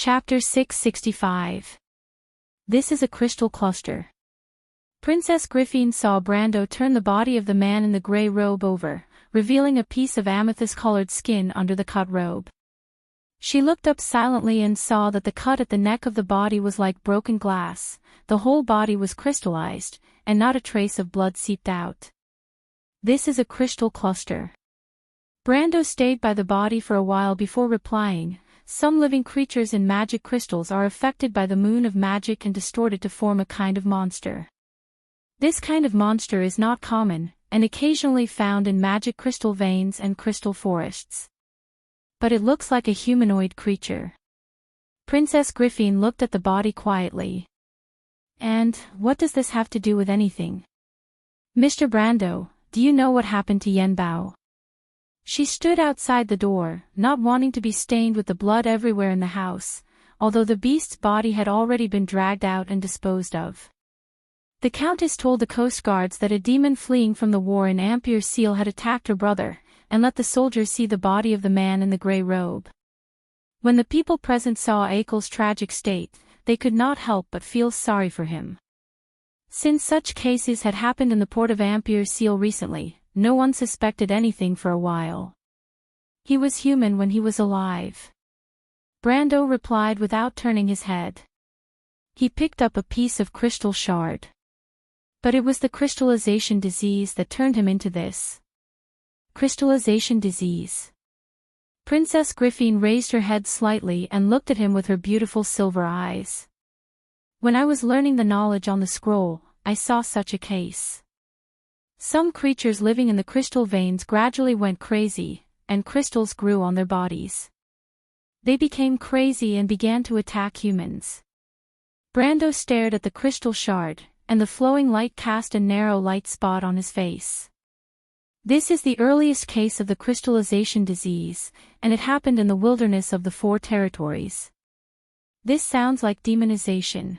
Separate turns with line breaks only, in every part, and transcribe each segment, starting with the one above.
Chapter 665. This is a crystal cluster. Princess Griffin saw Brando turn the body of the man in the gray robe over, revealing a piece of amethyst-colored skin under the cut robe. She looked up silently and saw that the cut at the neck of the body was like broken glass, the whole body was crystallized, and not a trace of blood seeped out. This is a crystal cluster. Brando stayed by the body for a while before replying. Some living creatures in magic crystals are affected by the moon of magic and distorted to form a kind of monster. This kind of monster is not common, and occasionally found in magic crystal veins and crystal forests. But it looks like a humanoid creature. Princess Griffin looked at the body quietly. And, what does this have to do with anything? Mr. Brando, do you know what happened to Yen Bao? She stood outside the door, not wanting to be stained with the blood everywhere in the house, although the beast's body had already been dragged out and disposed of. The Countess told the Coast Guards that a demon fleeing from the war in Ampere Seal had attacked her brother, and let the soldiers see the body of the man in the grey robe. When the people present saw Akel's tragic state, they could not help but feel sorry for him. Since such cases had happened in the port of Ampere Seal recently, no one suspected anything for a while. He was human when he was alive. Brando replied without turning his head. He picked up a piece of crystal shard. But it was the crystallization disease that turned him into this. Crystallization disease. Princess Griffin raised her head slightly and looked at him with her beautiful silver eyes. When I was learning the knowledge on the scroll, I saw such a case. Some creatures living in the crystal veins gradually went crazy, and crystals grew on their bodies. They became crazy and began to attack humans. Brando stared at the crystal shard, and the flowing light cast a narrow light spot on his face. This is the earliest case of the crystallization disease, and it happened in the wilderness of the Four Territories. This sounds like demonization.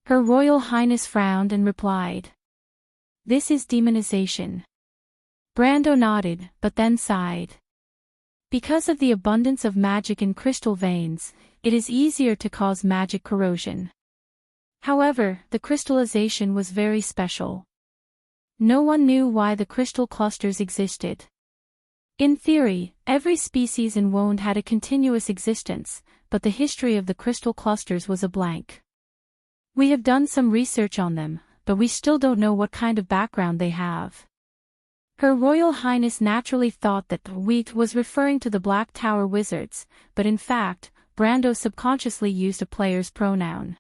Her Royal Highness frowned and replied. This is demonization. Brando nodded, but then sighed. Because of the abundance of magic in crystal veins, it is easier to cause magic corrosion. However, the crystallization was very special. No one knew why the crystal clusters existed. In theory, every species in Wonde had a continuous existence, but the history of the crystal clusters was a blank. We have done some research on them, but we still don't know what kind of background they have. Her Royal Highness naturally thought that Wheat was referring to the Black Tower wizards, but in fact, Brando subconsciously used a player's pronoun.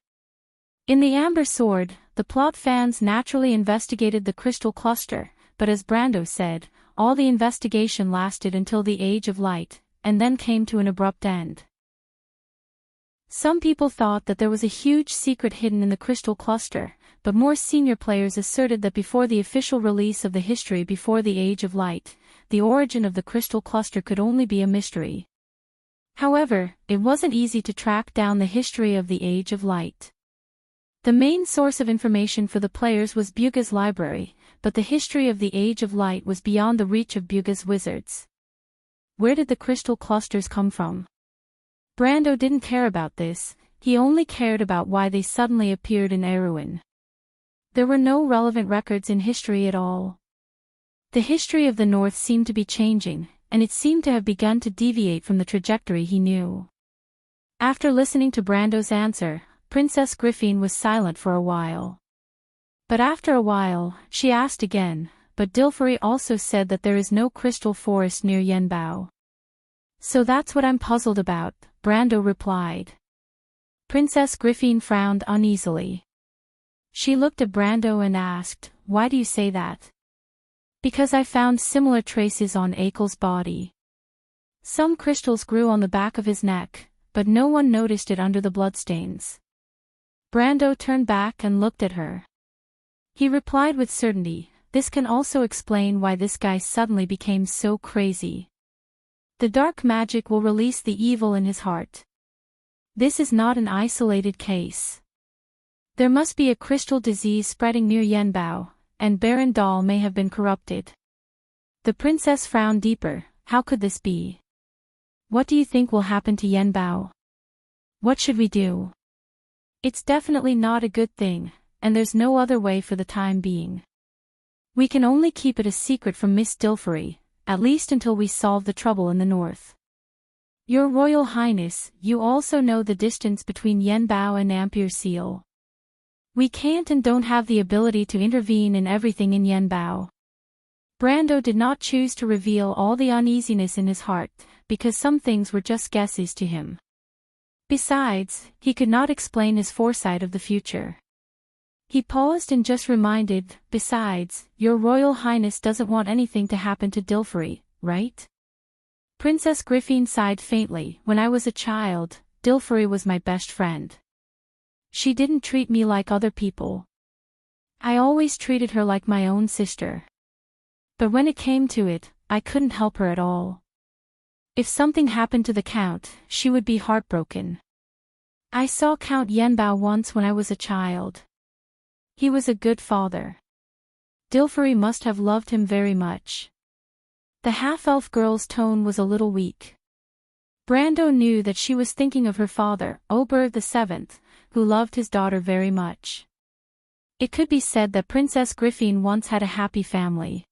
In the Amber Sword, the plot fans naturally investigated the crystal cluster, but as Brando said, all the investigation lasted until the Age of Light, and then came to an abrupt end. Some people thought that there was a huge secret hidden in the crystal cluster, but more senior players asserted that before the official release of the history before the Age of Light, the origin of the crystal cluster could only be a mystery. However, it wasn't easy to track down the history of the Age of Light. The main source of information for the players was Buga's library, but the history of the Age of Light was beyond the reach of Buga's wizards. Where did the crystal clusters come from? Brando didn't care about this, he only cared about why they suddenly appeared in Erewhon. There were no relevant records in history at all. The history of the North seemed to be changing, and it seemed to have begun to deviate from the trajectory he knew. After listening to Brando's answer, Princess Griffin was silent for a while. But after a while, she asked again, but Dilfari also said that there is no crystal forest near Yen Bao. So that's what I'm puzzled about, Brando replied. Princess Griffin frowned uneasily. She looked at Brando and asked, why do you say that? Because I found similar traces on Akel's body. Some crystals grew on the back of his neck, but no one noticed it under the bloodstains. Brando turned back and looked at her. He replied with certainty, this can also explain why this guy suddenly became so crazy. The dark magic will release the evil in his heart. This is not an isolated case. There must be a crystal disease spreading near Yen Bao, and Baron Dahl may have been corrupted. The princess frowned deeper. How could this be? What do you think will happen to Yen Bao? What should we do? It's definitely not a good thing, and there's no other way for the time being. We can only keep it a secret from Miss Dilfery, at least until we solve the trouble in the north. Your Royal Highness, you also know the distance between Yenbao and Ampere Seal. We can't and don't have the ability to intervene in everything in Yenbao. Brando did not choose to reveal all the uneasiness in his heart, because some things were just guesses to him. Besides, he could not explain his foresight of the future. He paused and just reminded, besides, Your Royal Highness doesn't want anything to happen to Dilfery, right? Princess Griffin sighed faintly. When I was a child, Dilfery was my best friend. She didn't treat me like other people. I always treated her like my own sister. But when it came to it, I couldn't help her at all. If something happened to the Count, she would be heartbroken. I saw Count Yenbao once when I was a child. He was a good father. Dilfery must have loved him very much. The half-elf girl's tone was a little weak. Brando knew that she was thinking of her father, Oberth VII, who loved his daughter very much. It could be said that Princess Griffin once had a happy family.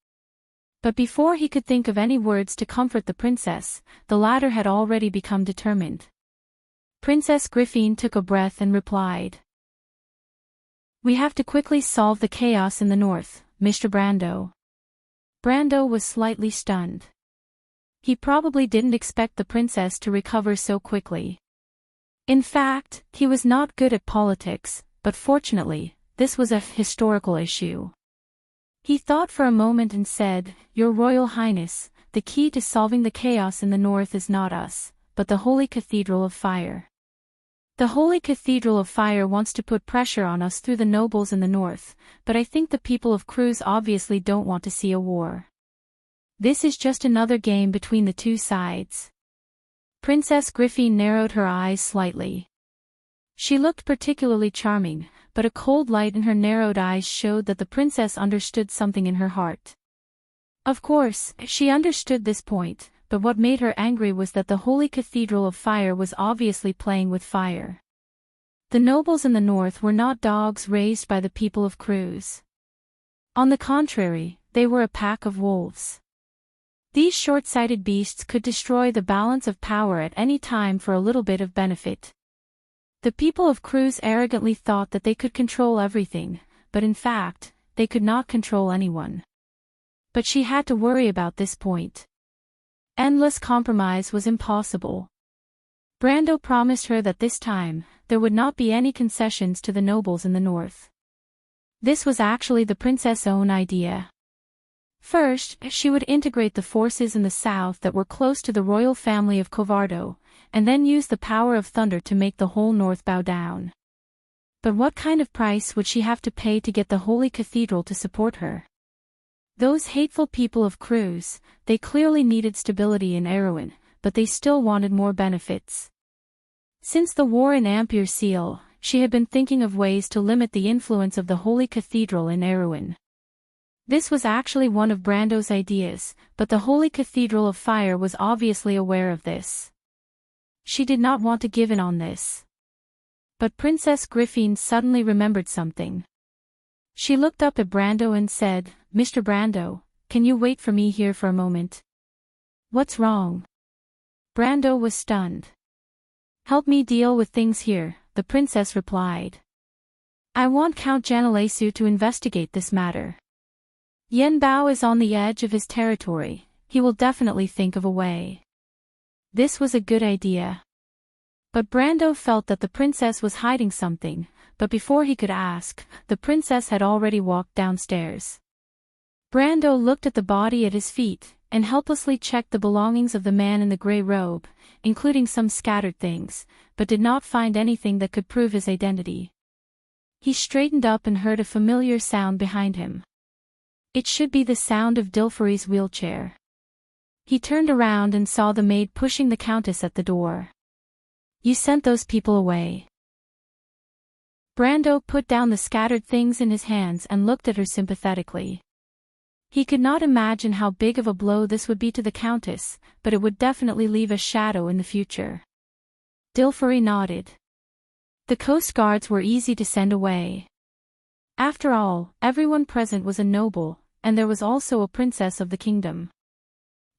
But before he could think of any words to comfort the princess, the latter had already become determined. Princess Griffin took a breath and replied. We have to quickly solve the chaos in the north, Mr. Brando. Brando was slightly stunned. He probably didn't expect the princess to recover so quickly. In fact, he was not good at politics, but fortunately, this was a historical issue. He thought for a moment and said, Your Royal Highness, the key to solving the chaos in the north is not us, but the Holy Cathedral of Fire. The Holy Cathedral of Fire wants to put pressure on us through the nobles in the north, but I think the people of Cruz obviously don't want to see a war. This is just another game between the two sides. Princess Griffin narrowed her eyes slightly. She looked particularly charming, but a cold light in her narrowed eyes showed that the princess understood something in her heart. Of course, she understood this point, but what made her angry was that the Holy Cathedral of Fire was obviously playing with fire. The nobles in the north were not dogs raised by the people of Cruz. On the contrary, they were a pack of wolves. These short-sighted beasts could destroy the balance of power at any time for a little bit of benefit. The people of Cruz arrogantly thought that they could control everything, but in fact, they could not control anyone. But she had to worry about this point. Endless compromise was impossible. Brando promised her that this time, there would not be any concessions to the nobles in the north. This was actually the princess' own idea. First, she would integrate the forces in the south that were close to the royal family of Covardo, and then use the power of thunder to make the whole north bow down. But what kind of price would she have to pay to get the Holy Cathedral to support her? Those hateful people of Cruz, they clearly needed stability in Erewhon, but they still wanted more benefits. Since the war in Ampere Seal, she had been thinking of ways to limit the influence of the Holy Cathedral in Erewhon. This was actually one of Brando's ideas, but the Holy Cathedral of Fire was obviously aware of this. She did not want to give in on this. But Princess Griffin suddenly remembered something. She looked up at Brando and said, Mr. Brando, can you wait for me here for a moment? What's wrong? Brando was stunned. Help me deal with things here, the princess replied. I want Count Janelesu to investigate this matter. Yenbao is on the edge of his territory, he will definitely think of a way. This was a good idea. But Brando felt that the princess was hiding something, but before he could ask, the princess had already walked downstairs. Brando looked at the body at his feet, and helplessly checked the belongings of the man in the gray robe, including some scattered things, but did not find anything that could prove his identity. He straightened up and heard a familiar sound behind him. It should be the sound of Dilfery's wheelchair. He turned around and saw the maid pushing the countess at the door. You sent those people away. Brando put down the scattered things in his hands and looked at her sympathetically. He could not imagine how big of a blow this would be to the countess, but it would definitely leave a shadow in the future. Dilferi nodded. The coast guards were easy to send away. After all, everyone present was a noble, and there was also a princess of the kingdom.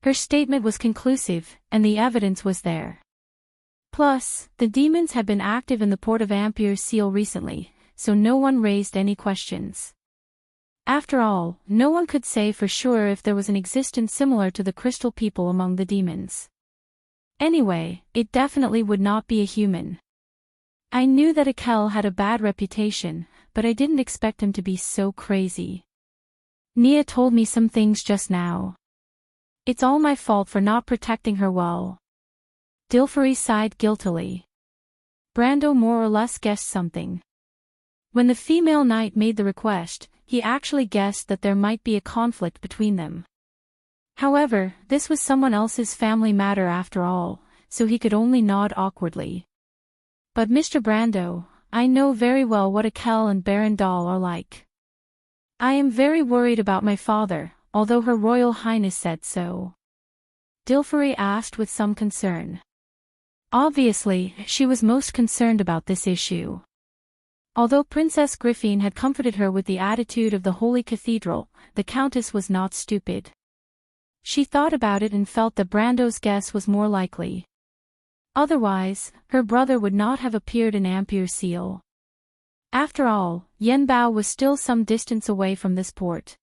Her statement was conclusive, and the evidence was there. Plus, the demons had been active in the port of Ampere Seal recently, so no one raised any questions. After all, no one could say for sure if there was an existence similar to the crystal people among the demons. Anyway, it definitely would not be a human. I knew that Akel had a bad reputation, but I didn't expect him to be so crazy. Nia told me some things just now. It's all my fault for not protecting her well. Dilferi sighed guiltily. Brando more or less guessed something. When the female knight made the request, he actually guessed that there might be a conflict between them. However, this was someone else's family matter after all, so he could only nod awkwardly. But Mr. Brando, I know very well what Akel and Baron Dahl are like. I am very worried about my father, although Her Royal Highness said so. Dilferi asked with some concern. Obviously, she was most concerned about this issue. Although Princess Griffin had comforted her with the attitude of the Holy Cathedral, the Countess was not stupid. She thought about it and felt that Brando's guess was more likely. Otherwise, her brother would not have appeared in Ampere Seal. After all, Yenbao was still some distance away from this port.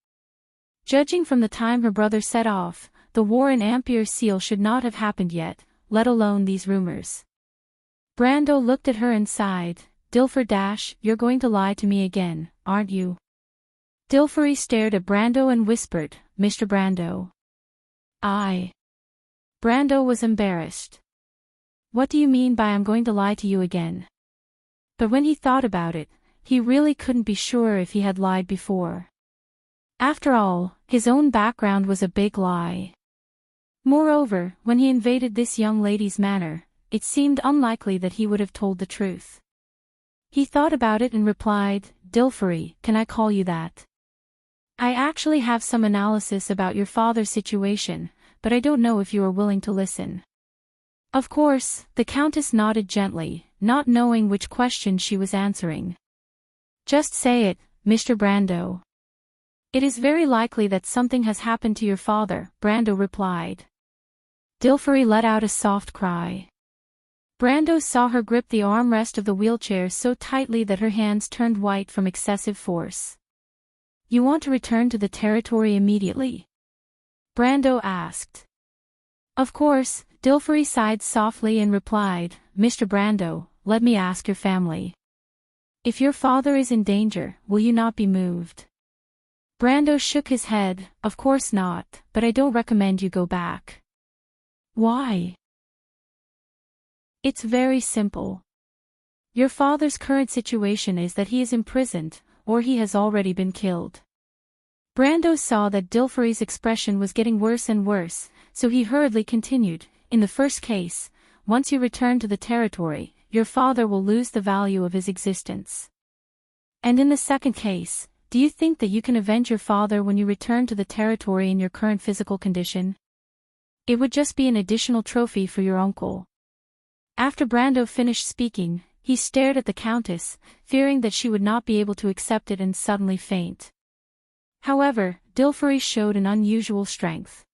Judging from the time her brother set off, the war in Ampere Seal should not have happened yet, let alone these rumors. Brando looked at her and sighed. Dilfer, you're going to lie to me again, aren't you? Dilferi stared at Brando and whispered, Mr. Brando. Brando was embarrassed. What do you mean by I'm going to lie to you again? But when he thought about it, he really couldn't be sure if he had lied before. After all, his own background was a big lie. Moreover, when he invaded this young lady's manor, it seemed unlikely that he would have told the truth. He thought about it and replied, Dilferi, can I call you that? I actually have some analysis about your father's situation, but I don't know if you are willing to listen. Of course, the Countess nodded gently, not knowing which question she was answering. Just say it, Mr. Brando. It is very likely that something has happened to your father, Brando replied. Dilferi let out a soft cry. Brando saw her grip the armrest of the wheelchair so tightly that her hands turned white from excessive force. You want to return to the territory immediately? Brando asked. Of course, Dilferi sighed softly and replied, Mr. Brando, let me ask your family. If your father is in danger, will you not be moved? Brando shook his head, of course not, but I don't recommend you go back. Why? It's very simple. Your father's current situation is that he is imprisoned, or he has already been killed. Brando saw that Dilferi's expression was getting worse and worse, so he hurriedly continued, in the first case, once you return to the territory, your father will lose the value of his existence. And in the second case, do you think that you can avenge your father when you return to the territory in your current physical condition? It would just be an additional trophy for your uncle. After Brando finished speaking, he stared at the Countess, fearing that she would not be able to accept it and suddenly faint. However, Dilferi showed an unusual strength.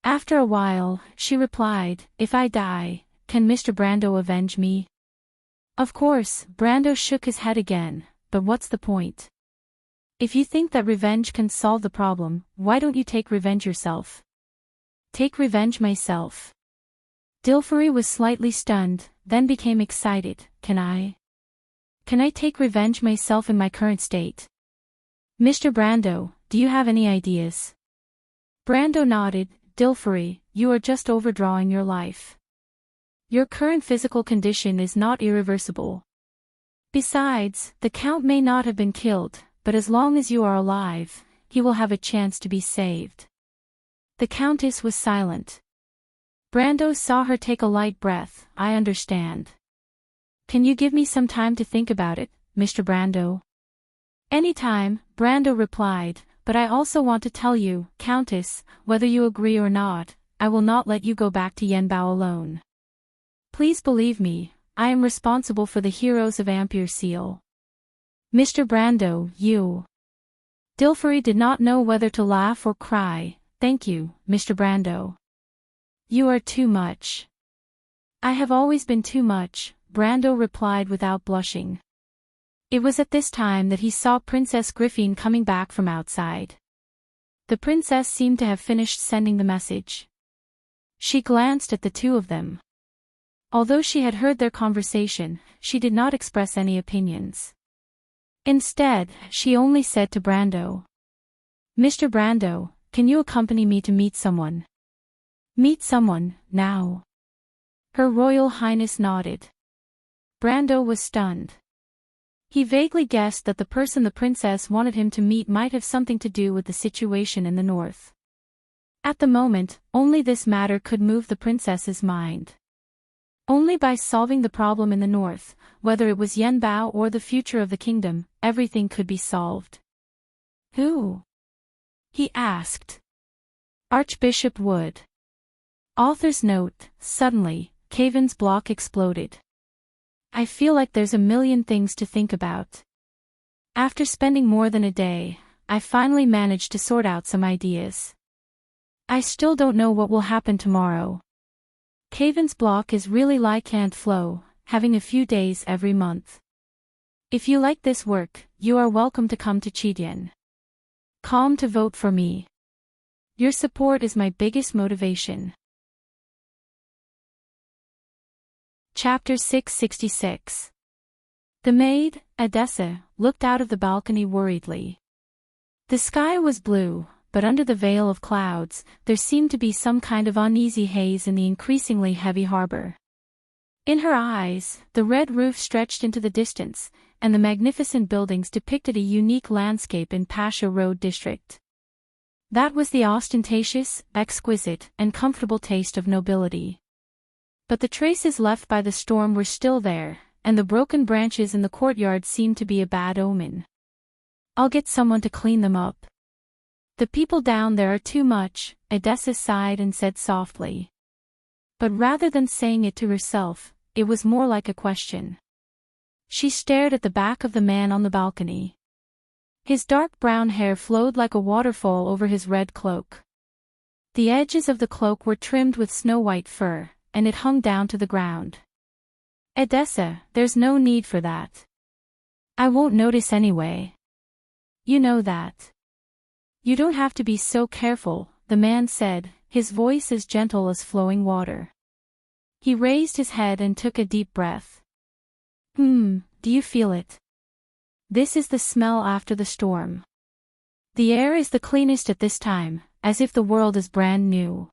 After a while, she replied, if I die, can Mr. Brando avenge me? Of course, Brando shook his head again, but what's the point? If you think that revenge can solve the problem, why don't you take revenge yourself? Take revenge myself. Dilferi was slightly stunned, then became excited. Can I take revenge myself in my current state? Mr. Brando, do you have any ideas? Brando nodded. Dilferi, you are just overdrawing your life. Your current physical condition is not irreversible. Besides, the Count may not have been killed, but as long as you are alive, he will have a chance to be saved. The Countess was silent. Brando saw her take a light breath. I understand. Can you give me some time to think about it, Mr. Brando? Anytime, Brando replied, but I also want to tell you, Countess, whether you agree or not, I will not let you go back to Yenbao alone. Please believe me, I am responsible for the heroes of Ampere Seal. Mr. Brando, you. Dilfery did not know whether to laugh or cry. Thank you, Mr. Brando. You are too much. I have always been too much, Brando replied without blushing. It was at this time that he saw Princess Griffin coming back from outside. The princess seemed to have finished sending the message. She glanced at the two of them. Although she had heard their conversation, she did not express any opinions. Instead, she only said to Brando, "Mr. Brando, can you accompany me to meet someone?" "Meet someone, now?" Her Royal Highness nodded. Brando was stunned. He vaguely guessed that the person the princess wanted him to meet might have something to do with the situation in the north. At the moment, only this matter could move the princess's mind. Only by solving the problem in the north, whether it was Yenbao or the future of the kingdom, everything could be solved. Who? He asked. Archbishop Wood. Author's note, suddenly, Caven's block exploded. I feel like there's a million things to think about. After spending more than a day, I finally managed to sort out some ideas. I still don't know what will happen tomorrow. Caven's block is really like Ant Flow, having a few days every month. If you like this work, you are welcome to come to Chidian. Come to vote for me. Your support is my biggest motivation. Chapter 666. The maid, Edessa, looked out of the balcony worriedly. The sky was blue, but under the veil of clouds, there seemed to be some kind of uneasy haze in the increasingly heavy harbor. In her eyes, the red roof stretched into the distance, and the magnificent buildings depicted a unique landscape in Pasha Road district. That was the ostentatious, exquisite, and comfortable taste of nobility. But the traces left by the storm were still there, and the broken branches in the courtyard seemed to be a bad omen. I'll get someone to clean them up. The people down there are too much, Edessa sighed and said softly. But rather than saying it to herself, it was more like a question. She stared at the back of the man on the balcony. His dark brown hair flowed like a waterfall over his red cloak. The edges of the cloak were trimmed with snow-white fur, and it hung down to the ground. Edessa, there's no need for that. I won't notice anyway. You know that. You don't have to be so careful, the man said, his voice as gentle as flowing water. He raised his head and took a deep breath. Do you feel it? This is the smell after the storm. The air is the cleanest at this time, as if the world is brand new.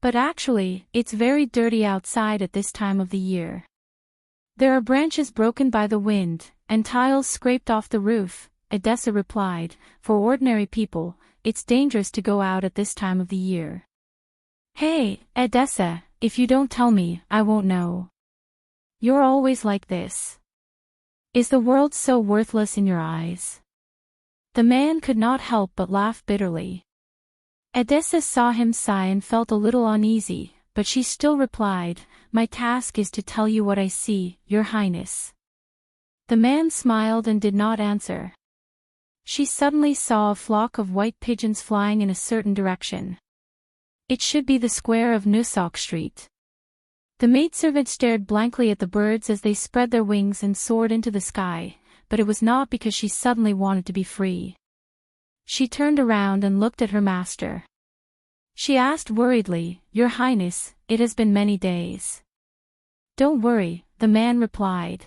But actually, it's very dirty outside at this time of the year. There are branches broken by the wind, and tiles scraped off the roof, Edessa replied. For ordinary people, it's dangerous to go out at this time of the year. Hey, Edessa, if you don't tell me, I won't know. You're always like this. Is the world so worthless in your eyes? The man could not help but laugh bitterly. Edessa saw him sigh and felt a little uneasy, but she still replied, My task is to tell you what I see, Your Highness. The man smiled and did not answer. She suddenly saw a flock of white pigeons flying in a certain direction. It should be the square of Nusok Street. The maidservant stared blankly at the birds as they spread their wings and soared into the sky, but it was not because she suddenly wanted to be free. She turned around and looked at her master. She asked worriedly, Your Highness, it has been many days. Don't worry, the man replied.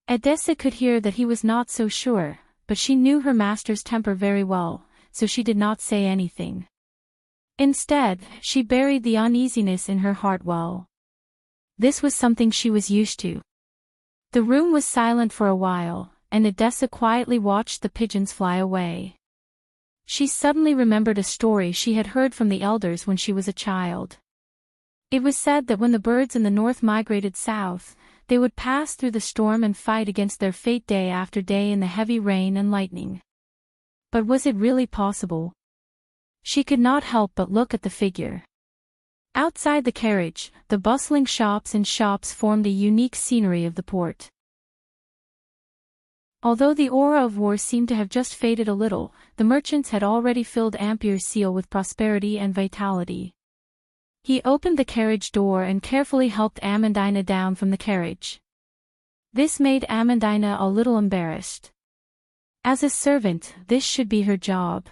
Edessa could hear that he was not so sure, but she knew her master's temper very well, so she did not say anything. Instead, she buried the uneasiness in her heart well. This was something she was used to. The room was silent for a while, and Edessa quietly watched the pigeons fly away. She suddenly remembered a story she had heard from the elders when she was a child. It was said that when the birds in the north migrated south, they would pass through the storm and fight against their fate day after day in the heavy rain and lightning. But was it really possible? She could not help but look at the figure. Outside the carriage, the bustling shops and shops formed a unique scenery of the port. Although the aura of war seemed to have just faded a little, the merchants had already filled Ampere's seal with prosperity and vitality. He opened the carriage door and carefully helped Amandina down from the carriage. This made Amandina a little embarrassed. As a servant, this should be her job.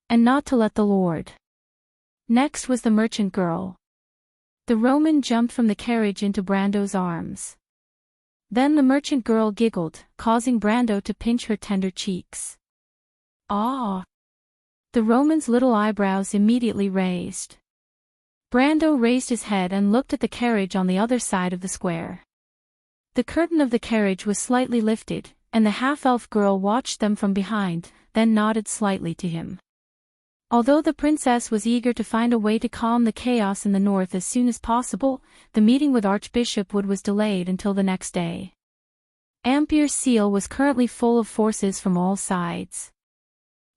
And not to let the lord. Next was the merchant girl. The Roman jumped from the carriage into Brando's arms. Then the merchant girl giggled, causing Brando to pinch her tender cheeks. Ah! The Roman's little eyebrows immediately raised. Brando raised his head and looked at the carriage on the other side of the square. The curtain of the carriage was slightly lifted, and the half-elf girl watched them from behind, then nodded slightly to him. Although the princess was eager to find a way to calm the chaos in the north as soon as possible, the meeting with Archbishop Wood was delayed until the next day. Ampere's seal was currently full of forces from all sides.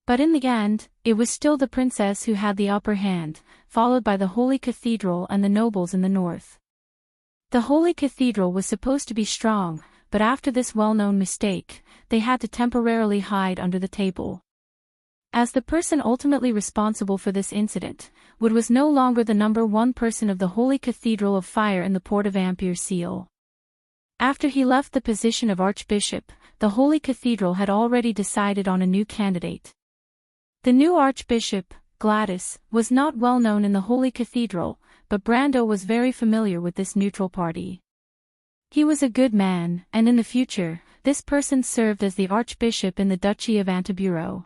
But in the end, it was still the princess who had the upper hand, followed by the Holy Cathedral and the nobles in the north. The Holy Cathedral was supposed to be strong, but after this well-known mistake, they had to temporarily hide under the table. As the person ultimately responsible for this incident, Wood was no longer the number one person of the Holy Cathedral of Fire in the port of Ampere's seal. After he left the position of Archbishop, the Holy Cathedral had already decided on a new candidate. The new Archbishop, Gladys, was not well known in the Holy Cathedral, but Brando was very familiar with this neutral party. He was a good man, and in the future, this person served as the Archbishop in the Duchy of Antiburo.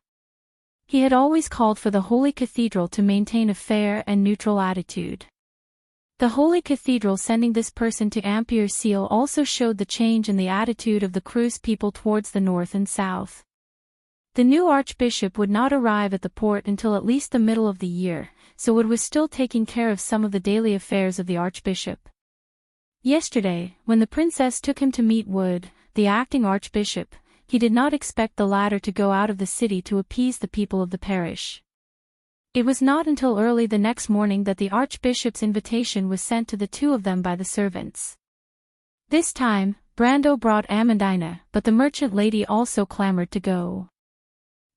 He had always called for the Holy Cathedral to maintain a fair and neutral attitude. The Holy Cathedral sending this person to Ampere's seal also showed the change in the attitude of the Cruz people towards the north and south. The new Archbishop would not arrive at the port until at least the middle of the year, so Wood was still taking care of some of the daily affairs of the Archbishop. Yesterday, when the princess took him to meet Wood, the acting Archbishop, he did not expect the latter to go out of the city to appease the people of the parish. It was not until early the next morning that the Archbishop's invitation was sent to the two of them by the servants. This time, Brando brought Amandina, but the merchant lady also clamored to go.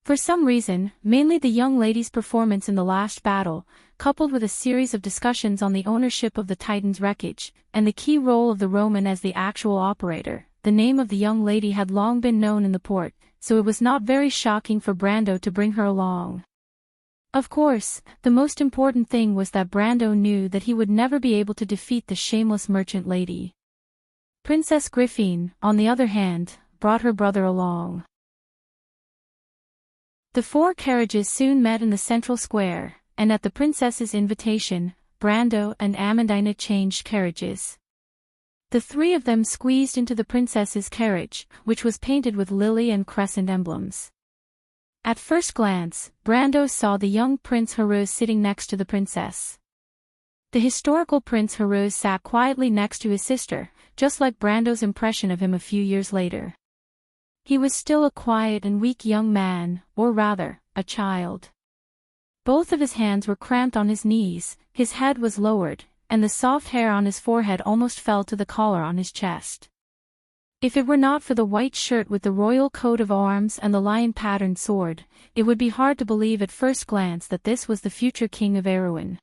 For some reason, mainly the young lady's performance in the last battle, coupled with a series of discussions on the ownership of the Titan's wreckage, and the key role of the Roman as the actual operator, the name of the young lady had long been known in the port, so it was not very shocking for Brando to bring her along. Of course, the most important thing was that Brando knew that he would never be able to defeat the shameless merchant lady. Princess Griffin, on the other hand, brought her brother along. The four carriages soon met in the central square, and at the princess's invitation, Brando and Amandina changed carriages. The three of them squeezed into the princess's carriage, which was painted with lily and crescent emblems. At first glance, Brando saw the young Prince Haruz sitting next to the princess. The historical Prince Haruz sat quietly next to his sister, just like Brando's impression of him a few years later. He was still a quiet and weak young man, or rather, a child. Both of his hands were cramped on his knees, his head was lowered, and the soft hair on his forehead almost fell to the collar on his chest. If it were not for the white shirt with the royal coat of arms and the lion-patterned sword, it would be hard to believe at first glance that this was the future king of Erewhon.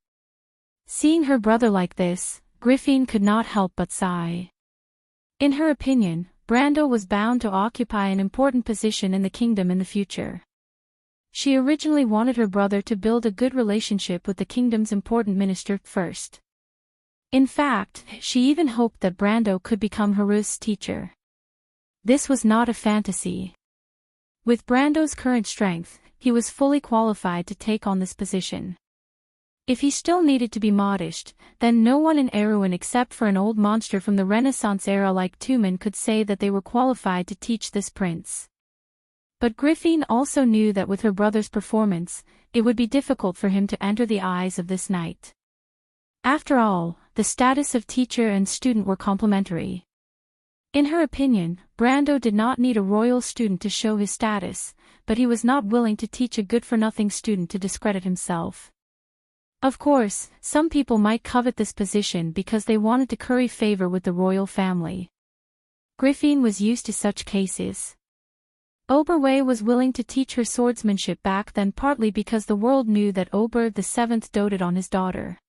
Seeing her brother like this, Griffin could not help but sigh. In her opinion, Brando was bound to occupy an important position in the kingdom in the future. She originally wanted her brother to build a good relationship with the kingdom's important minister first. In fact, she even hoped that Brando could become Haruz's teacher. This was not a fantasy. With Brando's current strength, he was fully qualified to take on this position. If he still needed to be modest, then no one in Erewhon except for an old monster from the Renaissance era like Tumen could say that they were qualified to teach this prince. But Griffin also knew that with her brother's performance, it would be difficult for him to enter the eyes of this knight. After all, the status of teacher and student were complementary. In her opinion, Brando did not need a royal student to show his status, but he was not willing to teach a good-for-nothing student to discredit himself. Of course, some people might covet this position because they wanted to curry favor with the royal family. Griffin was used to such cases. Oberwe was willing to teach her swordsmanship back then, partly because the world knew that Oberg VII doted on his daughter.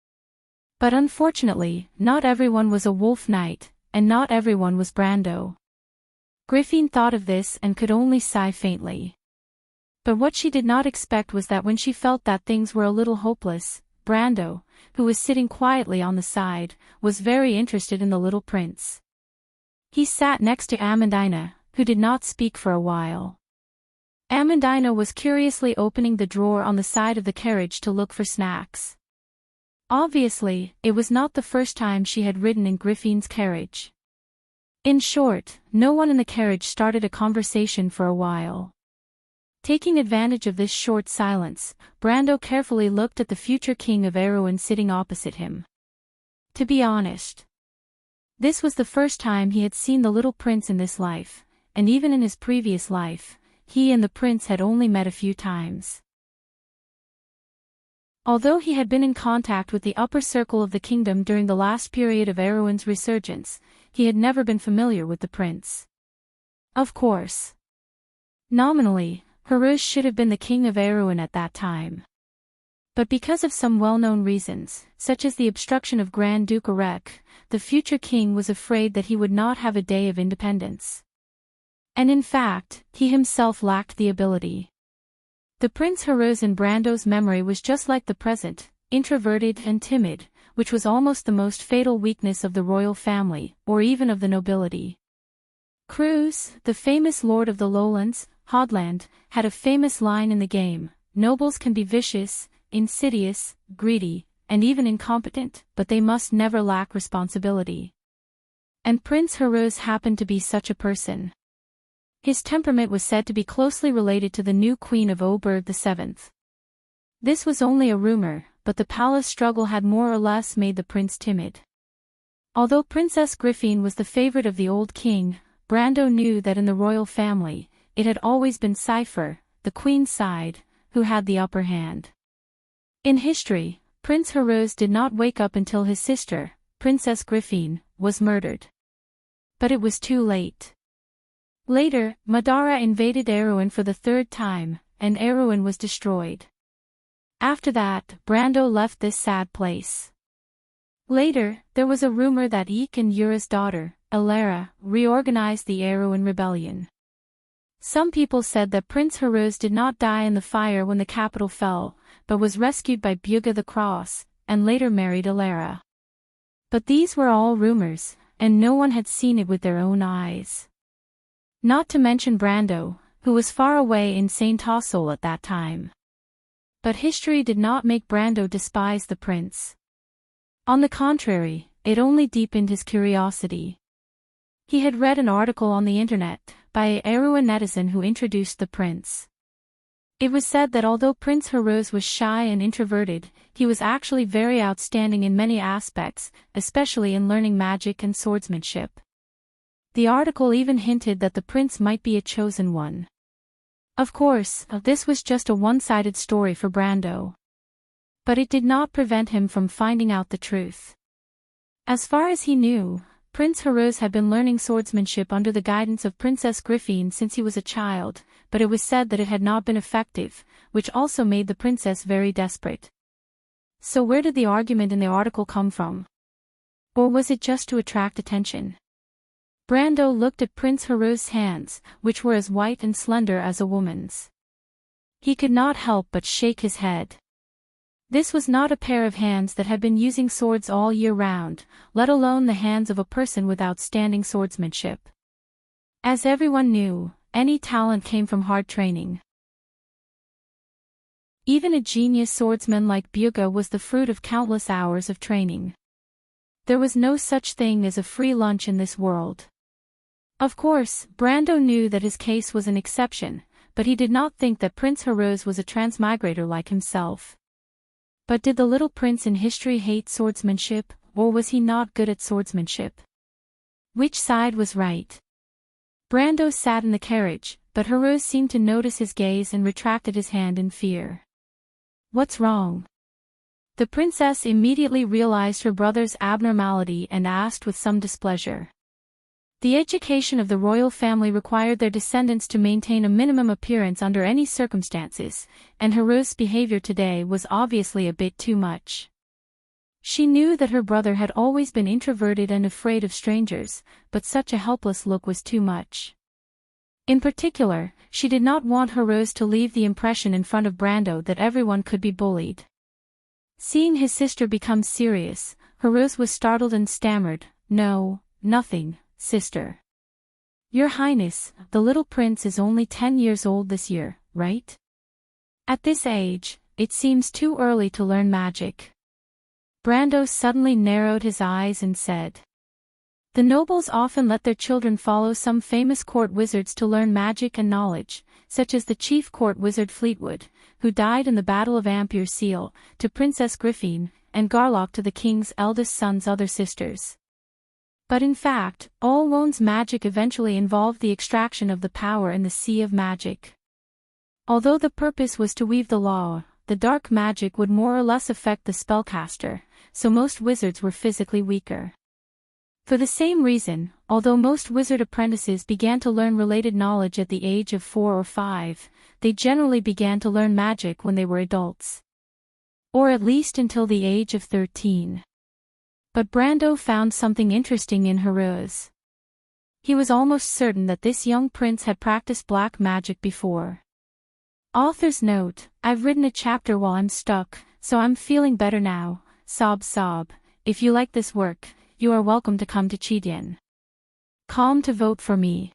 But unfortunately, not everyone was a wolf knight, and not everyone was Brando. Griffin thought of this and could only sigh faintly. But what she did not expect was that when she felt that things were a little hopeless, Brando, who was sitting quietly on the side, was very interested in the little prince. He sat next to Amandina, who did not speak for a while. Amandina was curiously opening the drawer on the side of the carriage to look for snacks. Obviously, it was not the first time she had ridden in Griffin's carriage. In short, no one in the carriage started a conversation for a while. Taking advantage of this short silence, Brando carefully looked at the future king of Erewhon sitting opposite him. To be honest, this was the first time he had seen the little prince in this life, and even in his previous life, he and the prince had only met a few times. Although he had been in contact with the upper circle of the kingdom during the last period of Erewhon's resurgence, he had never been familiar with the prince. Of course, nominally, Harush should have been the king of Erewhon at that time. But because of some well-known reasons, such as the obstruction of Grand Duke Arek, the future king was afraid that he would not have a day of independence. And in fact, he himself lacked the ability. The Prince Haruz in Brando's memory was just like the present, introverted and timid, which was almost the most fatal weakness of the royal family, or even of the nobility. Cruz, the famous lord of the lowlands, Hodland, had a famous line in the game: nobles can be vicious, insidious, greedy, and even incompetent, but they must never lack responsibility. And Prince Haruz happened to be such a person. His temperament was said to be closely related to the new queen of Oberg VII. This was only a rumor, but the palace struggle had more or less made the prince timid. Although Princess Griffin was the favorite of the old king, Brando knew that in the royal family, it had always been Cypher, the queen's side, who had the upper hand. In history, Prince Haruz did not wake up until his sister, Princess Griffin, was murdered. But it was too late. Later, Madara invaded Erewhon for the third time, and Erewhon was destroyed. After that, Brando left this sad place. Later, there was a rumor that Eek and Yura's daughter, Elara, reorganized the Erewhon rebellion. Some people said that Prince Haruz did not die in the fire when the capital fell, but was rescued by Bugha the Cross, and later married Elara. But these were all rumors, and no one had seen it with their own eyes. Not to mention Brando, who was far away in Saint Tossol at that time. But history did not make Brando despise the prince. On the contrary, it only deepened his curiosity. He had read an article on the internet, by a Erewhon netizen who introduced the prince. It was said that although Prince Haruz was shy and introverted, he was actually very outstanding in many aspects, especially in learning magic and swordsmanship. The article even hinted that the prince might be a chosen one. Of course, this was just a one-sided story for Brando. But it did not prevent him from finding out the truth. As far as he knew, Prince Haruz had been learning swordsmanship under the guidance of Princess Griffin since he was a child, but it was said that it had not been effective, which also made the princess very desperate. So where did the argument in the article come from? Or was it just to attract attention? Brando looked at Prince Haruz's hands, which were as white and slender as a woman's. He could not help but shake his head. This was not a pair of hands that had been using swords all year round, let alone the hands of a person with outstanding swordsmanship. As everyone knew, any talent came from hard training. Even a genius swordsman like Bugha was the fruit of countless hours of training. There was no such thing as a free lunch in this world. Of course, Brando knew that his case was an exception, but he did not think that Prince Haruz was a transmigrator like himself. But did the little prince in history hate swordsmanship, or was he not good at swordsmanship? Which side was right? Brando sat in the carriage, but Haruz seemed to notice his gaze and retracted his hand in fear. "What's wrong?" The princess immediately realized her brother's abnormality and asked with some displeasure. The education of the royal family required their descendants to maintain a minimum appearance under any circumstances, and Hero's behavior today was obviously a bit too much. She knew that her brother had always been introverted and afraid of strangers, but such a helpless look was too much. In particular, she did not want Heroes to leave the impression in front of Brando that everyone could be bullied. Seeing his sister become serious, Heroes was startled and stammered, "No, nothing, sister. Your Highness, the little prince is only 10 years old this year, right? At this age, it seems too early to learn magic." Brando suddenly narrowed his eyes and said, "The nobles often let their children follow some famous court wizards to learn magic and knowledge, such as the chief court wizard Fleetwood, who died in the Battle of Ampere Seal, to Princess Griffin, and Garlock to the king's eldest son's other sisters. But in fact, all Wone's magic eventually involved the extraction of the power in the Sea of Magic. Although the purpose was to weave the law, the dark magic would more or less affect the spellcaster, so most wizards were physically weaker. For the same reason, although most wizard apprentices began to learn related knowledge at the age of 4 or 5, they generally began to learn magic when they were adults. Or at least until the age of 13. But Brando found something interesting in Heroes. He was almost certain that this young prince had practiced black magic before. Author's note: I've written a chapter while I'm stuck, so I'm feeling better now, sob sob. If you like this work, you are welcome to come to Chidien.com to vote for me.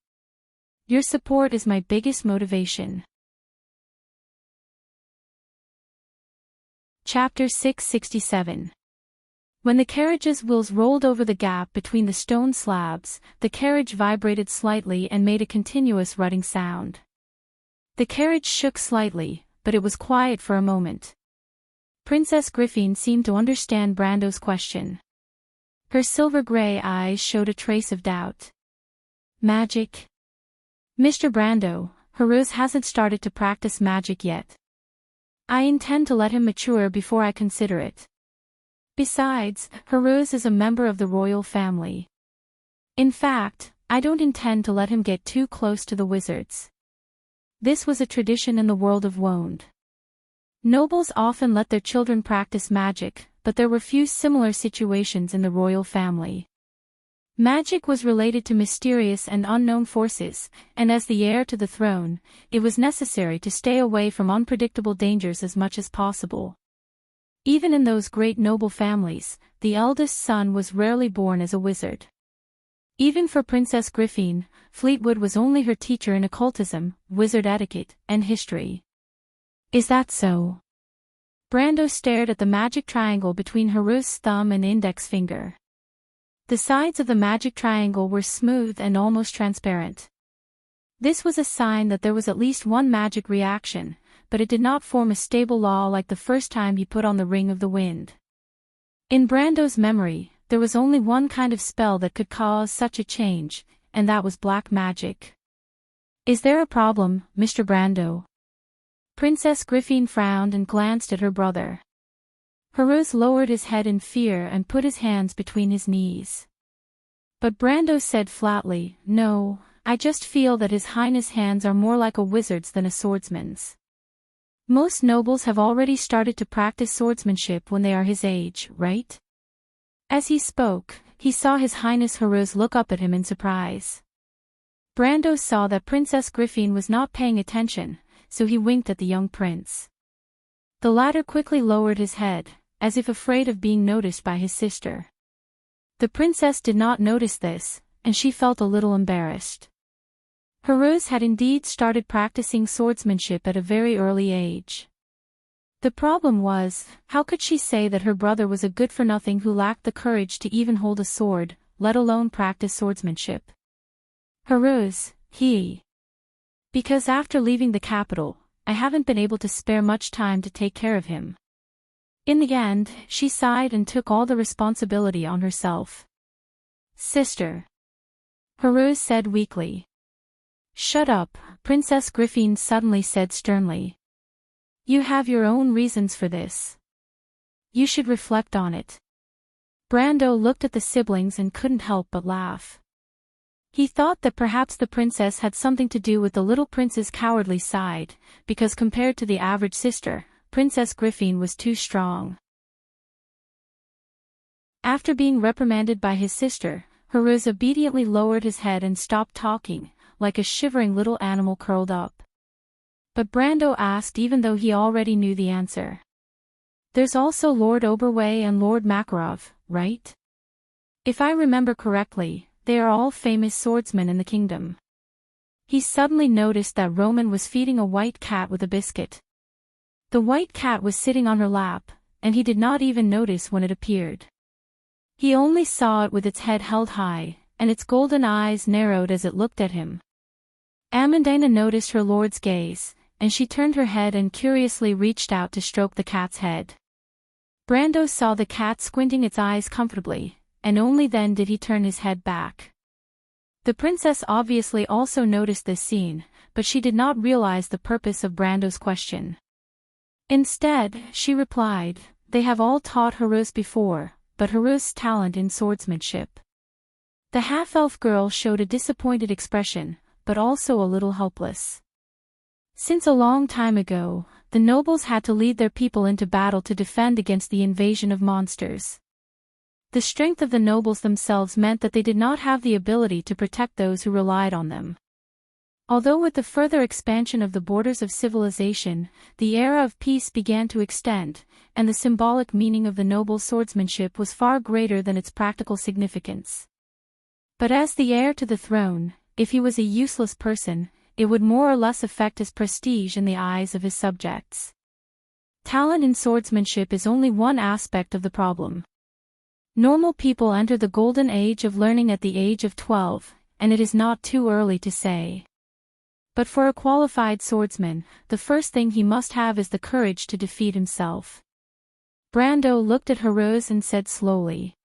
Your support is my biggest motivation. Chapter 667. When the carriage's wheels rolled over the gap between the stone slabs, the carriage vibrated slightly and made a continuous rutting sound. The carriage shook slightly, but it was quiet for a moment. Princess Griffin seemed to understand Brando's question. Her silver-gray eyes showed a trace of doubt. Magic? Mr. Brando, Heroes hasn't started to practice magic yet. I intend to let him mature before I consider it. Besides, Heroes is a member of the royal family. In fact, I don't intend to let him get too close to the wizards. This was a tradition in the world of Woned. Nobles often let their children practice magic, but there were few similar situations in the royal family. Magic was related to mysterious and unknown forces, and as the heir to the throne, it was necessary to stay away from unpredictable dangers as much as possible. Even in those great noble families, the eldest son was rarely born as a wizard. Even for Princess Griffin, Fleetwood was only her teacher in occultism, wizard etiquette, and history. Is that so? Brando stared at the magic triangle between Hero's thumb and index finger. The sides of the magic triangle were smooth and almost transparent. This was a sign that there was at least one magic reaction, but it did not form a stable law like the first time he put on the Ring of the Wind. In Brando's memory, there was only one kind of spell that could cause such a change, and that was black magic. Is there a problem, Mr. Brando? Princess Griffin frowned and glanced at her brother. Heroes lowered his head in fear and put his hands between his knees. But Brando said flatly, "No, I just feel that His Highness' hands are more like a wizard's than a swordsman's. Most nobles have already started to practice swordsmanship when they are his age, right?" As he spoke, he saw His Highness Heroes look up at him in surprise. Brando saw that Princess Griffin was not paying attention, so he winked at the young prince. The latter quickly lowered his head, as if afraid of being noticed by his sister. The princess did not notice this, and she felt a little embarrassed. Heroes had indeed started practicing swordsmanship at a very early age. The problem was, how could she say that her brother was a good-for-nothing who lacked the courage to even hold a sword, let alone practice swordsmanship? Heroes, because after leaving the capital, I haven't been able to spare much time to take care of him. In the end, she sighed and took all the responsibility on herself. Sister. Heroes said weakly. Shut up, Princess Griffin suddenly said sternly. You have your own reasons for this. You should reflect on it. Brando looked at the siblings and couldn't help but laugh. He thought that perhaps the princess had something to do with the little prince's cowardly side, because compared to the average sister, Princess Griffin was too strong. After being reprimanded by his sister, Heruz obediently lowered his head and stopped talking, like a shivering little animal curled up. But Brando asked even though he already knew the answer. There's also Lord Oberway and Lord Makarov, right? If I remember correctly, they are all famous swordsmen in the kingdom. He suddenly noticed that Roman was feeding a white cat with a biscuit. The white cat was sitting on her lap, and he did not even notice when it appeared. He only saw it with its head held high, and its golden eyes narrowed as it looked at him. Amandina noticed her lord's gaze, and she turned her head and curiously reached out to stroke the cat's head. Brando saw the cat squinting its eyes comfortably, and only then did he turn his head back. The princess obviously also noticed this scene, but she did not realize the purpose of Brando's question. Instead, she replied, "They have all taught Heruz before, but Heruz's talent in swordsmanship." The half-elf girl showed a disappointed expression, but also a little helpless. Since a long time ago, the nobles had to lead their people into battle to defend against the invasion of monsters. The strength of the nobles themselves meant that they did not have the ability to protect those who relied on them. Although with the further expansion of the borders of civilization, the era of peace began to extend, and the symbolic meaning of the noble swordsmanship was far greater than its practical significance. But as the heir to the throne, if he was a useless person, it would more or less affect his prestige in the eyes of his subjects. Talent in swordsmanship is only one aspect of the problem. Normal people enter the golden age of learning at the age of 12, and it is not too early to say. But for a qualified swordsman, the first thing he must have is the courage to defeat himself. Brando looked at Heruz and said slowly.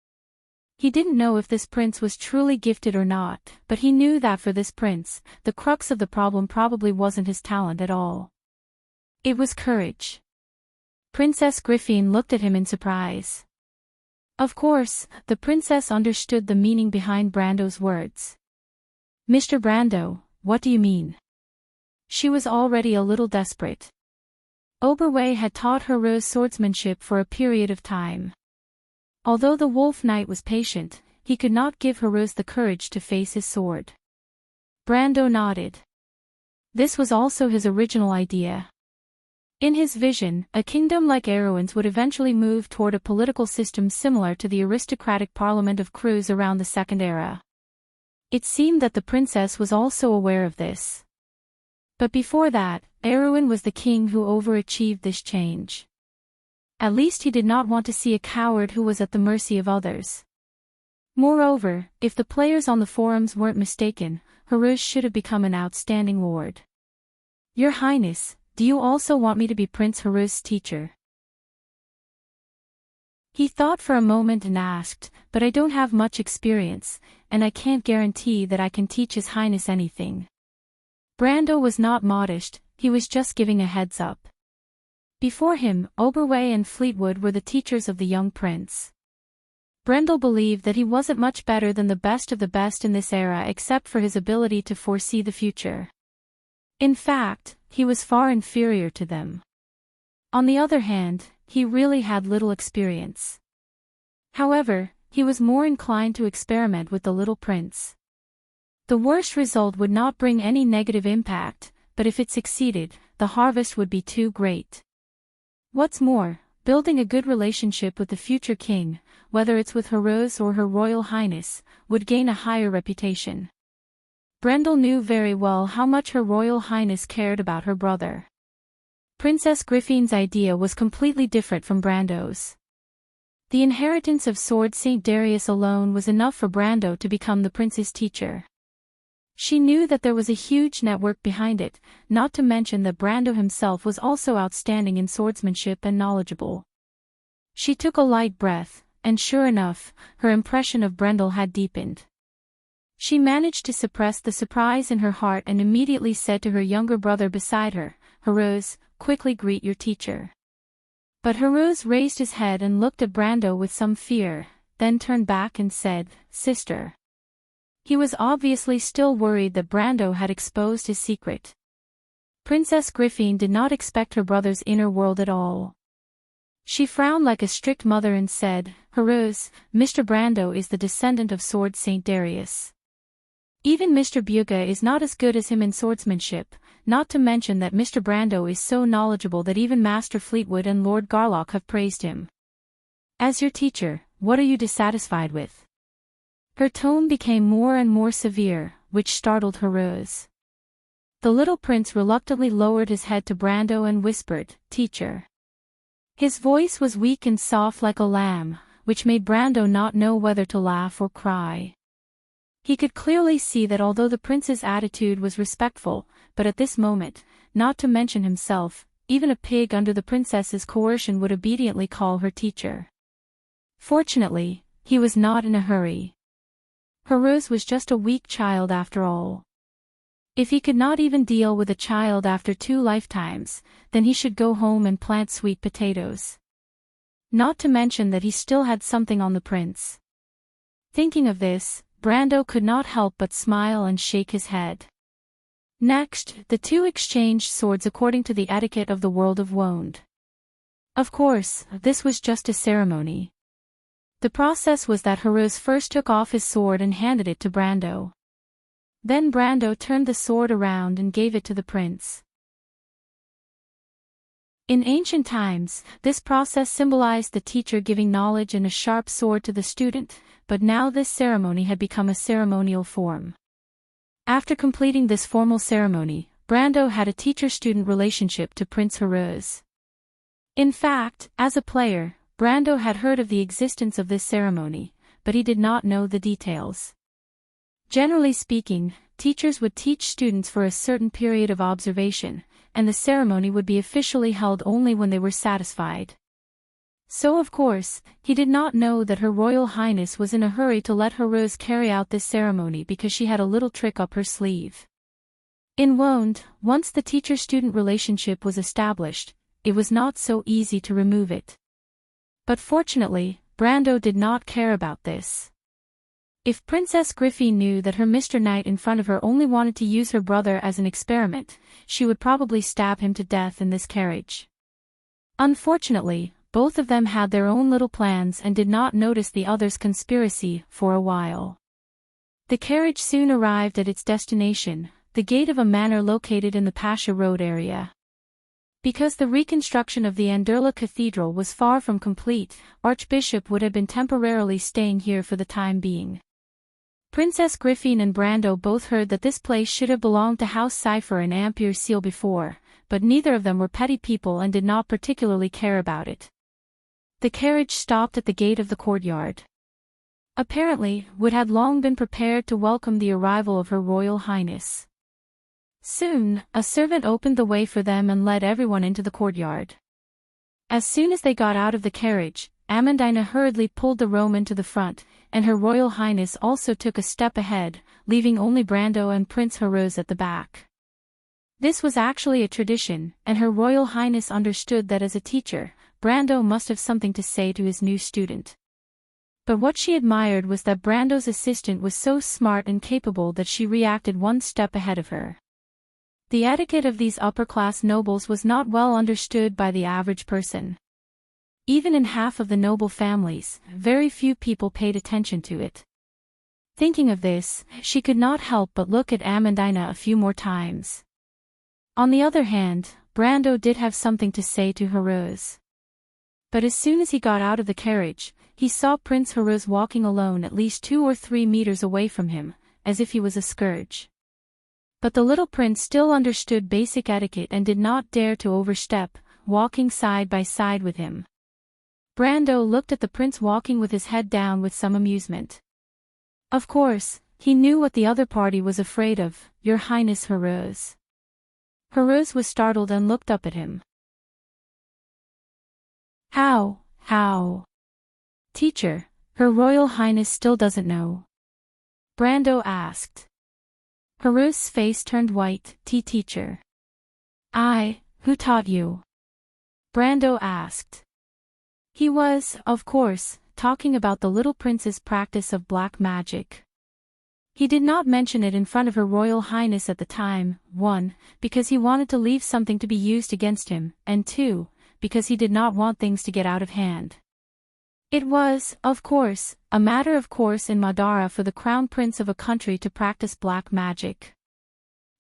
He didn't know if this prince was truly gifted or not, but he knew that for this prince, the crux of the problem probably wasn't his talent at all. It was courage. Princess Griffin looked at him in surprise. Of course, the princess understood the meaning behind Brando's words. "Mr. Brando, what do you mean?" She was already a little desperate. Oberway had taught Heruz swordsmanship for a period of time. Although the Wolf Knight was patient, he could not give Heruz the courage to face his sword. Brando nodded. This was also his original idea. In his vision, a kingdom like Erewhon's would eventually move toward a political system similar to the aristocratic parliament of Cruz around the Second Era. It seemed that the princess was also aware of this. But before that, Erewhon was the king who overachieved this change. At least he did not want to see a coward who was at the mercy of others. Moreover, if the players on the forums weren't mistaken, Heruz should have become an outstanding lord. "Your Highness, do you also want me to be Prince Heruz's teacher?" He thought for a moment and asked, "But I don't have much experience, and I can't guarantee that I can teach His Highness anything." Brando was not modest, he was just giving a heads up. Before him, Oberway and Fleetwood were the teachers of the young prince. Brendel believed that he wasn't much better than the best of the best in this era except for his ability to foresee the future. In fact, he was far inferior to them. On the other hand, he really had little experience. However, he was more inclined to experiment with the little prince. The worst result would not bring any negative impact, but if it succeeded, the harvest would be too great. What's more, building a good relationship with the future king, whether it's with Heruz or Her Royal Highness, would gain a higher reputation. Brendel knew very well how much Her Royal Highness cared about her brother. Princess Griffin's idea was completely different from Brando's. The inheritance of Sword St. Darius alone was enough for Brando to become the prince's teacher. She knew that there was a huge network behind it, not to mention that Brando himself was also outstanding in swordsmanship and knowledgeable. She took a light breath, and sure enough, her impression of Brendel had deepened. She managed to suppress the surprise in her heart and immediately said to her younger brother beside her, "Heruz, quickly greet your teacher." But Herose raised his head and looked at Brando with some fear, then turned back and said, "Sister." He was obviously still worried that Brando had exposed his secret. Princess Griffin did not expect her brother's inner world at all. She frowned like a strict mother and said, "Herose, Mr. Brando is the descendant of Sword Saint Darius. Even Mr. Buga is not as good as him in swordsmanship, not to mention that Mr. Brando is so knowledgeable that even Master Fleetwood and Lord Garlock have praised him. As your teacher, what are you dissatisfied with?" Her tone became more and more severe, which startled Herose. The little prince reluctantly lowered his head to Brando and whispered, "Teacher." His voice was weak and soft like a lamb, which made Brando not know whether to laugh or cry. He could clearly see that although the prince's attitude was respectful, but at this moment, not to mention himself, even a pig under the princess's coercion would obediently call her teacher. Fortunately, he was not in a hurry. Herose was just a weak child after all. If he could not even deal with a child after 2 lifetimes, then he should go home and plant sweet potatoes. Not to mention that he still had something on the prince. Thinking of this, Brando could not help but smile and shake his head. Next, the two exchanged swords according to the etiquette of the world of Wonde. Of course, this was just a ceremony. The process was that Herose first took off his sword and handed it to Brando. Then Brando turned the sword around and gave it to the prince. In ancient times, this process symbolized the teacher giving knowledge and a sharp sword to the student, but now this ceremony had become a ceremonial form. After completing this formal ceremony, Brando had a teacher-student relationship to Prince Herose. In fact, as a player, Brando had heard of the existence of this ceremony, but he did not know the details. Generally speaking, teachers would teach students for a certain period of observation, and the ceremony would be officially held only when they were satisfied. So of course, he did not know that Her Royal Highness was in a hurry to let Herose carry out this ceremony because she had a little trick up her sleeve. In Wonde, once the teacher-student relationship was established, it was not so easy to remove it. But fortunately, Brando did not care about this. If Princess Griffin knew that her Mr. Knight in front of her only wanted to use her brother as an experiment, she would probably stab him to death in this carriage. Unfortunately, both of them had their own little plans and did not notice the other's conspiracy for a while. The carriage soon arrived at its destination, the gate of a manor located in the Pasha Road area. Because the reconstruction of the Anderla Cathedral was far from complete, Archbishop would have been temporarily staying here for the time being. Princess Griffin and Brando both heard that this place should have belonged to House Cypher and Ampere Seal before, but neither of them were petty people and did not particularly care about it. The carriage stopped at the gate of the courtyard. Apparently, Wood had long been prepared to welcome the arrival of Her Royal Highness. Soon, a servant opened the way for them and led everyone into the courtyard. As soon as they got out of the carriage, Amandina hurriedly pulled the Roman to the front, and Her Royal Highness also took a step ahead, leaving only Brando and Prince Herose at the back. This was actually a tradition, and Her Royal Highness understood that as a teacher, Brando must have something to say to his new student. But what she admired was that Brando's assistant was so smart and capable that she reacted one step ahead of her. The etiquette of these upper-class nobles was not well understood by the average person. Even in half of the noble families, very few people paid attention to it. Thinking of this, she could not help but look at Amandina a few more times. On the other hand, Brando did have something to say to Herose. But as soon as he got out of the carriage, he saw Prince Herose walking alone at least 2 or 3 meters away from him, as if he was a scourge. But the little prince still understood basic etiquette and did not dare to overstep, walking side by side with him. Brando looked at the prince walking with his head down with some amusement. Of course, he knew what the other party was afraid of, Your Highness Herose. Herose was startled and looked up at him. How? Teacher, Her Royal Highness still doesn't know. Brando asked. Herose's face turned white. Teacher. Who taught you? Brando asked. He was, of course, talking about the little prince's practice of black magic. He did not mention it in front of Her Royal Highness at the time, 1, because he wanted to leave something to be used against him, and 2, because he did not want things to get out of hand. It was, of course, a matter of course in Madara for the crown prince of a country to practice black magic.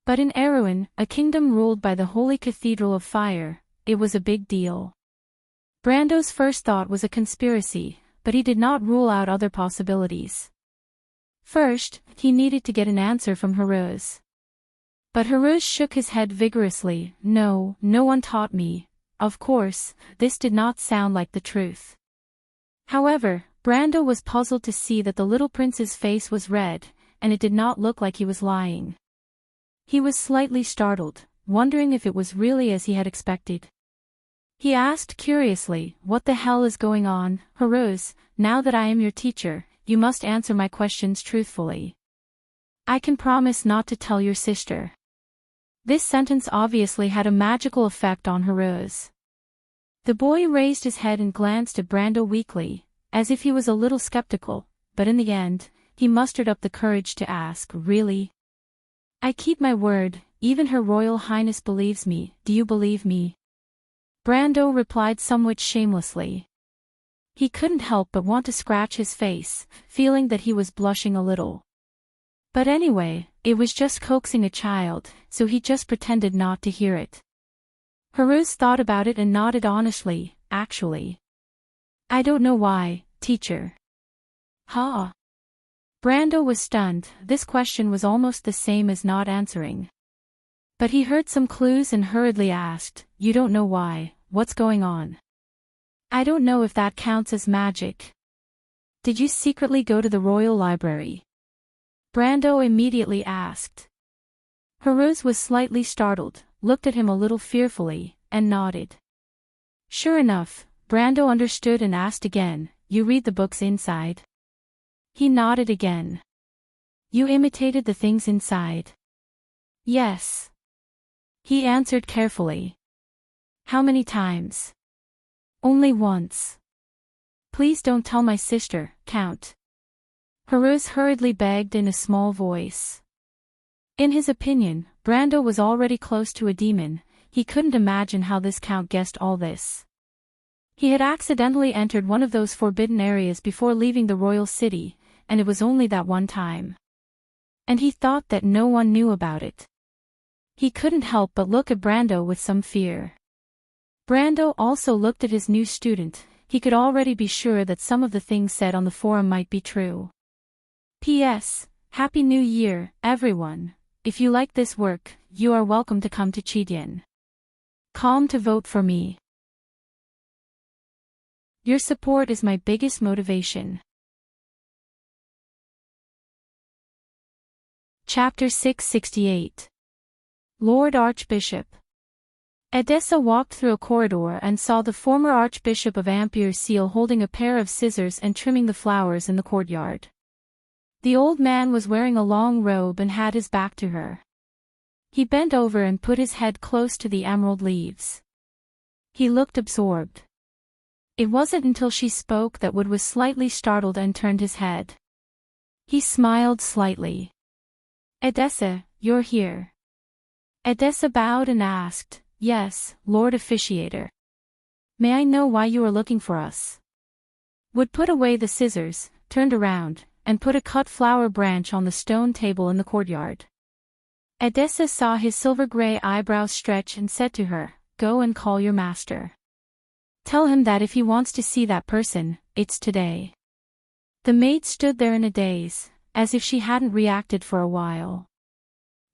But in Erewhon, a kingdom ruled by the Holy Cathedral of Fire, it was a big deal. Brando's first thought was a conspiracy, but he did not rule out other possibilities. First, he needed to get an answer from Heroes. But Heroes shook his head vigorously. No, no one taught me. Of course, this did not sound like the truth. However, Brando was puzzled to see that the little prince's face was red, and it did not look like he was lying. He was slightly startled, wondering if it was really as he had expected. He asked curiously, "What the hell is going on, Heroes? Now that I am your teacher, you must answer my questions truthfully. I can promise not to tell your sister." This sentence obviously had a magical effect on Heroes. The boy raised his head and glanced at Brando weakly, as if he was a little skeptical, but in the end, he mustered up the courage to ask, "Really? I keep my word, even Her Royal Highness believes me. Do you believe me?" Brando replied somewhat shamelessly. He couldn't help but want to scratch his face, feeling that he was blushing a little. But anyway, it was just coaxing a child, so he just pretended not to hear it. Heroes thought about it and nodded honestly. "Actually, I don't know why, teacher." "Huh?" Brando was stunned. This question was almost the same as not answering. But he heard some clues and hurriedly asked, "You don't know why, what's going on?" "I don't know if that counts as magic." "Did you secretly go to the Royal Library?" Brando immediately asked. Heroes was slightly startled, looked at him a little fearfully, and nodded. Sure enough, Brando understood and asked again, "You read the books inside?" He nodded again. "You imitated the things inside?" "Yes." He answered carefully. "How many times?" "Only once." "Please don't tell my sister, Count." Heroes hurriedly begged in a small voice. In his opinion, Brando was already close to a demon. He couldn't imagine how this Count guessed all this. He had accidentally entered one of those forbidden areas before leaving the royal city, and it was only that one time. And he thought that no one knew about it. He couldn't help but look at Brando with some fear. Brando also looked at his new student. He could already be sure that some of the things said on the forum might be true. P.S. Happy New Year, everyone. If you like this work, you are welcome to come to Chidien. Calm to vote for me. Your support is my biggest motivation. Chapter 668. Lord Archbishop. Edessa walked through a corridor and saw the former Archbishop of Ampere-Seal holding a pair of scissors and trimming the flowers in the courtyard. The old man was wearing a long robe and had his back to her. He bent over and put his head close to the emerald leaves. He looked absorbed. It wasn't until she spoke that Wood was slightly startled and turned his head. He smiled slightly. "Edessa, you're here." Edessa bowed and asked, "Yes, Lord Officiator. May I know why you are looking for us?" Wood put away the scissors, turned around, and put a cut flower branch on the stone table in the courtyard. Edessa saw his silver-gray eyebrows stretch and said to her, "Go and call your master. Tell him that if he wants to see that person, it's today." The maid stood there in a daze, as if she hadn't reacted for a while.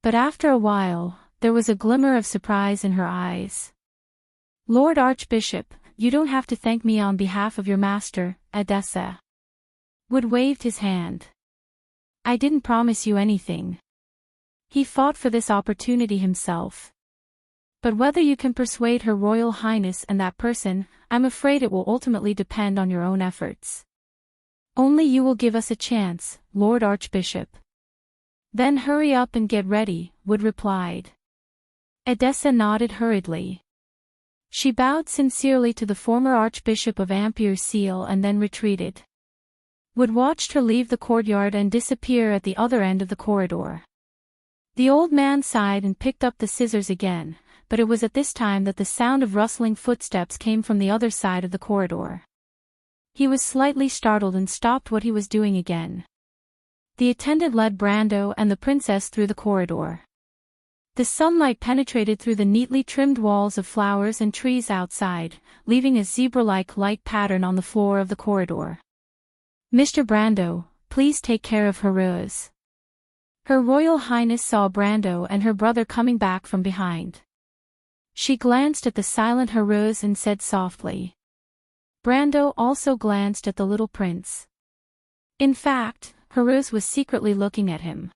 But after a while, there was a glimmer of surprise in her eyes. "Lord Archbishop, you don't have to thank me on behalf of your master, Edessa." Wood waved his hand. "I didn't promise you anything. He fought for this opportunity himself. But whether you can persuade Her Royal Highness and that person, I'm afraid it will ultimately depend on your own efforts. Only you will give us a chance, Lord Archbishop." "Then hurry up and get ready," Wood replied. Edessa nodded hurriedly. She bowed sincerely to the former Archbishop of Ampere-Seal and then retreated. Wood watched her leave the courtyard and disappear at the other end of the corridor. The old man sighed and picked up the scissors again, but it was at this time that the sound of rustling footsteps came from the other side of the corridor. He was slightly startled and stopped what he was doing again. The attendant led Brando and the princess through the corridor. The sunlight penetrated through the neatly trimmed walls of flowers and trees outside, leaving a zebra-like light pattern on the floor of the corridor. "Mr. Brando, please take care of Heureuse." Her Royal Highness saw Brando and her brother coming back from behind. She glanced at the silent Heureuse and said softly. Brando also glanced at the little prince. In fact, Heureuse was secretly looking at him.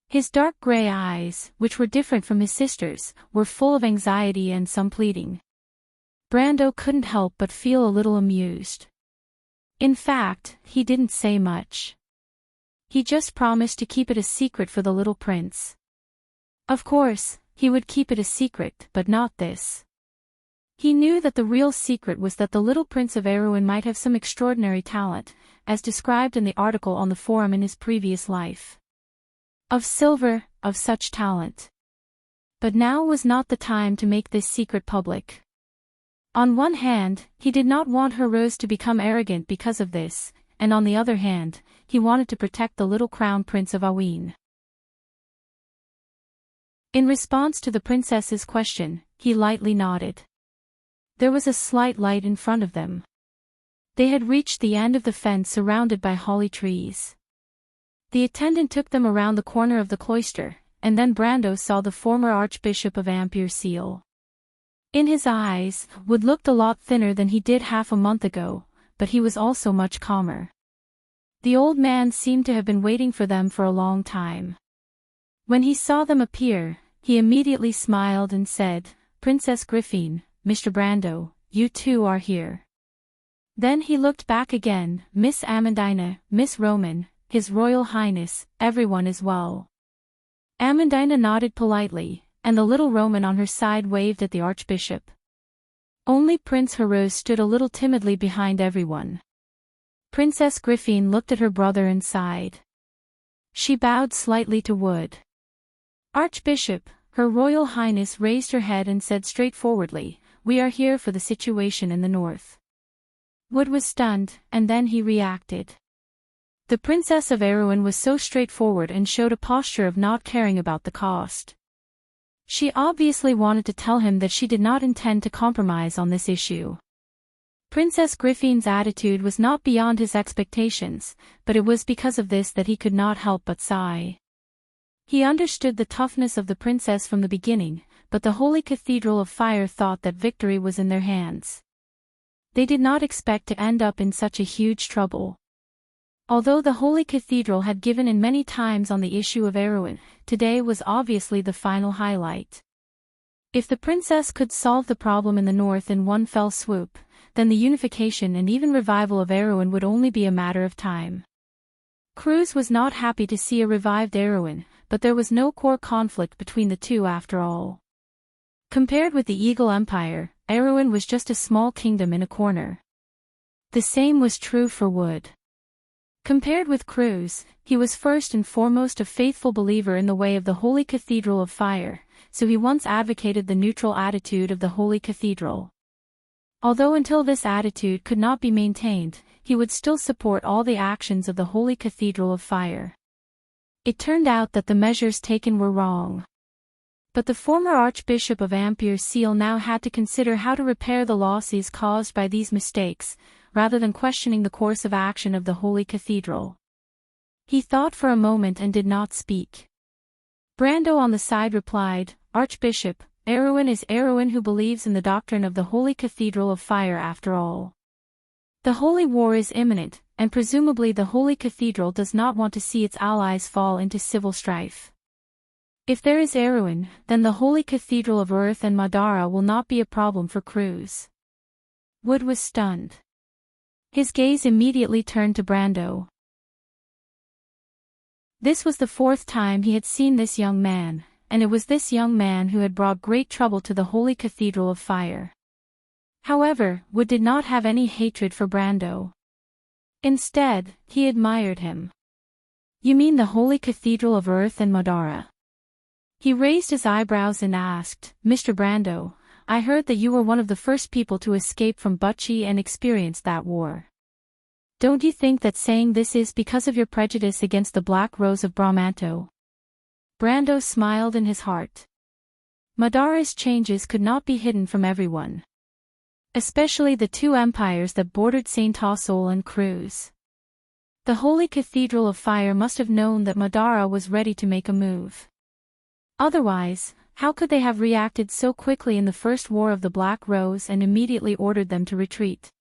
His dark gray eyes, which were different from his sister's, were full of anxiety and some pleading. Brando couldn't help but feel a little amused. In fact, he didn't say much. He just promised to keep it a secret for the little prince. Of course, he would keep it a secret, but not this. He knew that the real secret was that the little Prince of Erewhon might have some extraordinary talent, as described in the article on the forum in his previous life. Of silver, of such talent. But now was not the time to make this secret public. On one hand, he did not want Heureuse to become arrogant because of this, and on the other hand, he wanted to protect the little crown prince of Awen. In response to the princess's question, he lightly nodded. There was a slight light in front of them. They had reached the end of the fence surrounded by holly trees. The attendant took them around the corner of the cloister, and then Brando saw the former Archbishop of Ampere-Seal. In his eyes, Wood looked a lot thinner than he did half a month ago, but he was also much calmer. The old man seemed to have been waiting for them for a long time. When he saw them appear, he immediately smiled and said, "Princess Griffin, Mr. Brando, you two are here." Then he looked back again, "Miss Amandina, Miss Roman, His Royal Highness, everyone is well." Amandina nodded politely, and the little Roman on her side waved at the Archbishop. Only Prince Heureuse stood a little timidly behind everyone. Princess Griffin looked at her brother and sighed. She bowed slightly to Wood. "Archbishop," Her Royal Highness raised her head and said straightforwardly, "We are here for the situation in the north." Wood was stunned, and then he reacted. The Princess of Erewhon was so straightforward and showed a posture of not caring about the cost. She obviously wanted to tell him that she did not intend to compromise on this issue. Princess Griffin's attitude was not beyond his expectations, but it was because of this that he could not help but sigh. He understood the toughness of the princess from the beginning, but the Holy Cathedral of Fire thought that victory was in their hands. They did not expect to end up in such a huge trouble. Although the Holy Cathedral had given in many times on the issue of Erewhon, today was obviously the final highlight. If the princess could solve the problem in the north in one fell swoop, then the unification and even revival of Erewhon would only be a matter of time. Cruz was not happy to see a revived Erewhon, but there was no core conflict between the two after all. Compared with the Eagle Empire, Erewhon was just a small kingdom in a corner. The same was true for Wood. Compared with Cruz, he was first and foremost a faithful believer in the way of the Holy Cathedral of Fire, so he once advocated the neutral attitude of the Holy Cathedral. Although until this attitude could not be maintained, he would still support all the actions of the Holy Cathedral of Fire. It turned out that the measures taken were wrong. But the former Archbishop of Ampere-Seal now had to consider how to repair the losses caused by these mistakes, rather than questioning the course of action of the Holy Cathedral. He thought for a moment and did not speak. Brando on the side replied, "Archbishop, Erewhon is Erewhon who believes in the doctrine of the Holy Cathedral of Fire after all. The Holy War is imminent, and presumably the Holy Cathedral does not want to see its allies fall into civil strife. If there is Erewhon, then the Holy Cathedral of Earth and Madara will not be a problem for Cruz." Wood was stunned. His gaze immediately turned to Brando. This was the fourth time he had seen this young man, and it was this young man who had brought great trouble to the Holy Cathedral of Fire. However, Wood did not have any hatred for Brando. Instead, he admired him. "You mean the Holy Cathedral of Earth and Madara?" He raised his eyebrows and asked, "Mr. Brando, I heard that you were one of the first people to escape from Butchie and experience that war. Don't you think that saying this is because of your prejudice against the Black Rose of Brahmanto?" Brando smiled in his heart. Madara's changes could not be hidden from everyone. Especially the two empires that bordered Saint Tassol and Cruz. The Holy Cathedral of Fire must have known that Madara was ready to make a move. Otherwise, how could they have reacted so quickly in the First War of the Black Rose and immediately ordered them to retreat?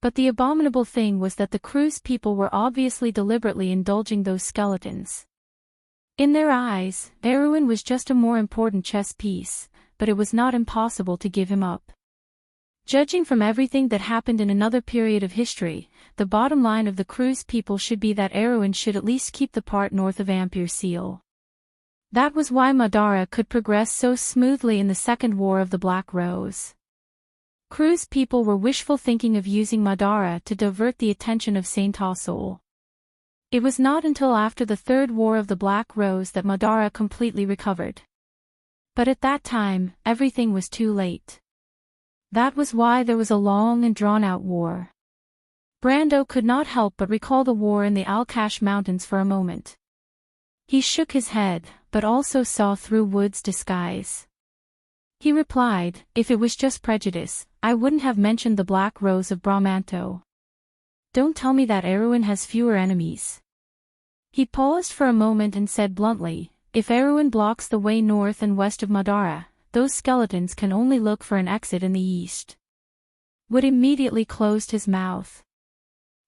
But the abominable thing was that the Cruz people were obviously deliberately indulging those skeletons. In their eyes, Erwin was just a more important chess piece, but it was not impossible to give him up. Judging from everything that happened in another period of history, the bottom line of the Cruz people should be that Erwin should at least keep the part north of Ampere Seal. That was why Madara could progress so smoothly in the Second War of the Black Rose. Cruz people were wishful thinking of using Madara to divert the attention of Saint Tassol. It was not until after the Third War of the Black Rose that Madara completely recovered. But at that time, everything was too late. That was why there was a long and drawn-out war. Brando could not help but recall the war in the Alcash Mountains for a moment. He shook his head, but also saw through Wood's disguise. He replied, "If it was just prejudice, I wouldn't have mentioned the Black Rose of Brahmanto. Don't tell me that Erwin has fewer enemies." He paused for a moment and said bluntly, "If Erwin blocks the way north and west of Madara, those skeletons can only look for an exit in the east." Wood immediately closed his mouth.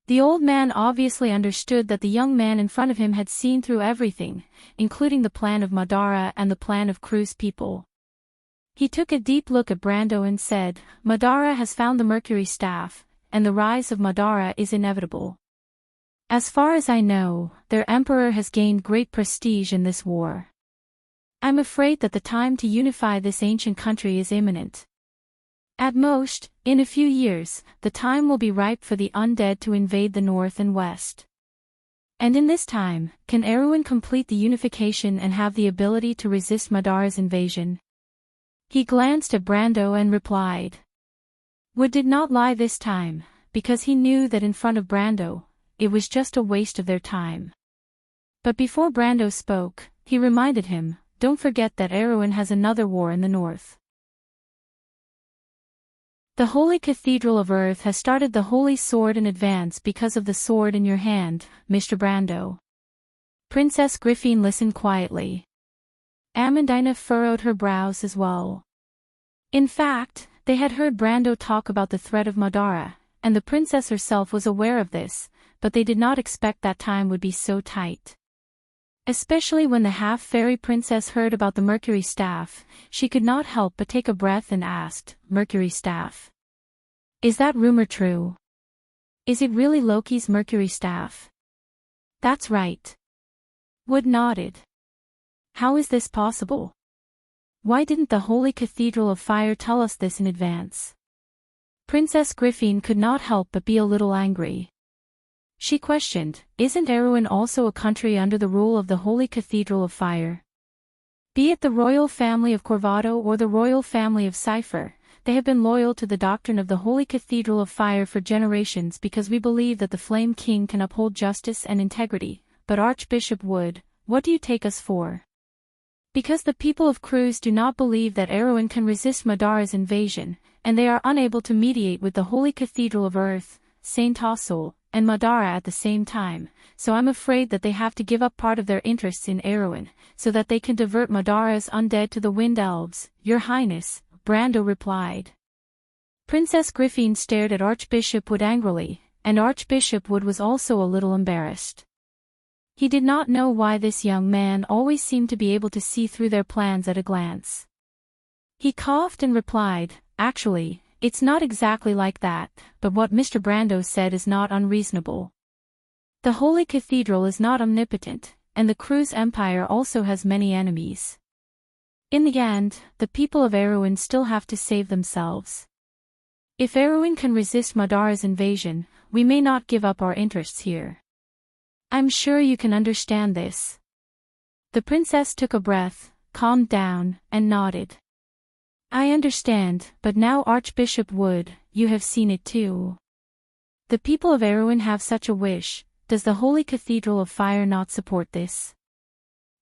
The old man obviously understood that the young man in front of him had seen through everything, including the plan of Madara and the plan of Cruz people. He took a deep look at Brando and said, "Madara has found the Mercury Staff, and the rise of Madara is inevitable. As far as I know, their emperor has gained great prestige in this war. I'm afraid that the time to unify this ancient country is imminent. At most, in a few years, the time will be ripe for the undead to invade the north and west. And in this time, can Erwin complete the unification and have the ability to resist Madara's invasion?" He glanced at Brando and replied. Wood did not lie this time, because he knew that in front of Brando, it was just a waste of their time. But before Brando spoke, he reminded him, "Don't forget that Erwin has another war in the north. The Holy Cathedral of Earth has started the Holy Sword in advance because of the sword in your hand, Mr. Brando." Princess Griffin listened quietly. Amandina furrowed her brows as well. In fact, they had heard Brando talk about the threat of Madara, and the princess herself was aware of this, but they did not expect that time would be so tight. Especially when the half-fairy princess heard about the Mercury Staff, she could not help but take a breath and asked, "Mercury Staff? Is that rumor true? Is it really Loki's Mercury Staff?" "That's right." Wood nodded. "How is this possible? Why didn't the Holy Cathedral of Fire tell us this in advance?" Princess Griffin could not help but be a little angry. She questioned, "Isn't Erwin also a country under the rule of the Holy Cathedral of Fire? Be it the royal family of Corvado or the royal family of Cypher, they have been loyal to the doctrine of the Holy Cathedral of Fire for generations because we believe that the Flame King can uphold justice and integrity. But Archbishop Wood, what do you take us for? Because the people of Cruz do not believe that Erwin can resist Madara's invasion, and they are unable to mediate with the Holy Cathedral of Earth, Saint Tassol, and Madara at the same time, so I'm afraid that they have to give up part of their interests in Erwin, so that they can divert Madara's undead to the Wind Elves, Your Highness," Brando replied. Princess Griffin stared at Archbishop Wood angrily, and Archbishop Wood was also a little embarrassed. He did not know why this young man always seemed to be able to see through their plans at a glance. He coughed and replied, "Actually, it's not exactly like that, but what Mr. Brando said is not unreasonable. The Holy Cathedral is not omnipotent, and the Cruz Empire also has many enemies. In the end, the people of Erwin still have to save themselves. If Erwin can resist Madara's invasion, we may not give up our interests here. I'm sure you can understand this. The princess took a breath, calmed down, and nodded. I understand, but now Archbishop Wood, you have seen it too. The people of Erwin have such a wish. Does the Holy Cathedral of Fire not support this?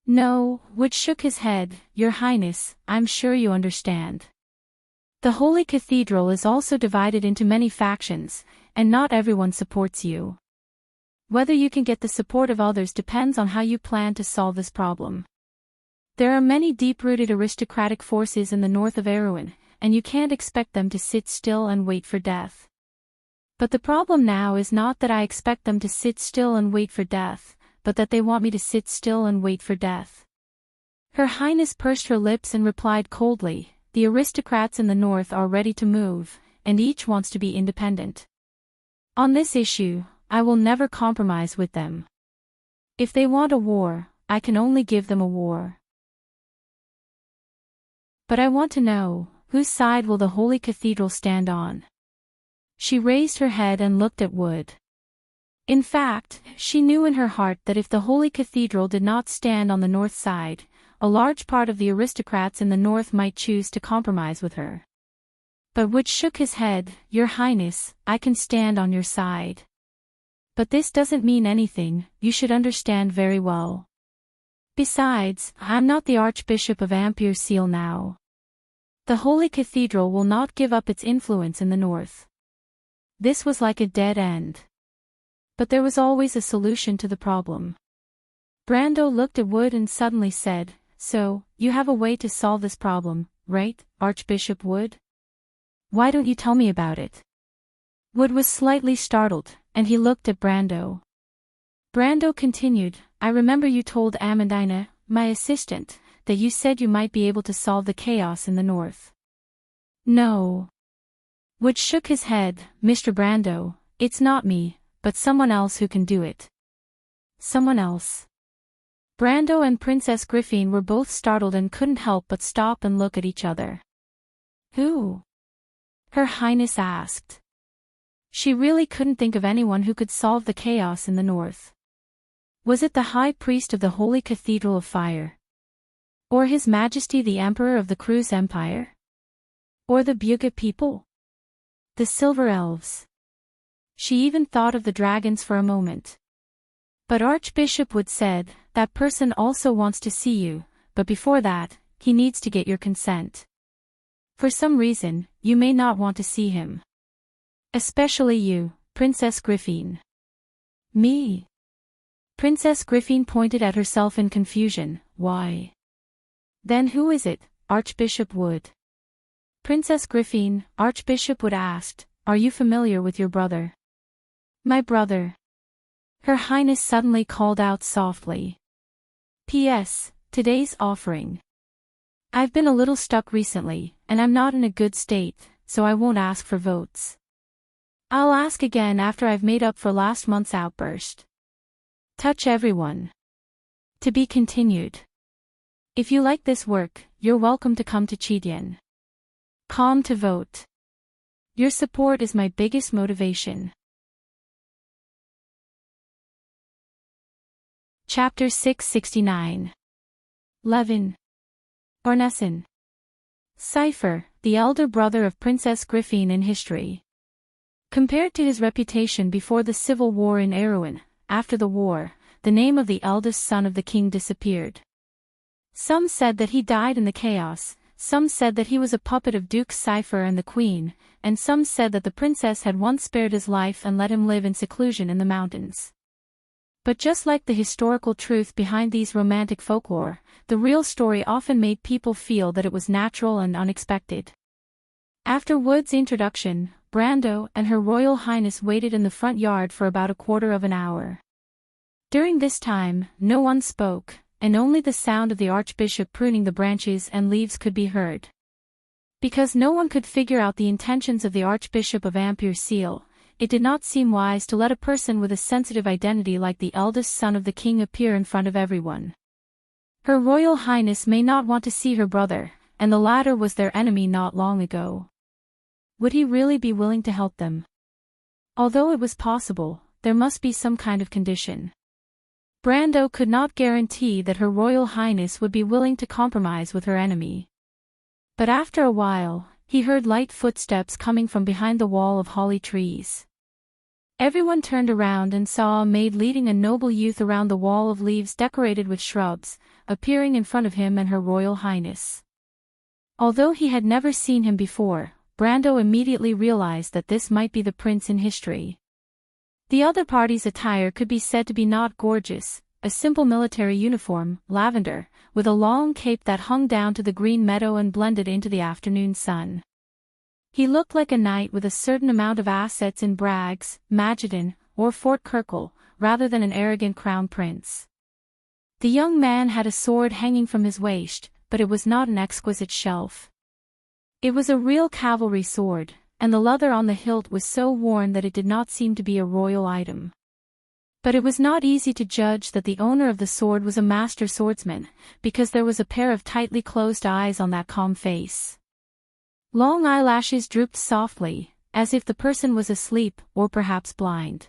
No, Wood shook his head. Your Highness, I'm sure you understand. The Holy Cathedral is also divided into many factions, and not everyone supports you. Whether you can get the support of others depends on how you plan to solve this problem. There are many deep-rooted aristocratic forces in the north of Erwin, and you can't expect them to sit still and wait for death. But the problem now is not that I expect them to sit still and wait for death, but that they want me to sit still and wait for death. Her Highness pursed her lips and replied coldly, the aristocrats in the north are ready to move, and each wants to be independent. On this issue, I will never compromise with them. If they want a war, I can only give them a war. But I want to know, whose side will the Holy Cathedral stand on? She raised her head and looked at Wood. In fact, she knew in her heart that if the Holy Cathedral did not stand on the north side, a large part of the aristocrats in the north might choose to compromise with her. But Wood shook his head. Your Highness, I can stand on your side. But this doesn't mean anything, you should understand very well. Besides, I'm not the Archbishop of Ampere-Seal now. The Holy Cathedral will not give up its influence in the north. This was like a dead end. But there was always a solution to the problem. Brando looked at Wood and suddenly said, so, you have a way to solve this problem, right, Archbishop Wood? Why don't you tell me about it? Wood was slightly startled, and he looked at Brando. Brando continued, I remember you told Amandina, my assistant, that you said you might be able to solve the chaos in the north. No. Wood shook his head, Mr. Brando, it's not me, but someone else who can do it. Someone else. Brando and Princess Griffin were both startled and couldn't help but stop and look at each other. Who? Her Highness asked. She really couldn't think of anyone who could solve the chaos in the north. Was it the High Priest of the Holy Cathedral of Fire? Or His Majesty the Emperor of the Cruz Empire? Or the Buga people? The Silver Elves? She even thought of the dragons for a moment. But Archbishop Wood said, that person also wants to see you, but before that, he needs to get your consent. For some reason, you may not want to see him. Especially you, Princess Griffin. Me? Princess Griffin pointed at herself in confusion, why? Then who is it, Archbishop Wood? Princess Griffin, Archbishop Wood asked, are you familiar with your brother? My brother. Her Highness suddenly called out softly. P.S. Today's offering. I've been a little stuck recently, and I'm not in a good state, so I won't ask for votes. I'll ask again after I've made up for last month's outburst. Touch everyone. To be continued. If you like this work, you're welcome to come to Chidian. Calm to vote. Your support is my biggest motivation. Chapter 669. Levin. Ornessen. Cypher, the elder brother of Princess Griffin in history. Compared to his reputation before the civil war in Erwin, after the war, the name of the eldest son of the king disappeared. Some said that he died in the chaos, some said that he was a puppet of Duke Cypher and the queen, and some said that the princess had once spared his life and let him live in seclusion in the mountains. But just like the historical truth behind these romantic folklore, the real story often made people feel that it was natural and unexpected. After Wood's introduction, Brando and Her Royal Highness waited in the front yard for about a quarter of an hour. During this time, no one spoke, and only the sound of the Archbishop pruning the branches and leaves could be heard. Because no one could figure out the intentions of the Archbishop of Ampere-Seal, it did not seem wise to let a person with a sensitive identity like the eldest son of the king appear in front of everyone. Her Royal Highness may not want to see her brother, and the latter was their enemy not long ago. Would he really be willing to help them? Although it was possible, there must be some kind of condition. Brando could not guarantee that Her Royal Highness would be willing to compromise with her enemy. But after a while, he heard light footsteps coming from behind the wall of holly trees. Everyone turned around and saw a maid leading a noble youth around the wall of leaves decorated with shrubs, appearing in front of him and Her Royal Highness. Although he had never seen him before, Brando immediately realized that this might be the prince in history. The other party's attire could be said to be not gorgeous, a simple military uniform, lavender, with a long cape that hung down to the green meadow and blended into the afternoon sun. He looked like a knight with a certain amount of assets in Bragg's, Magedon, or Fort Kirkle, rather than an arrogant crown prince. The young man had a sword hanging from his waist, but it was not an exquisite shelf. It was a real cavalry sword, and the leather on the hilt was so worn that it did not seem to be a royal item. But it was not easy to judge that the owner of the sword was a master swordsman, because there was a pair of tightly closed eyes on that calm face. Long eyelashes drooped softly, as if the person was asleep or perhaps blind.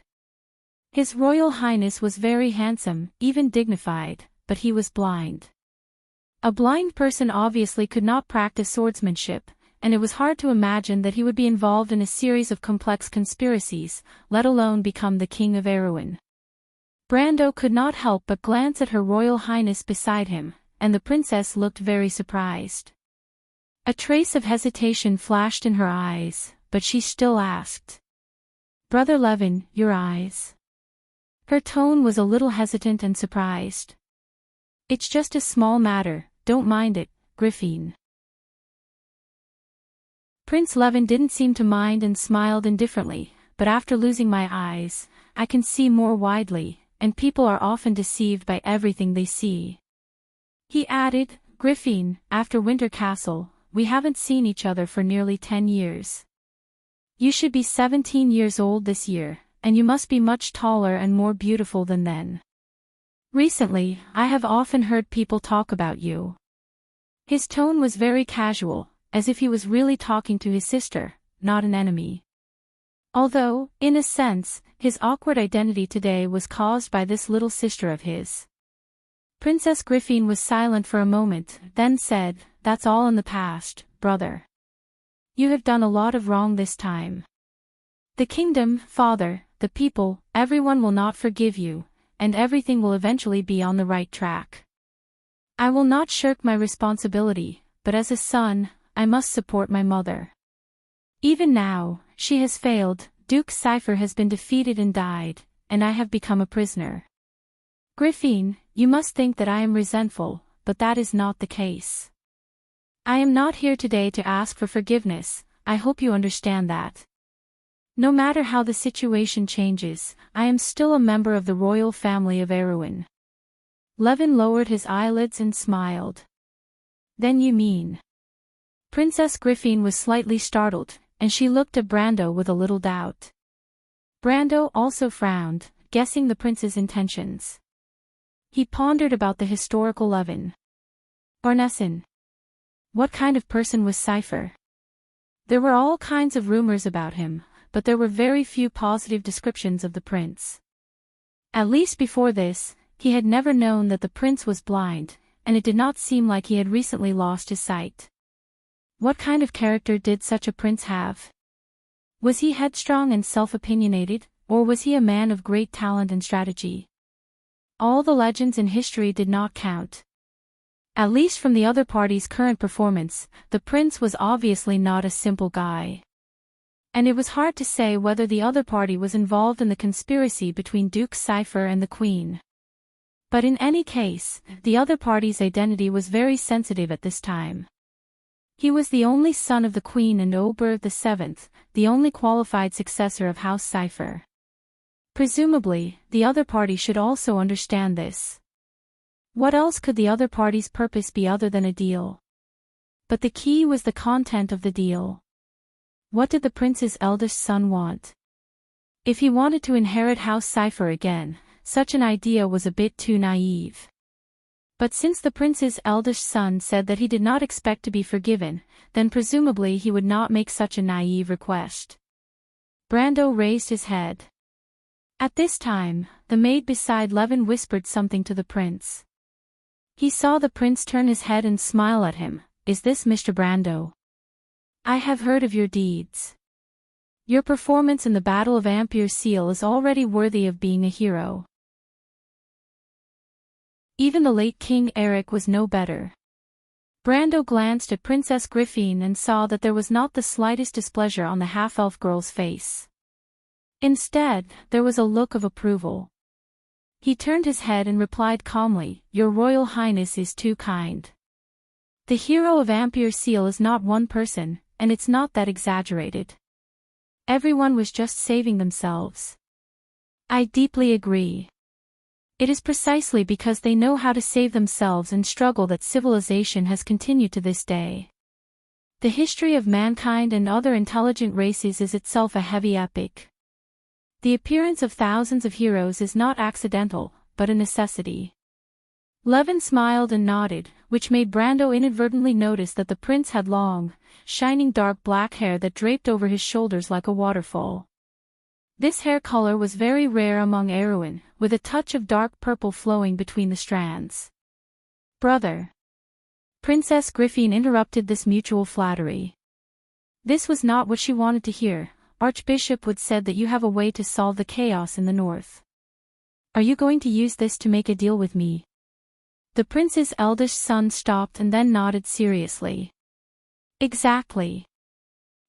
His Royal Highness was very handsome, even dignified, but he was blind. A blind person obviously could not practice swordsmanship, and it was hard to imagine that he would be involved in a series of complex conspiracies, let alone become the King of Erewhon. Brando could not help but glance at Her Royal Highness beside him, and the princess looked very surprised. A trace of hesitation flashed in her eyes, but she still asked, "Brother Levin, your eyes?" Her tone was a little hesitant and surprised. "It's just a small matter, don't mind it, Griffin." Prince Levin didn't seem to mind and smiled indifferently, but after losing my eyes, I can see more widely, and people are often deceived by everything they see. He added, "Griffin, after Winter Castle, we haven't seen each other for nearly 10 years. You should be 17 years old this year, and you must be much taller and more beautiful than then. Recently, I have often heard people talk about you." His tone was very casual, as if he was really talking to his sister, not an enemy. Although, in a sense, his awkward identity today was caused by this little sister of his. Princess Griffin was silent for a moment, then said, "That's all in the past, brother. You have done a lot of wrong this time. The kingdom, father, the people, everyone will not forgive you, and everything will eventually be on the right track. I will not shirk my responsibility, but as a son, I must support my mother. Even now, she has failed, Duke Cypher has been defeated and died, and I have become a prisoner. Griffin, you must think that I am resentful, but that is not the case. I am not here today to ask for forgiveness, I hope you understand that. No matter how the situation changes, I am still a member of the royal family of Erewhon." Levin lowered his eyelids and smiled. "Then you mean?" Princess Griffin was slightly startled, and she looked at Brando with a little doubt. Brando also frowned, guessing the prince's intentions. He pondered about the historical Levin. Ornesson. What kind of person was Cypher? There were all kinds of rumors about him, but there were very few positive descriptions of the prince. At least before this, he had never known that the prince was blind, and it did not seem like he had recently lost his sight. What kind of character did such a prince have? Was he headstrong and self-opinionated, or was he a man of great talent and strategy? All the legends in history did not count. At least from the other party's current performance, the prince was obviously not a simple guy. And it was hard to say whether the other party was involved in the conspiracy between Duke Cypher and the Queen. But in any case, the other party's identity was very sensitive at this time. He was the only son of the Queen and Oberth VII, the only qualified successor of House Cypher. Presumably, the other party should also understand this. What else could the other party's purpose be other than a deal? But the key was the content of the deal. What did the prince's eldest son want? If he wanted to inherit House Cypher again, such an idea was a bit too naive. But since the prince's eldest son said that he did not expect to be forgiven, then presumably he would not make such a naive request. Brando raised his head. At this time, the maid beside Levin whispered something to the prince. He saw the prince turn his head and smile at him. Is this Mr. Brando? I have heard of your deeds. Your performance in the Battle of Ampere Seal is already worthy of being a hero. Even the late King Eric was no better. Brando glanced at Princess Griffine and saw that there was not the slightest displeasure on the half-elf girl's face. Instead, there was a look of approval. He turned his head and replied calmly, Your Royal Highness is too kind. The hero of Ampere Seal is not one person, and it's not that exaggerated. Everyone was just saving themselves. I deeply agree. It is precisely because they know how to save themselves and struggle that civilization has continued to this day. The history of mankind and other intelligent races is itself a heavy epic. The appearance of thousands of heroes is not accidental, but a necessity. Levin smiled and nodded, which made Brando inadvertently notice that the prince had long, shining dark black hair that draped over his shoulders like a waterfall. This hair color was very rare among Erewhon, with a touch of dark purple flowing between the strands. Brother. Princess Griffine interrupted this mutual flattery. This was not what she wanted to hear. Archbishop Wood said that you have a way to solve the chaos in the north. Are you going to use this to make a deal with me? The prince's eldest son stopped and then nodded seriously. Exactly.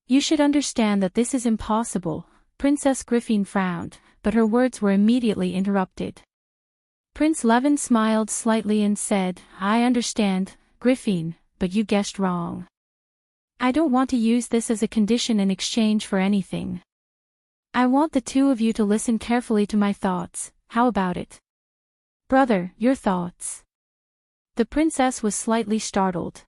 You should understand that this is impossible. Princess Griffine frowned, but her words were immediately interrupted. Prince Levin smiled slightly and said, I understand, Griffine, but you guessed wrong. I don't want to use this as a condition in exchange for anything. I want the two of you to listen carefully to my thoughts. How about it? Brother, your thoughts. The princess was slightly startled.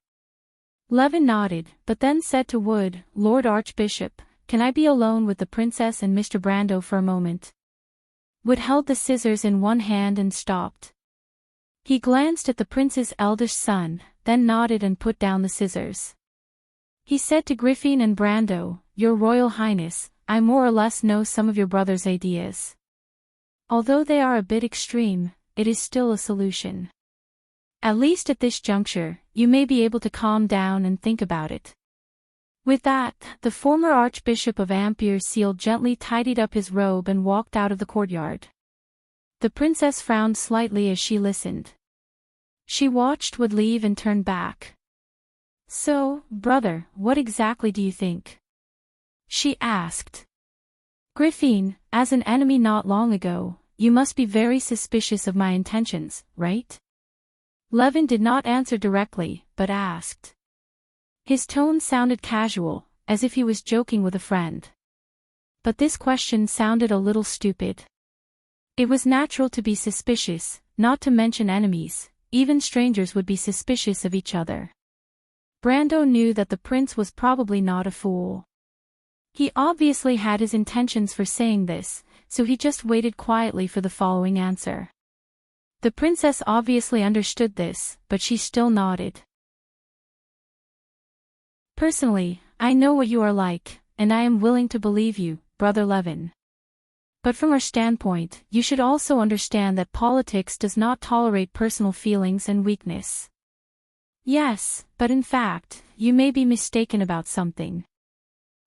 Levin nodded, but then said to Wood, Lord Archbishop, can I be alone with the princess and Mr. Brando for a moment? Wood held the scissors in one hand and stopped. He glanced at the prince's eldest son, then nodded and put down the scissors. He said to Griffine and Brando, Your Royal Highness, I more or less know some of your brother's ideas. Although they are a bit extreme, it is still a solution. At least at this juncture, you may be able to calm down and think about it. With that, the former Archbishop of Ampere Seal gently tidied up his robe and walked out of the courtyard. The princess frowned slightly as she listened. She watched Wood leave and turn back. So, brother, what exactly do you think? She asked. Griffine, as an enemy not long ago, you must be very suspicious of my intentions, right? Levin did not answer directly, but asked. His tone sounded casual, as if he was joking with a friend. But this question sounded a little stupid. It was natural to be suspicious, not to mention enemies. Even strangers would be suspicious of each other. Brando knew that the prince was probably not a fool. He obviously had his intentions for saying this, so he just waited quietly for the following answer. The princess obviously understood this, but she still nodded. Personally, I know what you are like, and I am willing to believe you, Brother Levin. But from our standpoint, you should also understand that politics does not tolerate personal feelings and weakness. Yes, but in fact, you may be mistaken about something.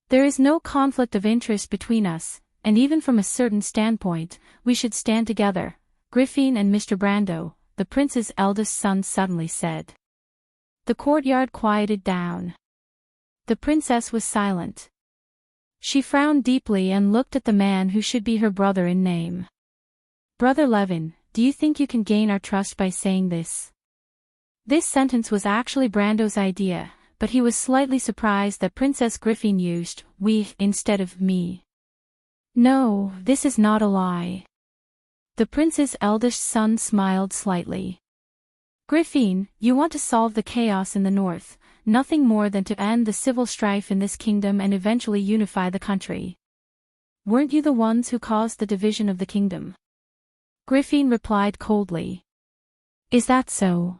There is no conflict of interest between us, and even from a certain standpoint, we should stand together. Griffine and Mr. Brando, the prince's eldest son suddenly said. The courtyard quieted down. The princess was silent. She frowned deeply and looked at the man who should be her brother in name. Brother Levin, do you think you can gain our trust by saying this? This sentence was actually Brando's idea, but he was slightly surprised that Princess Griffine used we instead of me. No, this is not a lie. The prince's eldest son smiled slightly. Griffine, you want to solve the chaos in the north, nothing more than to end the civil strife in this kingdom and eventually unify the country. Weren't you the ones who caused the division of the kingdom? Griffine replied coldly. Is that so?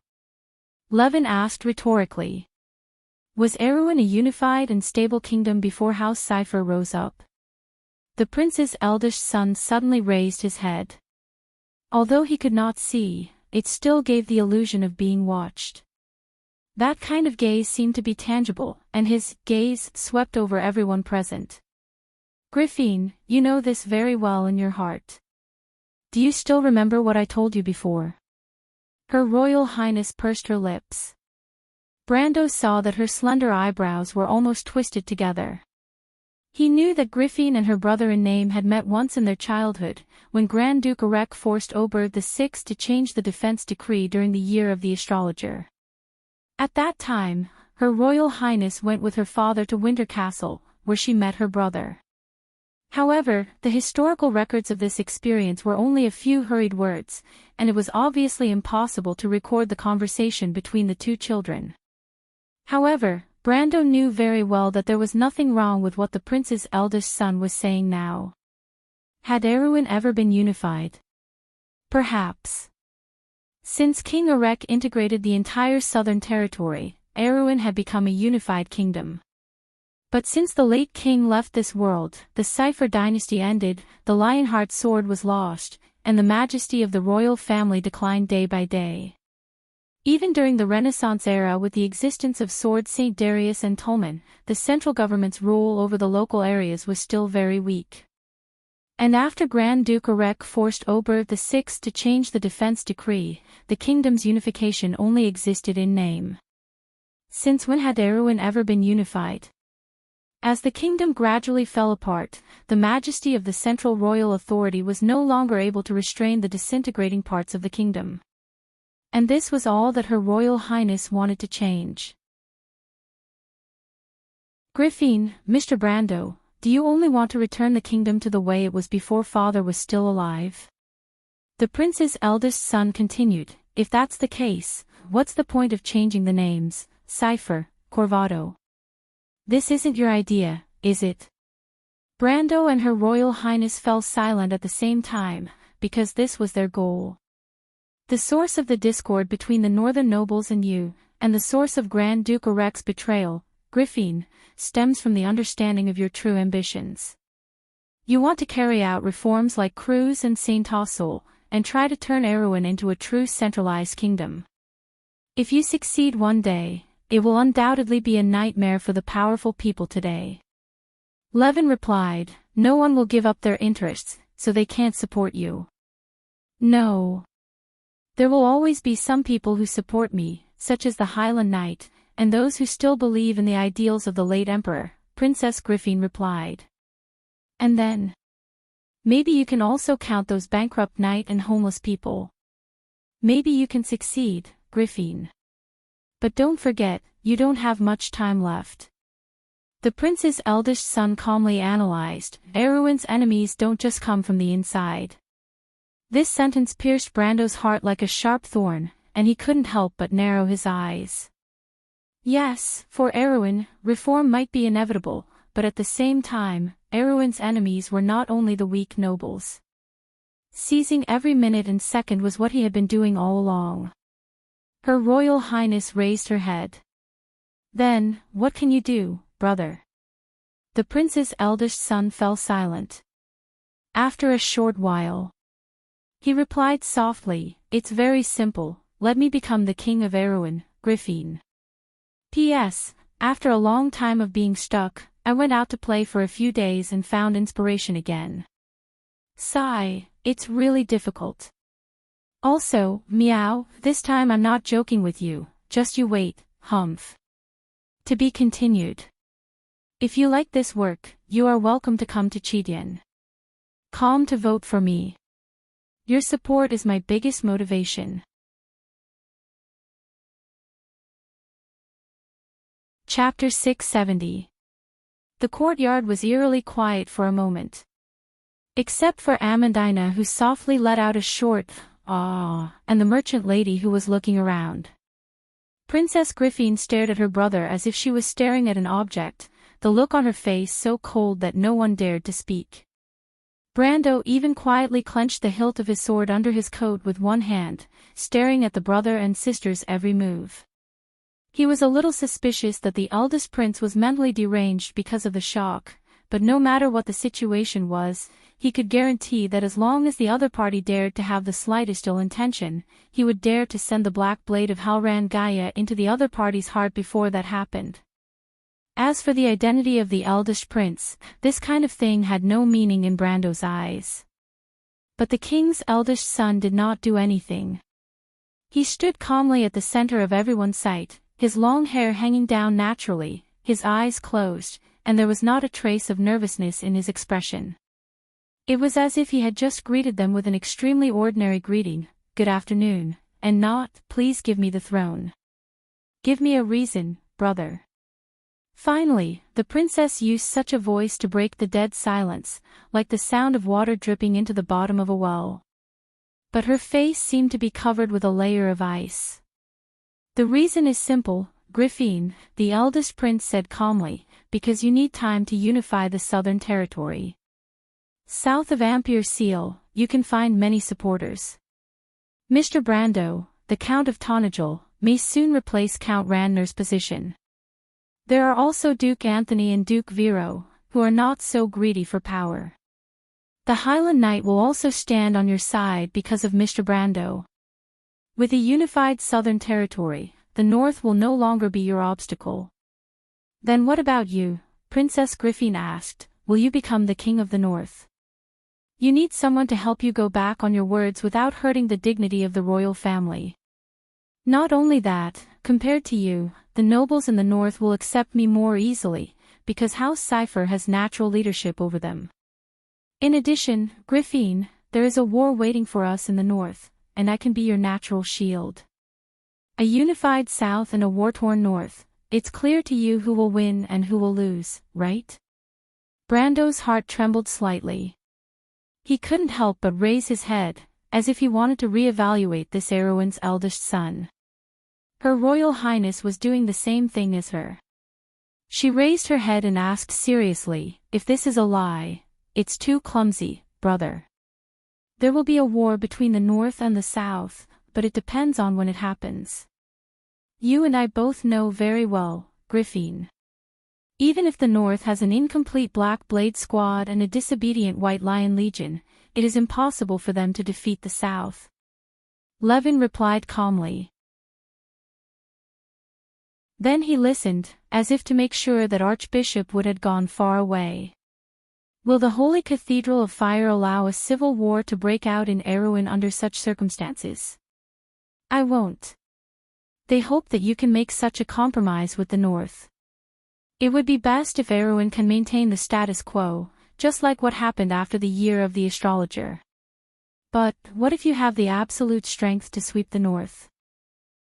Levin asked rhetorically. Was Erewhon a unified and stable kingdom before House Cypher rose up? The prince's eldest son suddenly raised his head. Although he could not see, it still gave the illusion of being watched. That kind of gaze seemed to be tangible, and his gaze swept over everyone present. Griffin, you know this very well in your heart. Do you still remember what I told you before? Her Royal Highness pursed her lips. Brando saw that her slender eyebrows were almost twisted together. He knew that Griffin and her brother in name had met once in their childhood, when Grand Duke Erech forced Oberth VI to change the defense decree during the year of the astrologer. At that time, her Royal Highness went with her father to Winter Castle, where she met her brother. However, the historical records of this experience were only a few hurried words, and it was obviously impossible to record the conversation between the two children. However, Brando knew very well that there was nothing wrong with what the prince's eldest son was saying now. Had Erewhon ever been unified? Perhaps. Since King Erech integrated the entire southern territory, Erewhon had become a unified kingdom. But since the late king left this world, the Cypher dynasty ended, the Lionheart sword was lost, and the majesty of the royal family declined day by day. Even during the Renaissance era, with the existence of Sword St. Darius and Tulman, the central government's rule over the local areas was still very weak. And after Grand Duke Erech forced Oberth VI to change the defense decree, the kingdom's unification only existed in name. Since when had Erewhon ever been unified? As the kingdom gradually fell apart, the majesty of the central royal authority was no longer able to restrain the disintegrating parts of the kingdom. And this was all that her Royal Highness wanted to change. Griffin, Mr. Brando, do you only want to return the kingdom to the way it was before father was still alive? The prince's eldest son continued, if that's the case, what's the point of changing the names, Cypher, Corvado? This isn't your idea, is it? Brando and her Royal Highness fell silent at the same time, because this was their goal. The source of the discord between the northern nobles and you, and the source of Grand Duke Erech's betrayal, Griffin, stems from the understanding of your true ambitions. You want to carry out reforms like Cruz and Saint Tassel, and try to turn Erewhon into a true centralized kingdom. If you succeed one day, it will undoubtedly be a nightmare for the powerful people today. Levin replied, no one will give up their interests, so they can't support you. No. There will always be some people who support me, such as the Highland Knight, and those who still believe in the ideals of the late emperor, Princess Griffin replied. And then? Maybe you can also count those bankrupt knight and homeless people. Maybe you can succeed, Griffin. But don't forget, you don't have much time left. The prince's eldest son calmly analyzed, Erewhon's enemies don't just come from the inside. This sentence pierced Brando's heart like a sharp thorn, and he couldn't help but narrow his eyes. Yes, for Erewhon, reform might be inevitable, but at the same time, Erewhon's enemies were not only the weak nobles. Seizing every minute and second was what he had been doing all along. Her Royal Highness raised her head. Then, what can you do, brother? The prince's eldest son fell silent. After a short while, he replied softly, it's very simple, let me become the king of Erewhon, Griffin. P.S. After a long time of being stuck, I went out to play for a few days and found inspiration again. Sigh, it's really difficult. Also, meow, this time I'm not joking with you, just you wait, humph. To be continued. If you like this work, you are welcome to come to Chidian. Calm to vote for me. Your support is my biggest motivation. Chapter 670. The courtyard was eerily quiet for a moment. Except for Amandina, who softly let out a short, ah, and the merchant lady who was looking around. Princess Griffin stared at her brother as if she was staring at an object, the look on her face so cold that no one dared to speak. Brando even quietly clenched the hilt of his sword under his coat with one hand, staring at the brother and sister's every move. He was a little suspicious that the eldest prince was mentally deranged because of the shock, but no matter what the situation was, he could guarantee that as long as the other party dared to have the slightest ill intention, he would dare to send the black blade of Halran Gaia into the other party's heart before that happened. As for the identity of the eldest prince, this kind of thing had no meaning in Brando's eyes. But the king's eldest son did not do anything. He stood calmly at the center of everyone's sight, his long hair hanging down naturally, his eyes closed, and there was not a trace of nervousness in his expression. It was as if he had just greeted them with an extremely ordinary greeting, "Good afternoon," and not, "Please give me the throne. Give me a reason, brother." Finally, the princess used such a voice to break the dead silence, like the sound of water dripping into the bottom of a well. But her face seemed to be covered with a layer of ice. "The reason is simple, Griffin," the eldest prince said calmly, "because you need time to unify the southern territory. South of Ampere Seal, you can find many supporters. Mr. Brando, the Count of Tonagel, may soon replace Count Randner's position. There are also Duke Anthony and Duke Vero, who are not so greedy for power. The Highland Knight will also stand on your side because of Mr. Brando. With a unified southern territory, the north will no longer be your obstacle." "Then what about you?" Princess Griffin asked. "Will you become the king of the north? You need someone to help you go back on your words without hurting the dignity of the royal family. Not only that, compared to you, the nobles in the north will accept me more easily, because House Cipher has natural leadership over them. In addition, Griffin, there is a war waiting for us in the north, and I can be your natural shield. A unified south and a war-torn north, it's clear to you who will win and who will lose, right?" Brando's heart trembled slightly. He couldn't help but raise his head, as if he wanted to re-evaluate this heroine's eldest son. Her Royal Highness was doing the same thing as her. She raised her head and asked seriously, "If this is a lie, it's too clumsy, brother. There will be a war between the North and the South, but it depends on when it happens. You and I both know very well, Griffin. Even if the North has an incomplete Black Blade squad and a disobedient White Lion Legion, it is impossible for them to defeat the South." Levin replied calmly. Then he listened, as if to make sure that Archbishop Wood had gone far away. "Will the Holy Cathedral of Fire allow a civil war to break out in Erewhon under such circumstances? I won't. They hope that you can make such a compromise with the North. It would be best if Erewhon can maintain the status quo, just like what happened after the Year of the Astrologer. But, what if you have the absolute strength to sweep the North?"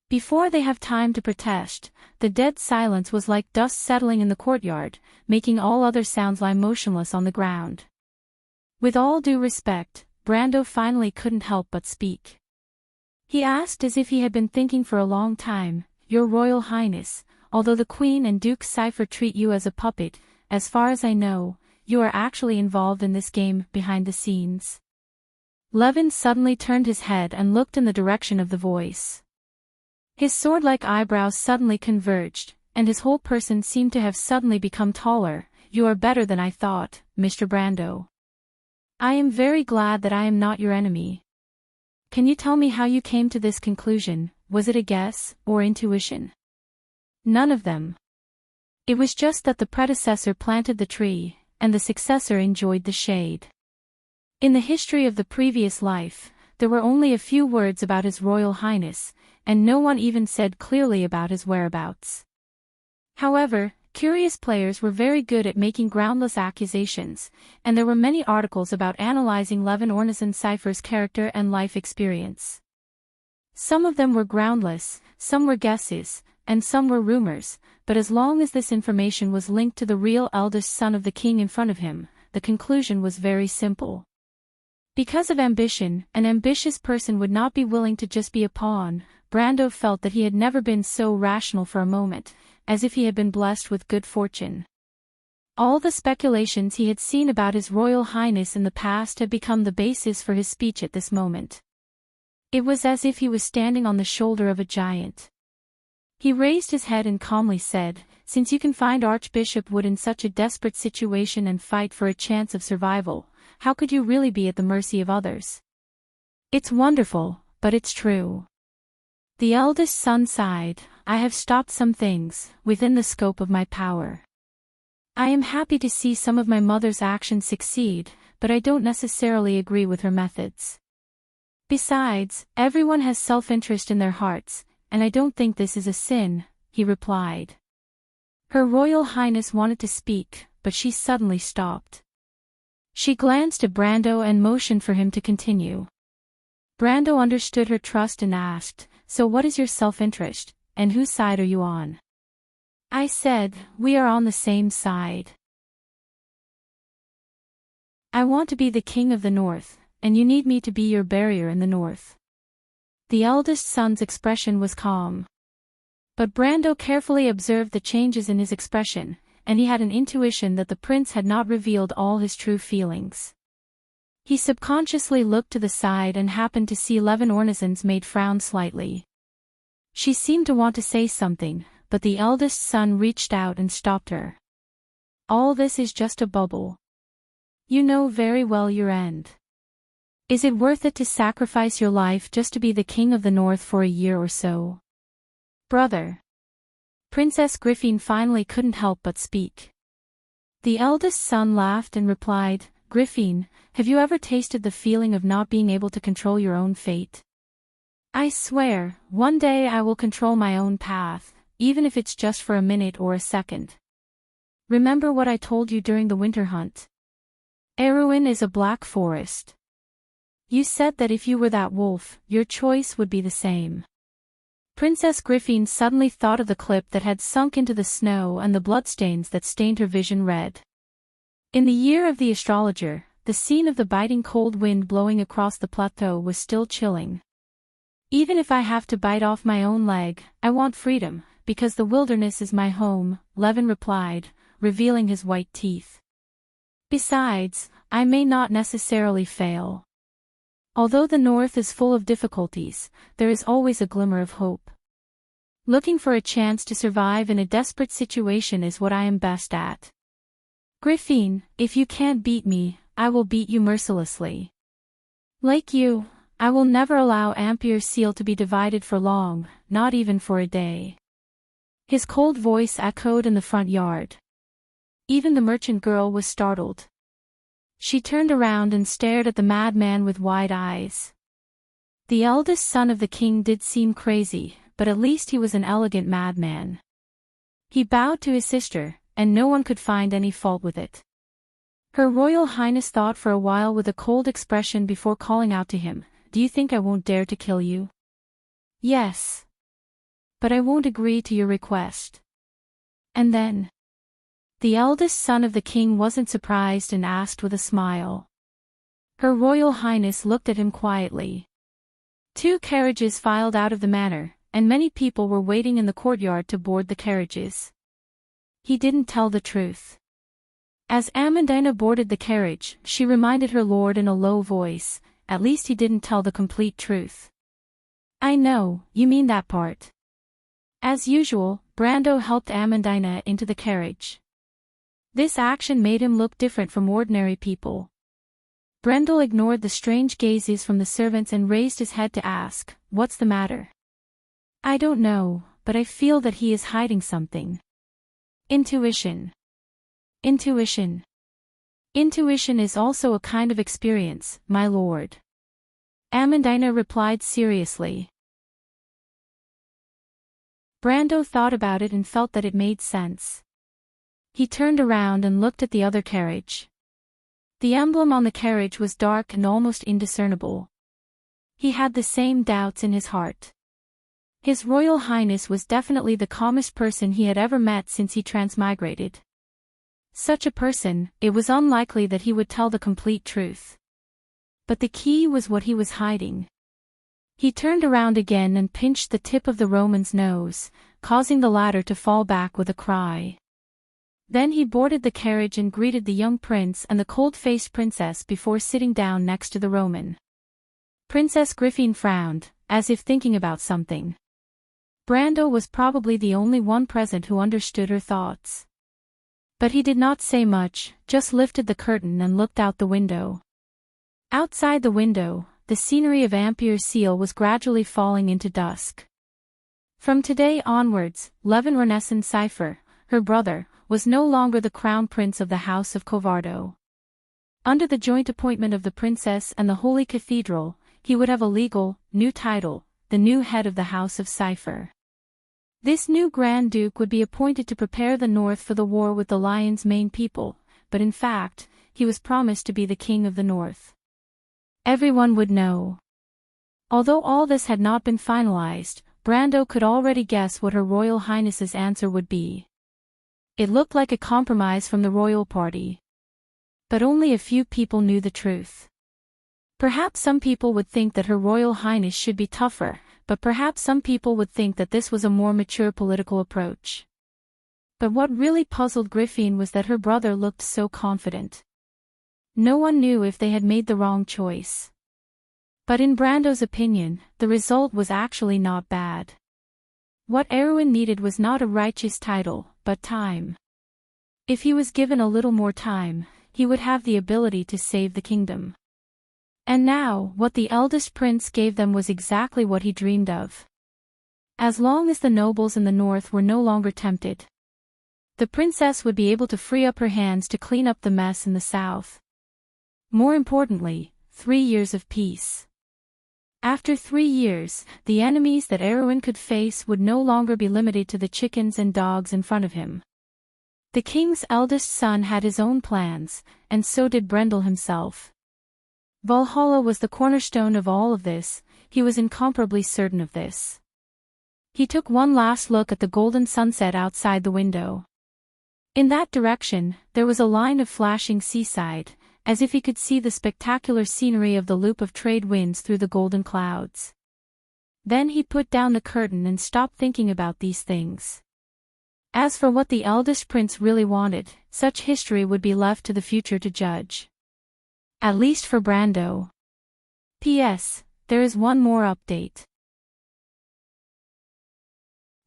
Before they have time to protest, the dead silence was like dust settling in the courtyard, making all other sounds lie motionless on the ground. With all due respect, Brando finally couldn't help but speak. He asked as if he had been thinking for a long time, "Your Royal Highness, although the Queen and Duke Cipher treat you as a puppet, as far as I know, you are actually involved in this game behind the scenes." Levin suddenly turned his head and looked in the direction of the voice. His sword-like eyebrows suddenly converged, and his whole person seemed to have suddenly become taller. "You are better than I thought, Mr. Brando. I am very glad that I am not your enemy. Can you tell me how you came to this conclusion? Was it a guess, or intuition?" "None of them. It was just that the predecessor planted the tree, and the successor enjoyed the shade. In the history of the previous life, there were only a few words about His Royal Highness, and no one even said clearly about his whereabouts. However, curious players were very good at making groundless accusations, and there were many articles about analyzing Levin Ornison Cipher's character and life experience. Some of them were groundless, some were guesses, and some were rumors, but as long as this information was linked to the real eldest son of the king in front of him, the conclusion was very simple. Because of ambition, an ambitious person would not be willing to just be a pawn. Brando felt that he had never been so rational for a moment, as if he had been blessed with good fortune. All the speculations he had seen about His Royal Highness in the past had become the basis for his speech at this moment. It was as if he was standing on the shoulder of a giant. He raised his head and calmly said, "Since you can find Archbishop Wood in such a desperate situation and fight for a chance of survival, how could you really be at the mercy of others?" "It's wonderful, but it's true." The eldest son sighed, "I have stopped some things, within the scope of my power. I am happy to see some of my mother's actions succeed, but I don't necessarily agree with her methods. Besides, everyone has self-interest in their hearts, and I don't think this is a sin," he replied. Her Royal Highness wanted to speak, but she suddenly stopped. She glanced at Brando and motioned for him to continue. Brando understood her trust and asked, "So what is your self-interest, and whose side are you on?" "I said, we are on the same side. I want to be the king of the North, and you need me to be your barrier in the North." The eldest son's expression was calm. But Brando carefully observed the changes in his expression, and he had an intuition that the prince had not revealed all his true feelings. He subconsciously looked to the side and happened to see Levin Ornazon's maid frown slightly. She seemed to want to say something, but the eldest son reached out and stopped her. "All this is just a bubble. You know very well your end. Is it worth it to sacrifice your life just to be the king of the North for a year or so?" "Brother." Princess Griffin finally couldn't help but speak. The eldest son laughed and replied, "Griffin, have you ever tasted the feeling of not being able to control your own fate? I swear, one day I will control my own path, even if it's just for a minute or a second. Remember what I told you during the winter hunt? Erewhon is a black forest. You said that if you were that wolf, your choice would be the same." Princess Griffin suddenly thought of the clip that had sunk into the snow and the bloodstains that stained her vision red. In the year of the astrologer, the scene of the biting cold wind blowing across the plateau was still chilling. "Even if I have to bite off my own leg, I want freedom, because the wilderness is my home," Levin replied, revealing his white teeth. "Besides, I may not necessarily fail. Although the North is full of difficulties, there is always a glimmer of hope. Looking for a chance to survive in a desperate situation is what I am best at. Griffin, if you can't beat me, I will beat you mercilessly. Like you, I will never allow Ampere Seal to be divided for long, not even for a day." His cold voice echoed in the front yard. Even the merchant girl was startled. She turned around and stared at the madman with wide eyes. The eldest son of the king did seem crazy, but at least he was an elegant madman. He bowed to his sister, and no one could find any fault with it. Her Royal Highness thought for a while with a cold expression before calling out to him, "Do you think I won't dare to kill you?" "Yes. But I won't agree to your request." And then the eldest son of the king wasn't surprised and asked with a smile. Her Royal Highness looked at him quietly. 2 carriages filed out of the manor, and many people were waiting in the courtyard to board the carriages. He didn't tell the truth. As Amandina boarded the carriage, she reminded her lord in a low voice, "At least he didn't tell the complete truth." "I know, you mean that part." As usual, Brando helped Amandina into the carriage. This action made him look different from ordinary people. Brendel ignored the strange gazes from the servants and raised his head to ask, "What's the matter?" "I don't know, but I feel that he is hiding something." Intuition. Intuition. Intuition is also a kind of experience, my lord. Amandina replied seriously. Brando thought about it and felt that it made sense. He turned around and looked at the other carriage. The emblem on the carriage was dark and almost indiscernible. He had the same doubts in his heart. His Royal Highness was definitely the calmest person he had ever met since he transmigrated. Such a person, it was unlikely that he would tell the complete truth. But the key was what he was hiding. He turned around again and pinched the tip of the Roman's nose, causing the latter to fall back with a cry. Then he boarded the carriage and greeted the young prince and the cold-faced princess before sitting down next to the Roman. Princess Griffin frowned, as if thinking about something. Brando was probably the only one present who understood her thoughts. But he did not say much, just lifted the curtain and looked out the window. Outside the window, the scenery of Ampere Seal was gradually falling into dusk. From today onwards, Levin Renessan Cypher, her brother, was no longer the crown prince of the House of Covardo. Under the joint appointment of the princess and the Holy Cathedral, he would have a legal, new title, the new head of the House of Cypher. This new Grand Duke would be appointed to prepare the North for the war with the Lion's Mane people, but in fact, he was promised to be the King of the North. Everyone would know. Although all this had not been finalized, Brando could already guess what Her Royal Highness's answer would be. It looked like a compromise from the royal party. But only a few people knew the truth. Perhaps some people would think that Her Royal Highness should be tougher, but perhaps some people would think that this was a more mature political approach. But what really puzzled Griffin was that her brother looked so confident. No one knew if they had made the wrong choice. But in Brando's opinion, the result was actually not bad. What Erwin needed was not a righteous title, but time. If he was given a little more time, he would have the ability to save the kingdom. And now, what the eldest prince gave them was exactly what he dreamed of. As long as the nobles in the north were no longer tempted, the princess would be able to free up her hands to clean up the mess in the south. More importantly, 3 years of peace. After 3 years, the enemies that Erwin could face would no longer be limited to the chickens and dogs in front of him. The king's eldest son had his own plans, and so did Brendel himself. Valhalla was the cornerstone of all of this, he was incomparably certain of this. He took one last look at the golden sunset outside the window. In that direction, there was a line of flashing seaside, as if he could see the spectacular scenery of the loop of trade winds through the golden clouds. Then he put down the curtain and stopped thinking about these things. As for what the eldest prince really wanted, such history would be left to the future to judge. At least for Brando. P.S. There is one more update.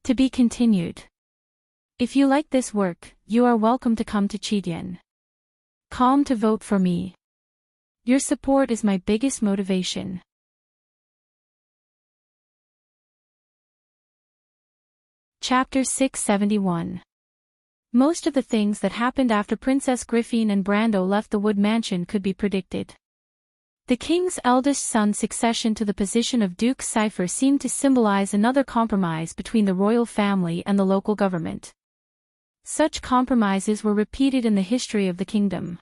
To be continued. If you like this work, you are welcome to come to Chidien.com to vote for me. Your support is my biggest motivation. Chapter 671. Most of the things that happened after Princess Griffin and Brando left the Wood Mansion could be predicted. The king's eldest son's succession to the position of Duke Cypher seemed to symbolize another compromise between the royal family and the local government. Such compromises were repeated in the history of the kingdom.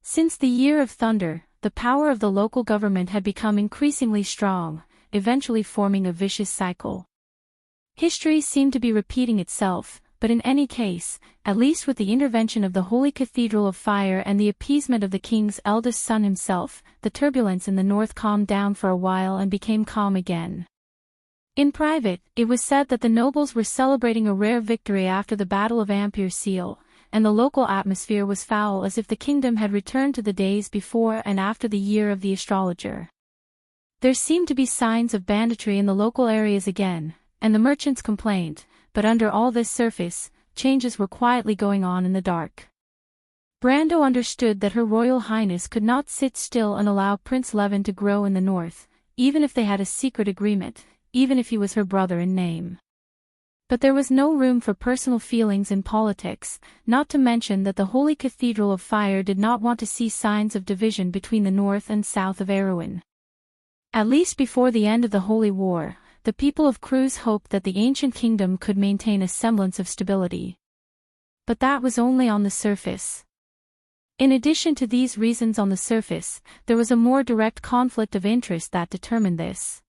Since the Year of Thunder, the power of the local government had become increasingly strong, eventually forming a vicious cycle. History seemed to be repeating itself, but in any case, at least with the intervention of the Holy Cathedral of Fire and the appeasement of the king's eldest son himself, the turbulence in the north calmed down for a while and became calm again. In private, it was said that the nobles were celebrating a rare victory after the Battle of Ampere Seal, and the local atmosphere was foul as if the kingdom had returned to the days before and after the Year of the Astrologer. There seemed to be signs of banditry in the local areas again, and the merchants complained, but under all this surface, changes were quietly going on in the dark. Brando understood that Her Royal Highness could not sit still and allow Prince Levin to grow in the north, even if they had a secret agreement, even if he was her brother in name. But there was no room for personal feelings in politics, not to mention that the Holy Cathedral of Fire did not want to see signs of division between the north and south of Erewhon. At least before the end of the Holy War, the people of Cruz hoped that the ancient kingdom could maintain a semblance of stability. But that was only on the surface. In addition to these reasons on the surface, there was a more direct conflict of interest that determined this.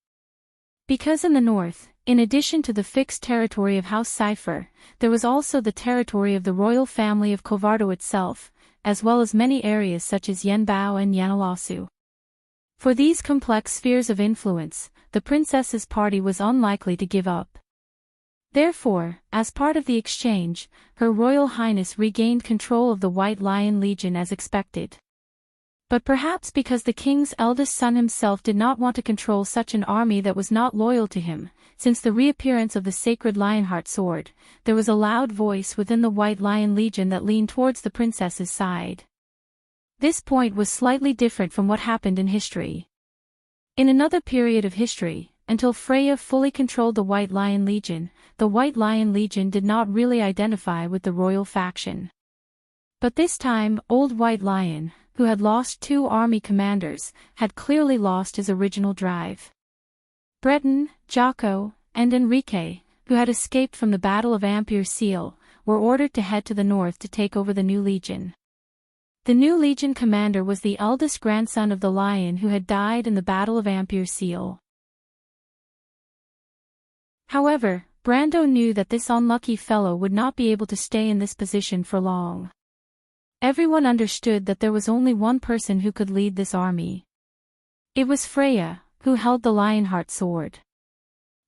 Because in the north, in addition to the fixed territory of House Cypher, there was also the territory of the royal family of Covardo itself, as well as many areas such as Yenbao and Yanalasu. For these complex spheres of influence, the princess's party was unlikely to give up. Therefore, as part of the exchange, Her Royal Highness regained control of the White Lion Legion as expected. But perhaps because the king's eldest son himself did not want to control such an army that was not loyal to him, since the reappearance of the sacred Lionheart sword, there was a loud voice within the White Lion Legion that leaned towards the princess's side. This point was slightly different from what happened in history. In another period of history, until Freya fully controlled the White Lion Legion did not really identify with the royal faction. But this time, Old White Lion, who had lost 2 army commanders, had clearly lost his original drive. Breton, Jocko, and Enrique, who had escaped from the Battle of Ampere Seal, were ordered to head to the north to take over the new legion. The new legion commander was the eldest grandson of the lion who had died in the Battle of Ampere Seal. However, Brando knew that this unlucky fellow would not be able to stay in this position for long. Everyone understood that there was only one person who could lead this army. It was Freya, who held the Lionheart sword.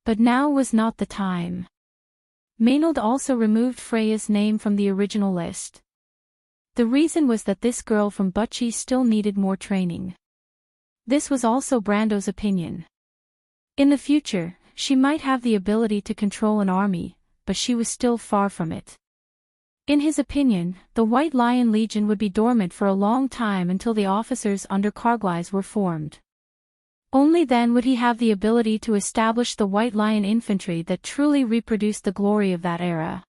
But now was not the time. Maynard also removed Freya's name from the original list. The reason was that this girl from Butchie still needed more training. This was also Brando's opinion. In the future, she might have the ability to control an army, but she was still far from it. In his opinion, the White Lion Legion would be dormant for a long time until the officers under Carglass were formed. Only then would he have the ability to establish the White Lion infantry that truly reproduced the glory of that era.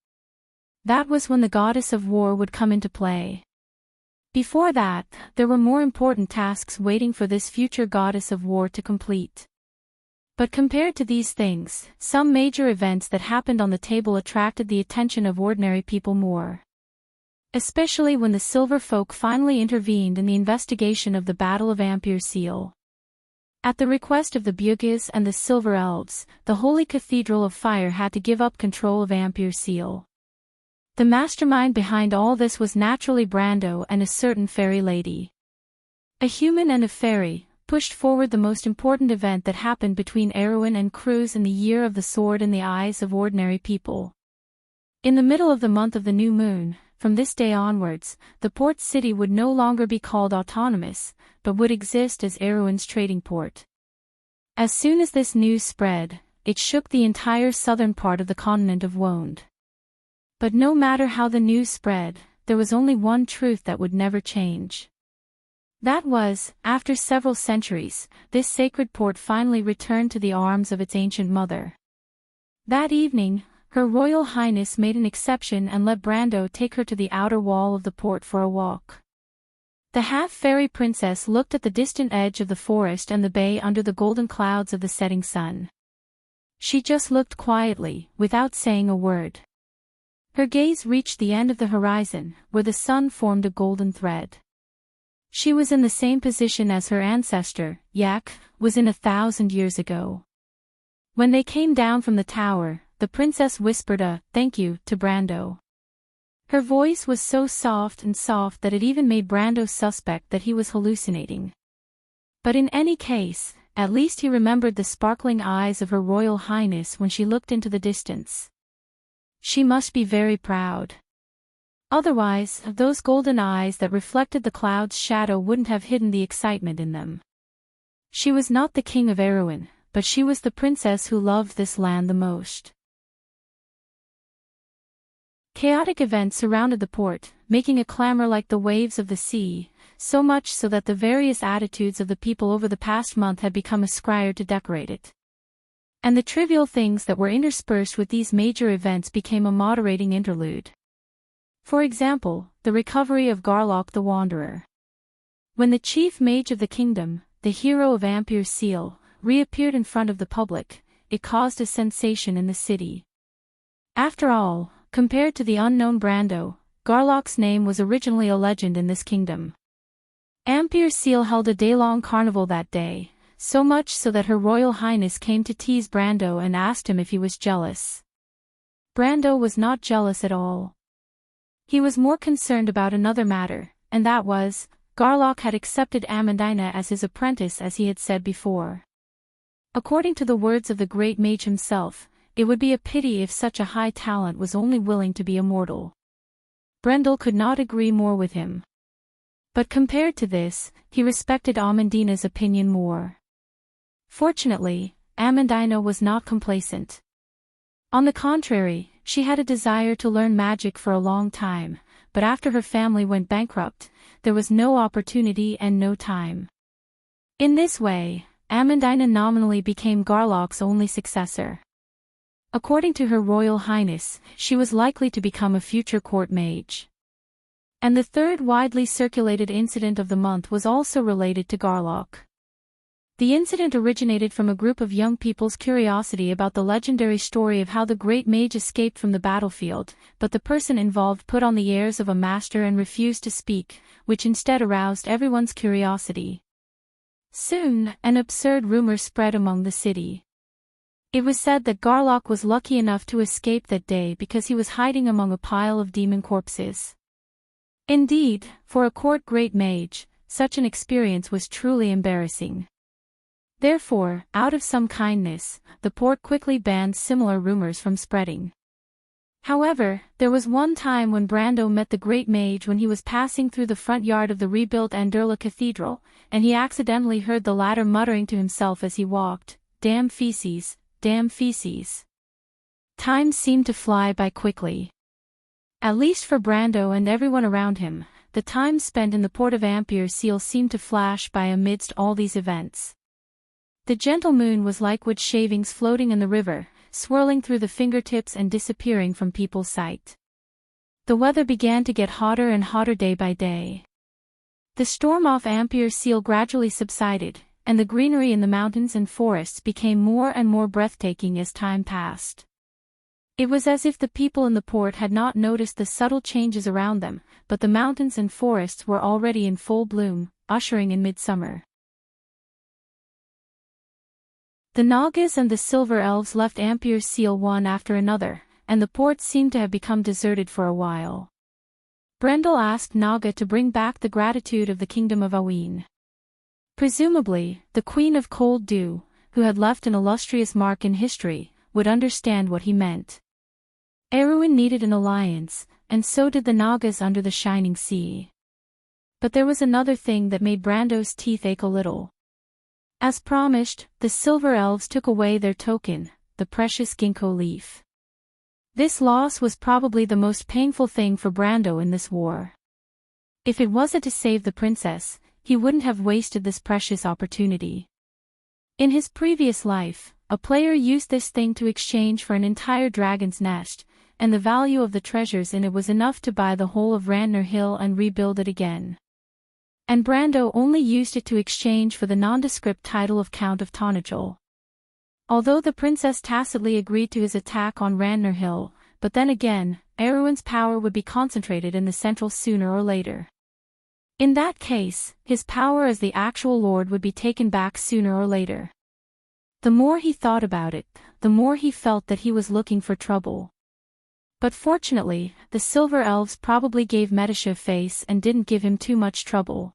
That was when the goddess of war would come into play. Before that, there were more important tasks waiting for this future goddess of war to complete. But compared to these things, some major events that happened on the table attracted the attention of ordinary people more. Especially when the Silver Folk finally intervened in the investigation of the Battle of Ampere Seal. At the request of the Bugis and the Silver Elves, the Holy Cathedral of Fire had to give up control of Ampere Seal. The mastermind behind all this was naturally Brando and a certain fairy lady. A human and a fairy pushed forward the most important event that happened between Erwin and Cruz in the Year of the Sword in the eyes of ordinary people. In the middle of the month of the new moon, from this day onwards, the port city would no longer be called autonomous, but would exist as Erwin's trading port. As soon as this news spread, it shook the entire southern part of the continent of Wond. But no matter how the news spread, there was only one truth that would never change. That was, after several centuries, this sacred port finally returned to the arms of its ancient mother. That evening, Her Royal Highness made an exception and let Brando take her to the outer wall of the port for a walk. The half-fairy princess looked at the distant edge of the forest and the bay under the golden clouds of the setting sun. She just looked quietly, without saying a word. Her gaze reached the end of the horizon, where the sun formed a golden thread. She was in the same position as her ancestor, Yak, was in 1,000 years ago. When they came down from the tower, the princess whispered a "thank you" to Brando. Her voice was so soft that it even made Brando suspect that he was hallucinating. But in any case, at least he remembered the sparkling eyes of Her Royal Highness when she looked into the distance. She must be very proud. Otherwise, those golden eyes that reflected the cloud's shadow wouldn't have hidden the excitement in them. She was not the king of Erwin, but she was the princess who loved this land the most. Chaotic events surrounded the port, making a clamor like the waves of the sea, so much so that the various attitudes of the people over the past month had become a scryer to decorate it. And the trivial things that were interspersed with these major events became a moderating interlude. For example, the recovery of Garlock the Wanderer. When the chief mage of the kingdom, the hero of Ampere Seal, reappeared in front of the public, it caused a sensation in the city. After all, compared to the unknown Brando, Garlock's name was originally a legend in this kingdom. Ampere Seal held a day-long carnival that day, so much so that Her Royal Highness came to tease Brando and asked him if he was jealous. Brando was not jealous at all. He was more concerned about another matter, and that was, Garlock had accepted Amandina as his apprentice as he had said before. According to the words of the great mage himself, it would be a pity if such a high talent was only willing to be immortal. Brendel could not agree more with him. But compared to this, he respected Amandina's opinion more. Fortunately, Amandina was not complacent. On the contrary, she had a desire to learn magic for a long time, but after her family went bankrupt, there was no opportunity and no time. In this way, Amandina nominally became Garlock's only successor. According to Her Royal Highness, she was likely to become a future court mage. And the third widely circulated incident of the month was also related to Garlock. The incident originated from a group of young people's curiosity about the legendary story of how the great mage escaped from the battlefield, but the person involved put on the airs of a master and refused to speak, which instead aroused everyone's curiosity. Soon, an absurd rumor spread among the city. It was said that Garlock was lucky enough to escape that day because he was hiding among a pile of demon corpses. Indeed, for a court great mage, such an experience was truly embarrassing. Therefore, out of some kindness, the port quickly banned similar rumors from spreading. However, there was one time when Brando met the great mage when he was passing through the front yard of the rebuilt Anderla Cathedral, and he accidentally heard the latter muttering to himself as he walked, "Damn feces, damn feces." Time seemed to fly by quickly. At least for Brando and everyone around him, the time spent in the port of Ampere Seal seemed to flash by amidst all these events. The gentle moon was like wood shavings floating in the river, swirling through the fingertips and disappearing from people's sight. The weather began to get hotter and hotter day by day. The storm off Ampere Seal gradually subsided, and the greenery in the mountains and forests became more and more breathtaking as time passed. It was as if the people in the port had not noticed the subtle changes around them, but the mountains and forests were already in full bloom, ushering in midsummer. The Nagas and the Silver Elves left Ampere Seal one after another, and the port seemed to have become deserted for a while. Brendel asked Naga to bring back the gratitude of the kingdom of Aween. Presumably, the Queen of Cold Dew, who had left an illustrious mark in history, would understand what he meant. Erwin needed an alliance, and so did the Nagas under the shining sea. But there was another thing that made Brando's teeth ache a little. As promised, the Silver Elves took away their token, the precious ginkgo leaf. This loss was probably the most painful thing for Brando in this war. If it wasn't to save the princess, he wouldn't have wasted this precious opportunity. In his previous life, a player used this thing to exchange for an entire dragon's nest, and the value of the treasures in it was enough to buy the whole of Randner Hill and rebuild it again. And Brando only used it to exchange for the nondescript title of Count of Tonajol. Although the princess tacitly agreed to his attack on Randner Hill, but then again, Erwin's power would be concentrated in the central sooner or later. In that case, his power as the actual lord would be taken back sooner or later. The more he thought about it, the more he felt that he was looking for trouble. But fortunately, the Silver Elves probably gave Medici a face and didn't give him too much trouble.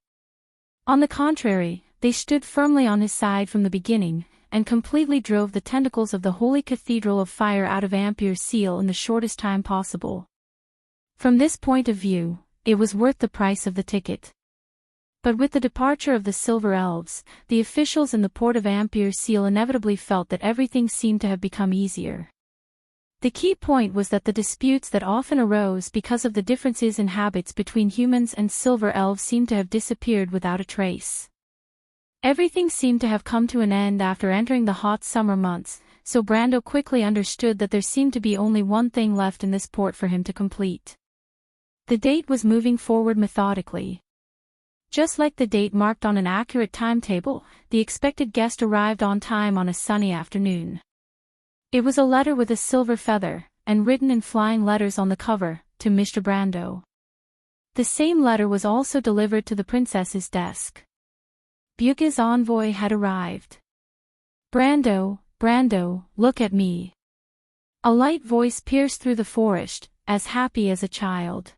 On the contrary, they stood firmly on his side from the beginning, and completely drove the tentacles of the Holy Cathedral of Fire out of Ampere Seal in the shortest time possible. From this point of view, it was worth the price of the ticket. But with the departure of the Silver Elves, the officials in the port of Ampere Seal inevitably felt that everything seemed to have become easier. The key point was that the disputes that often arose because of the differences in habits between humans and Silver Elves seemed to have disappeared without a trace. Everything seemed to have come to an end after entering the hot summer months, so Brando quickly understood that there seemed to be only one thing left in this port for him to complete. The date was moving forward methodically. Just like the date marked on an accurate timetable, the expected guest arrived on time on a sunny afternoon. It was a letter with a silver feather, and written in flying letters on the cover, to Mr. Brando. The same letter was also delivered to the princess's desk. Buga's envoy had arrived. "Brando, Brando, look at me." A light voice pierced through the forest, as happy as a child.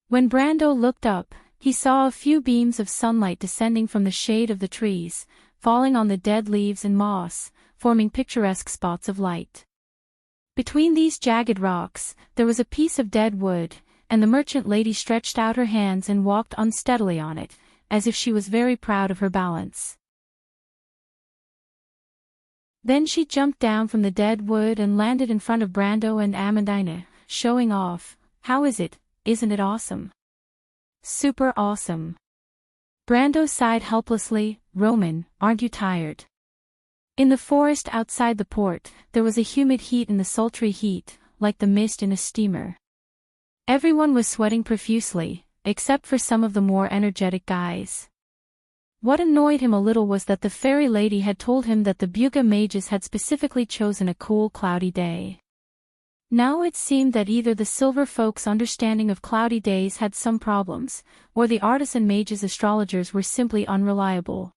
When Brando looked up, he saw a few beams of sunlight descending from the shade of the trees, falling on the dead leaves and moss, forming picturesque spots of light. Between these jagged rocks, there was a piece of dead wood, and the merchant lady stretched out her hands and walked unsteadily on it, as if she was very proud of her balance. Then she jumped down from the dead wood and landed in front of Brando and Amandine, showing off. How is it? Isn't it awesome? Super awesome. Brando sighed helplessly. Roman, aren't you tired? In the forest outside the port, there was a humid heat in the sultry heat, like the mist in a steamer. Everyone was sweating profusely, except for some of the more energetic guys. What annoyed him a little was that the fairy lady had told him that the Buga mages had specifically chosen a cool, cloudy day. Now it seemed that either the silver folks' understanding of cloudy days had some problems, or the artisan mages' astrologers were simply unreliable.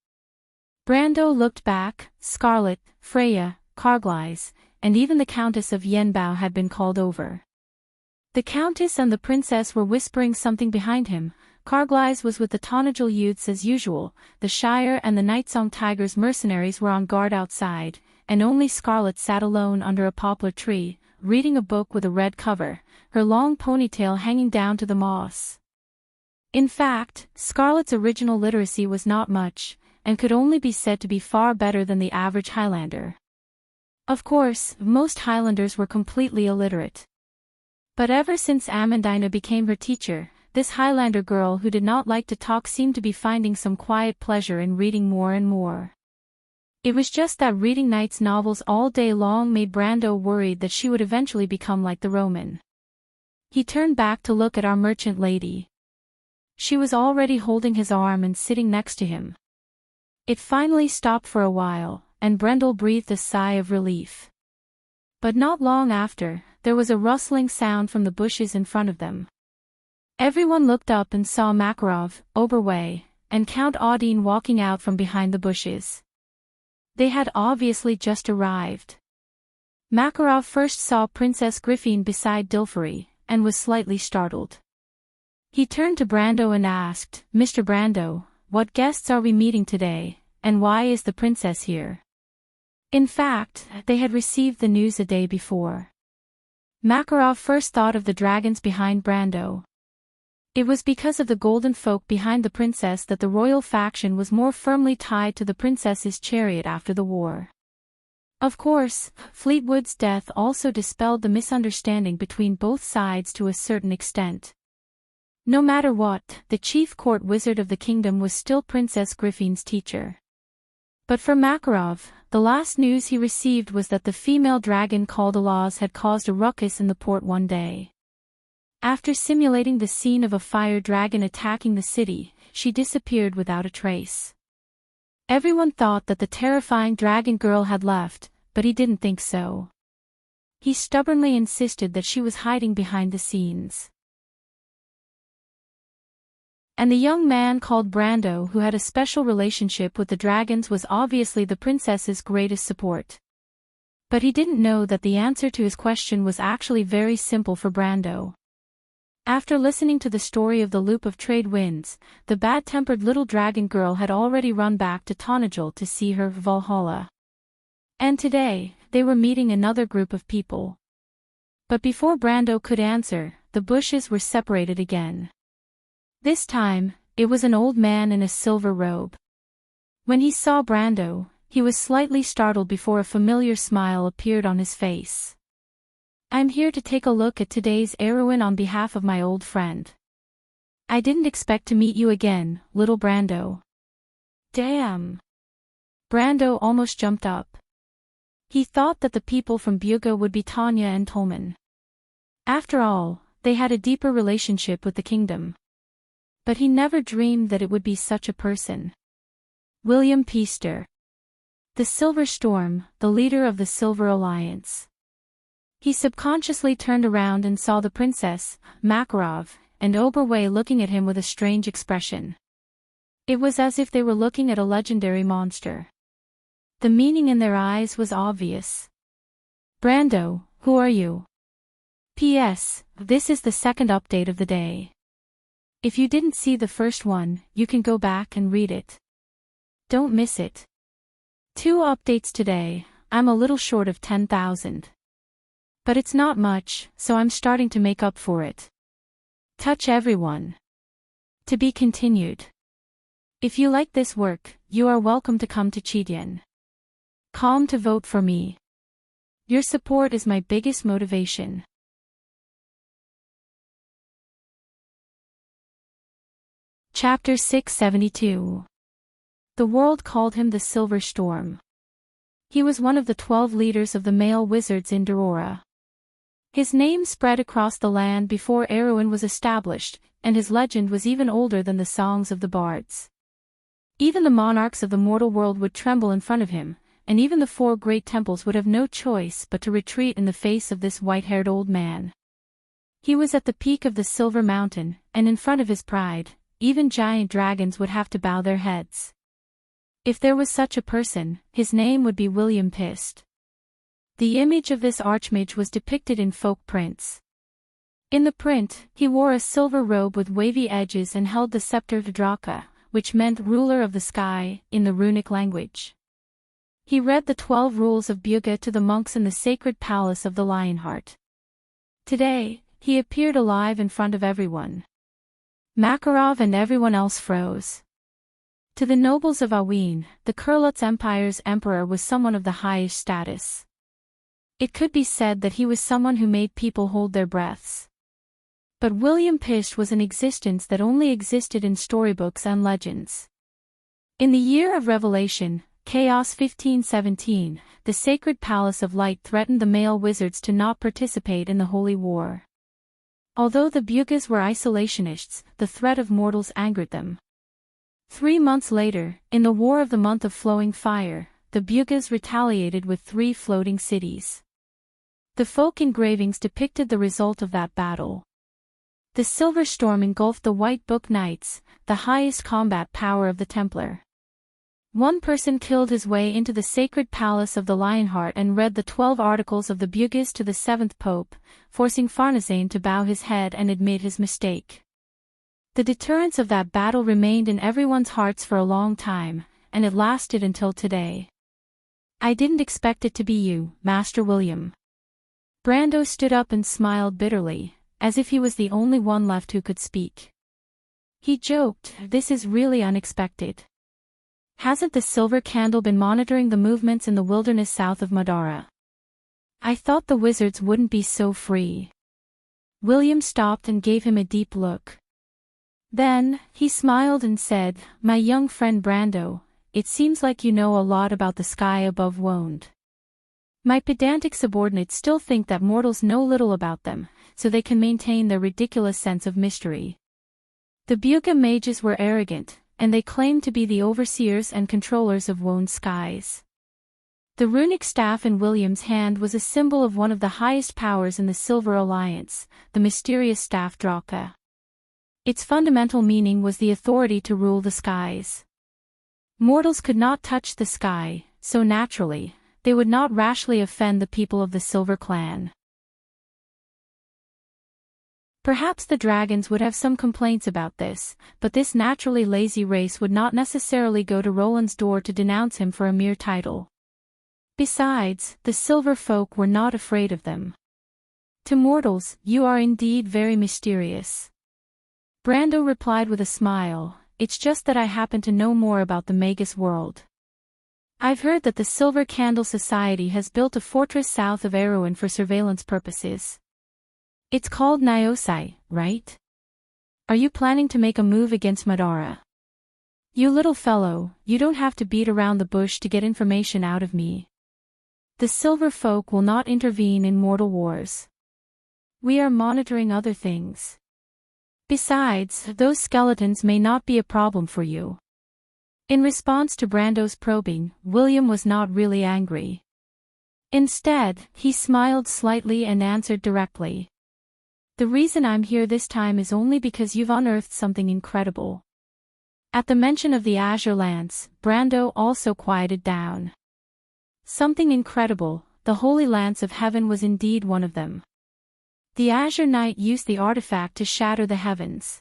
Brando looked back. Scarlet, Freya, Carglass, and even the Countess of Yenbao had been called over. The Countess and the Princess were whispering something behind him. Carglass was with the Tonagel youths as usual. The Shire and the Nightsong Tigers mercenaries were on guard outside, and only Scarlet sat alone under a poplar tree, reading a book with a red cover, her long ponytail hanging down to the moss. In fact, Scarlet's original literacy was not much, and could only be said to be far better than the average Highlander. Of course, most Highlanders were completely illiterate. But ever since Amandine became her teacher, this Highlander girl who did not like to talk seemed to be finding some quiet pleasure in reading more and more. It was just that reading Knight's novels all day long made Brando worried that she would eventually become like the Roman. He turned back to look at our merchant lady. She was already holding his arm and sitting next to him. It finally stopped for a while, and Brendel breathed a sigh of relief. But not long after, there was a rustling sound from the bushes in front of them. Everyone looked up and saw Makarov, Oberway, and Count Audine walking out from behind the bushes. They had obviously just arrived. Makarov first saw Princess Griffin beside Dilferi, and was slightly startled. He turned to Brando and asked, "Mr. Brando, what guests are we meeting today, and why is the princess here?" In fact, they had received the news a day before. Makarov first thought of the dragons behind Brando. It was because of the golden folk behind the princess that the royal faction was more firmly tied to the princess's chariot after the war. Of course, Fleetwood's death also dispelled the misunderstanding between both sides to a certain extent. No matter what, the chief court wizard of the kingdom was still Princess Griffin's teacher. But for Makarov, the last news he received was that the female dragon called Alaz had caused a ruckus in the port one day. After simulating the scene of a fire dragon attacking the city, she disappeared without a trace. Everyone thought that the terrifying dragon girl had left, but he didn't think so. He stubbornly insisted that she was hiding behind the scenes. And the young man called Brando, who had a special relationship with the dragons, was obviously the princess's greatest support. But he didn't know that the answer to his question was actually very simple for Brando. After listening to the story of the Loop of Trade Winds, the bad-tempered little dragon girl had already run back to Tonagel to see her Valhalla. And today, they were meeting another group of people. But before Brando could answer, the bushes were separated again. This time, it was an old man in a silver robe. When he saw Brando, he was slightly startled before a familiar smile appeared on his face. "I'm here to take a look at today's heroine on behalf of my old friend. I didn't expect to meet you again, little Brando." "Damn!" Brando almost jumped up. He thought that the people from Buga would be Tanya and Tolman. After all, they had a deeper relationship with the kingdom. But he never dreamed that it would be such a person. William Peaster. The Silver Storm, the leader of the Silver Alliance. He subconsciously turned around and saw the princess, Makarov, and Oberway looking at him with a strange expression. It was as if they were looking at a legendary monster. The meaning in their eyes was obvious. "Brando, who are you? P.S. This is the second update of the day. If you didn't see the first one, you can go back and read it. Don't miss it. 2 updates today. I'm a little short of 10,000. But it's not much, so I'm starting to make up for it. Touch everyone. To be continued. If you like this work, you are welcome to come to Chidien. calm to vote for me. Your support is my biggest motivation. Chapter 672. The world called him the Silver Storm. He was one of the 12 leaders of the male wizards in Dorora. His name spread across the land before Erewhon was established, and his legend was even older than the songs of the bards. Even the monarchs of the mortal world would tremble in front of him, and even the 4 great temples would have no choice but to retreat in the face of this white-haired old man. He was at the peak of the Silver Mountain, and in front of his pride, even giant dragons would have to bow their heads. If there was such a person, his name would be William Pist. The image of this archmage was depicted in folk prints. In the print, he wore a silver robe with wavy edges and held the scepter of Draka, which meant ruler of the sky, in the runic language. He read the 12 rules of Bugha to the monks in the sacred palace of the Lionheart. Today, he appeared alive in front of everyone. Makarov and everyone else froze. To the nobles of Aween, the Kurlutz Empire's emperor was someone of the highest status. It could be said that he was someone who made people hold their breaths. But William Pist was an existence that only existed in storybooks and legends. In the year of Revelation, Chaos 1517, the sacred palace of light threatened the male wizards to not participate in the holy war. Although the Bughas were isolationists, the threat of mortals angered them. 3 months later, in the War of the Month of Flowing Fire, the Bughas retaliated with 3 floating cities. The folk engravings depicted the result of that battle. The Silver Storm engulfed the White Book Knights, the highest combat power of the Templar. One person killed his way into the sacred palace of the Lionheart and read the 12 articles of the Bughas to the 7th Pope, forcing Farnazane to bow his head and admit his mistake. The deterrence of that battle remained in everyone's hearts for a long time, and it lasted until today. I didn't expect it to be you, Master William. Brando stood up and smiled bitterly, as if he was the only one left who could speak. He joked, "This is really unexpected. Hasn't the Silver Candle been monitoring the movements in the wilderness south of Madara? I thought the wizards wouldn't be so free." William stopped and gave him a deep look. Then, he smiled and said, "My young friend Brando, it seems like you know a lot about the sky above Wonde. My pedantic subordinates still think that mortals know little about them, so they can maintain their ridiculous sense of mystery. The Bugha mages were arrogant, and they claimed to be the overseers and controllers of Wonde's skies." The runic staff in William's hand was a symbol of one of the highest powers in the Silver Alliance, the mysterious staff Draka. Its fundamental meaning was the authority to rule the skies. Mortals could not touch the sky, so naturally, they would not rashly offend the people of the Silver Clan. Perhaps the dragons would have some complaints about this, but this naturally lazy race would not necessarily go to Roland's door to denounce him for a mere title. Besides, the Silver folk were not afraid of them. To mortals, you are indeed very mysterious. Brando replied with a smile, "It's just that I happen to know more about the Magus world. I've heard that the Silver Candle Society has built a fortress south of Erewhon for surveillance purposes. It's called Nyosai, right? Are you planning to make a move against Madara? You little fellow, you don't have to beat around the bush to get information out of me. The Silver folk will not intervene in mortal wars. We are monitoring other things. Besides, those skeletons may not be a problem for you." In response to Brando's probing, William was not really angry. Instead, he smiled slightly and answered directly. "The reason I'm here this time is only because you've unearthed something incredible." At the mention of the Azure Lance, Brando also quieted down. Something incredible, the Holy Lance of Heaven was indeed one of them. The Azure Knight used the artifact to shatter the heavens.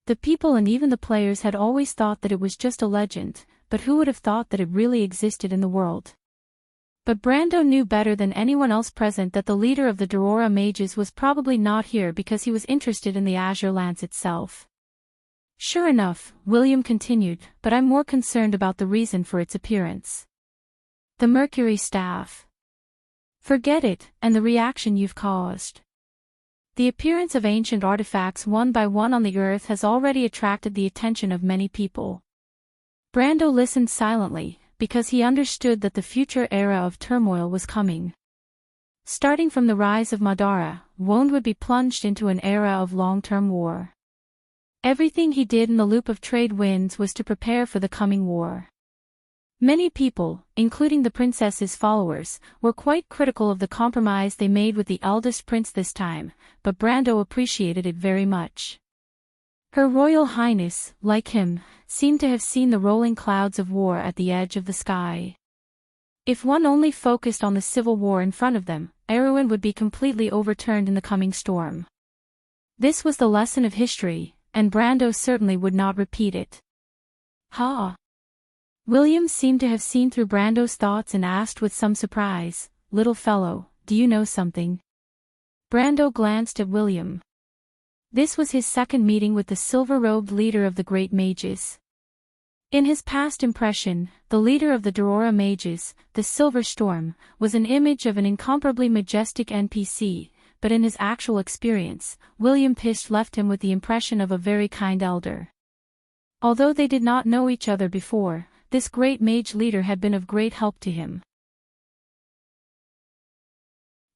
The people and even the players had always thought that it was just a legend, but who would have thought that it really existed in the world? But Brando knew better than anyone else present that the leader of the Dorora mages was probably not here because he was interested in the Azure Lance itself. "Sure enough," William continued, "but I'm more concerned about the reason for its appearance. The Mercury Staff. Forget it, and the reaction you've caused. The appearance of ancient artifacts one by one on the earth has already attracted the attention of many people. Brando listened silently, because he understood that the future era of turmoil was coming. Starting from the rise of Madara, Wond would be plunged into an era of long-term war. Everything he did in the loop of trade winds was to prepare for the coming war. Many people, including the princess's followers, were quite critical of the compromise they made with the eldest prince this time, but Brando appreciated it very much. Her Royal Highness, like him, seemed to have seen the rolling clouds of war at the edge of the sky. If one only focused on the civil war in front of them, Erewhon would be completely overturned in the coming storm. This was the lesson of history, and Brando certainly would not repeat it. Ha! William seemed to have seen through Brando's thoughts and asked with some surprise, "Little fellow, do you know something?" Brando glanced at William. This was his second meeting with the silver-robed leader of the great mages. In his past impression, the leader of the Dorora mages, the Silver Storm, was an image of an incomparably majestic NPC, but in his actual experience, William Pist left him with the impression of a very kind elder. Although they did not know each other before, this great mage leader had been of great help to him.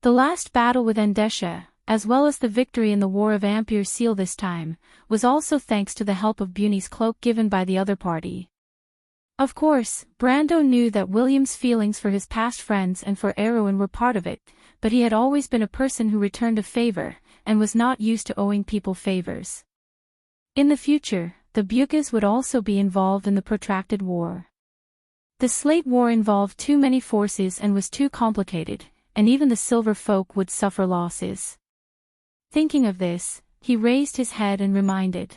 The last battle with Endesha, as well as the victory in the War of Ampere Seal this time, was also thanks to the help of Buni's cloak given by the other party. Of course, Brando knew that William's feelings for his past friends and for Erewhon were part of it, but he had always been a person who returned a favor, and was not used to owing people favors. In the future, the Bukas would also be involved in the protracted war. The Slate War involved too many forces and was too complicated, and even the Silver Folk would suffer losses. Thinking of this, he raised his head and reminded.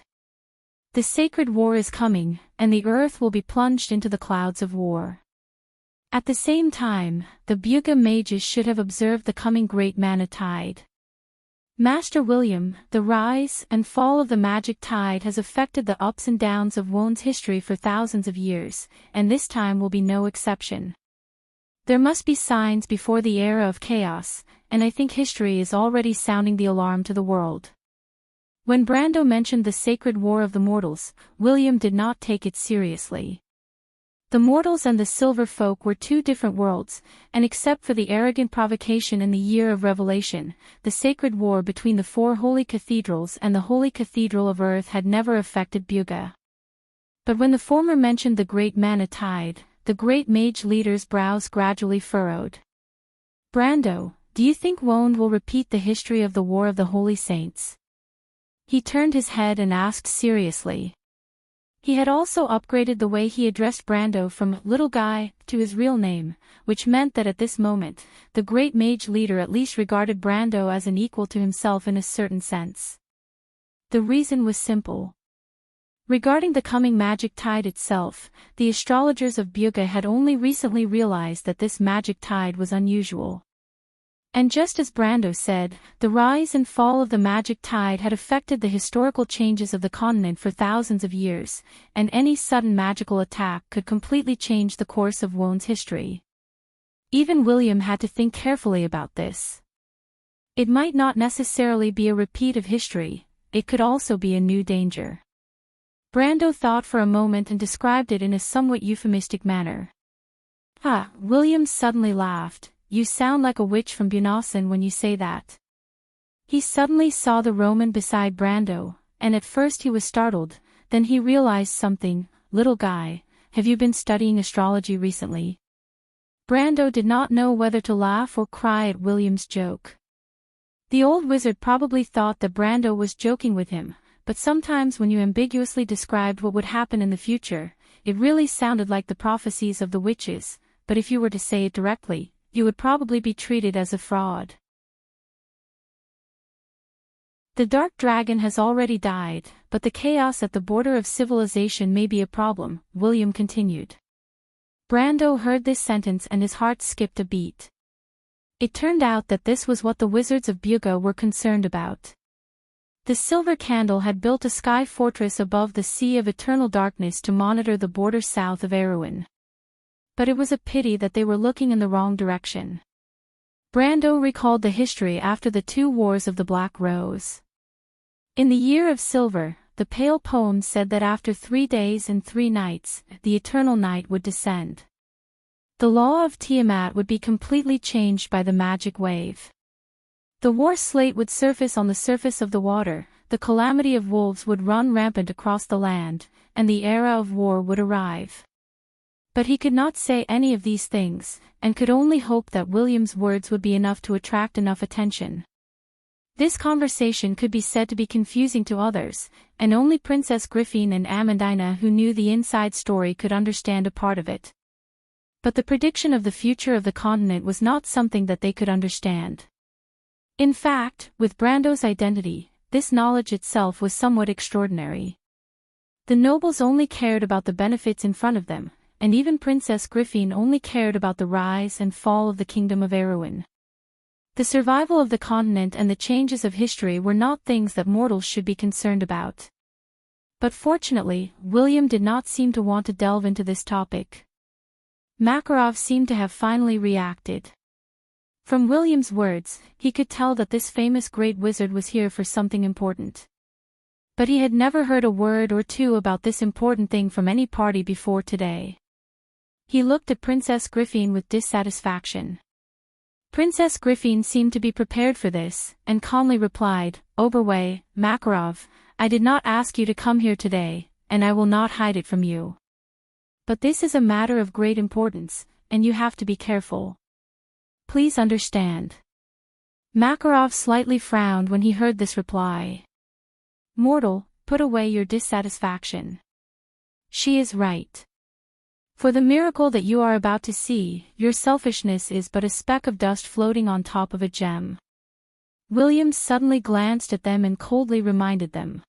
The sacred war is coming, and the earth will be plunged into the clouds of war. At the same time, the Buka mages should have observed the coming great mana tide. Master William, the rise and fall of the magic tide has affected the ups and downs of Wond's history for thousands of years, and this time will be no exception. There must be signs before the era of chaos, and I think history is already sounding the alarm to the world. When Brando mentioned the sacred war of the mortals, William did not take it seriously. The mortals and the Silver Folk were two different worlds, and except for the arrogant provocation in the year of Revelation, the sacred war between the four holy cathedrals and the Holy Cathedral of Earth had never affected Buga. But when the former mentioned the great mana tide, the great mage leader's brows gradually furrowed. Brando, do you think Wond will repeat the history of the War of the Holy Saints? He turned his head and asked seriously. He had also upgraded the way he addressed Brando from "little guy" to his real name, which meant that at this moment, the great mage leader at least regarded Brando as an equal to himself in a certain sense. The reason was simple. Regarding the coming magic tide itself, the astrologers of Buga had only recently realized that this magic tide was unusual. And just as Brando said, the rise and fall of the magic tide had affected the historical changes of the continent for thousands of years, and any sudden magical attack could completely change the course of Wond's history. Even William had to think carefully about this. It might not necessarily be a repeat of history, it could also be a new danger. Brando thought for a moment and described it in a somewhat euphemistic manner. William suddenly laughed. You sound like a witch from Bunasan when you say that. He suddenly saw the Roman beside Brando, and at first he was startled, then he realized something. Little guy, have you been studying astrology recently? Brando did not know whether to laugh or cry at William's joke. The old wizard probably thought that Brando was joking with him, but sometimes when you ambiguously described what would happen in the future, it really sounded like the prophecies of the witches, but if you were to say it directly, you would probably be treated as a fraud. The Dark Dragon has already died, but the chaos at the border of civilization may be a problem, William continued. Brando heard this sentence and his heart skipped a beat. It turned out that this was what the wizards of Buga were concerned about. The Silver Candle had built a sky fortress above the Sea of Eternal Darkness to monitor the border south of Erewhon. But it was a pity that they were looking in the wrong direction. Brando recalled the history after the 2 wars of the Black Rose. In the Year of Silver, the Pale poem said that after 3 days and 3 nights, the eternal night would descend. The law of Tiamat would be completely changed by the magic wave. The war slate would surface on the surface of the water, the calamity of wolves would run rampant across the land, and the era of war would arrive. But he could not say any of these things, and could only hope that William's words would be enough to attract enough attention. This conversation could be said to be confusing to others, and only Princess Griffin and Amandina who knew the inside story could understand a part of it. But the prediction of the future of the continent was not something that they could understand. In fact, with Brando's identity, this knowledge itself was somewhat extraordinary. The nobles only cared about the benefits in front of them, and even Princess Griffin only cared about the rise and fall of the kingdom of Erewhon. The survival of the continent and the changes of history were not things that mortals should be concerned about. But fortunately, William did not seem to want to delve into this topic. Makarov seemed to have finally reacted. From William's words, he could tell that this famous great wizard was here for something important. But he had never heard a word or two about this important thing from any party before today. He looked at Princess Griffin with dissatisfaction. Princess Griffin seemed to be prepared for this, and calmly replied, "Oberway, Makarov, I did not ask you to come here today, and I will not hide it from you. But this is a matter of great importance, and you have to be careful. Please understand." Makarov slightly frowned when he heard this reply. "Mortal, put away your dissatisfaction. She is right. For the miracle that you are about to see, your selfishness is but a speck of dust floating on top of a gem." William suddenly glanced at them and coldly reminded them.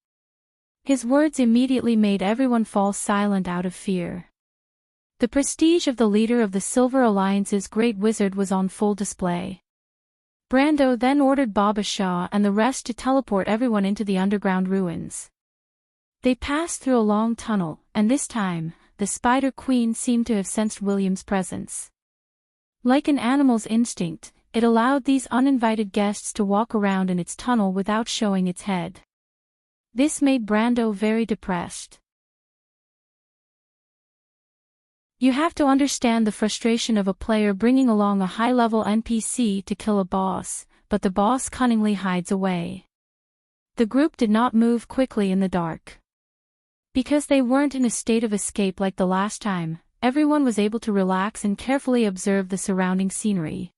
His words immediately made everyone fall silent out of fear. The prestige of the leader of the Silver Alliance's great wizard was on full display. Brando then ordered Baba Shah and the rest to teleport everyone into the underground ruins. They passed through a long tunnel, and this time, the Spider Queen seemed to have sensed William's presence. Like an animal's instinct, it allowed these uninvited guests to walk around in its tunnel without showing its head. This made Brando very depressed. You have to understand the frustration of a player bringing along a high-level NPC to kill a boss, but the boss cunningly hides away. The group did not move quickly in the dark. Because they weren't in a state of escape like the last time, everyone was able to relax and carefully observe the surrounding scenery.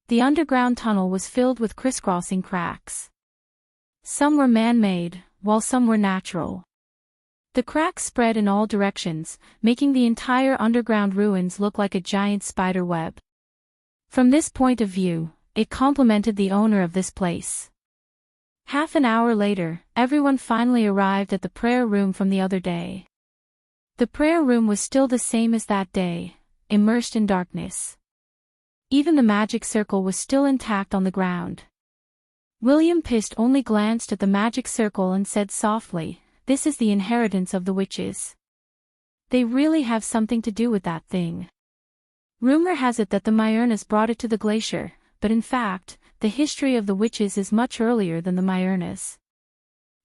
The underground tunnel was filled with crisscrossing cracks. Some were man-made, while some were natural. The cracks spread in all directions, making the entire underground ruins look like a giant spider web. From this point of view, it complimented the owner of this place. Half an hour later, everyone finally arrived at the prayer room from the other day. The prayer room was still the same as that day, immersed in darkness. Even the magic circle was still intact on the ground. William Pist only glanced at the magic circle and said softly, "This is the inheritance of the witches. They really have something to do with that thing. Rumor has it that the Myernas brought it to the glacier, but in fact, the history of the witches is much earlier than the Myernas."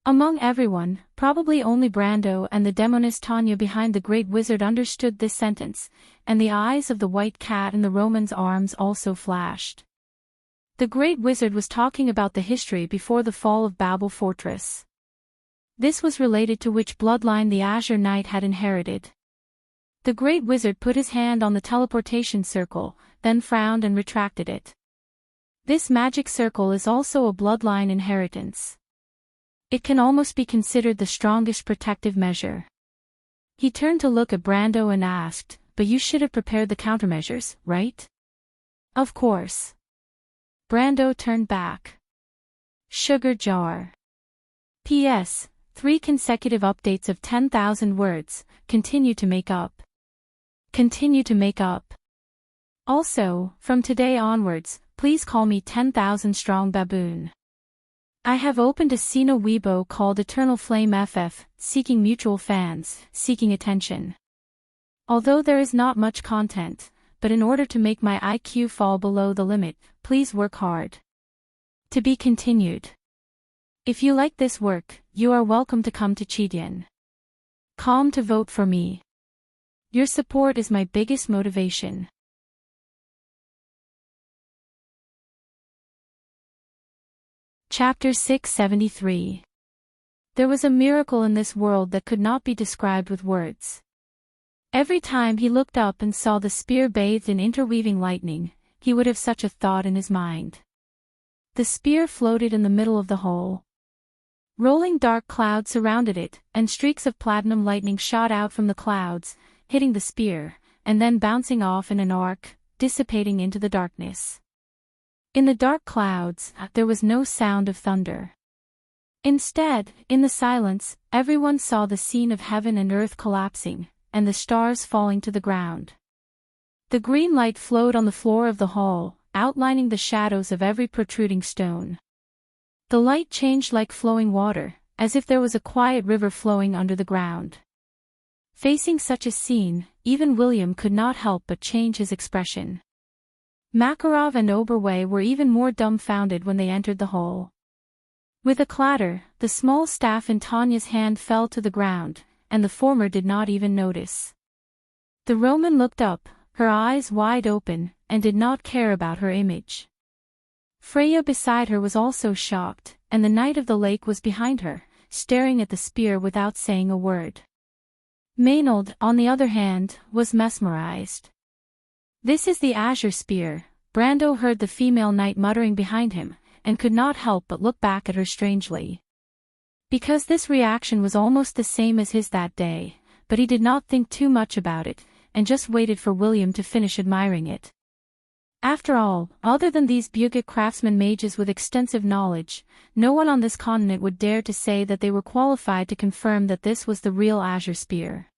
Among everyone, probably only Brando and the demoness Tanya behind the great wizard understood this sentence, and the eyes of the white cat in the Roman's arms also flashed. The great wizard was talking about the history before the fall of Babel Fortress. This was related to which bloodline the Azure Knight had inherited. The great wizard put his hand on the teleportation circle, then frowned and retracted it. This magic circle is also a bloodline inheritance. It can almost be considered the strongest protective measure. He turned to look at Brando and asked, "But you should have prepared the countermeasures, right?" "Of course." Brando turned back. Sugar jar. P.S. 3 consecutive updates of 10,000 words, continue to make up. Continue to make up. Also, from today onwards, please call me 10,000 Strong Baboon. I have opened a Sina Weibo called Eternal Flame FF, seeking mutual fans, seeking attention. Although there is not much content, but in order to make my IQ fall below the limit, please work hard. To be continued. If you like this work, you are welcome to come to Chidian. Calm to vote for me. Your support is my biggest motivation. Chapter 673. There was a miracle in this world that could not be described with words. Every time he looked up and saw the spear bathed in interweaving lightning, he would have such a thought in his mind. The spear floated in the middle of the hole. Rolling dark clouds surrounded it, and streaks of platinum lightning shot out from the clouds, hitting the spear, and then bouncing off in an arc, dissipating into the darkness. In the dark clouds, there was no sound of thunder. Instead, in the silence, everyone saw the scene of heaven and earth collapsing, and the stars falling to the ground. The green light flowed on the floor of the hall, outlining the shadows of every protruding stone. The light changed like flowing water, as if there was a quiet river flowing under the ground. Facing such a scene, even William could not help but change his expression. Makarov and Oberway were even more dumbfounded when they entered the hall. With a clatter, the small staff in Tanya's hand fell to the ground, and the former did not even notice. The Roman looked up, her eyes wide open, and did not care about her image. Freya beside her was also shocked, and the Knight of the Lake was behind her, staring at the spear without saying a word. Maynard, on the other hand, was mesmerized. "This is the Azure Spear," Brando heard the female knight muttering behind him, and could not help but look back at her strangely. Because this reaction was almost the same as his that day, but he did not think too much about it, and just waited for William to finish admiring it. After all, other than these Bugit craftsmen mages with extensive knowledge, no one on this continent would dare to say that they were qualified to confirm that this was the real Azure Spear.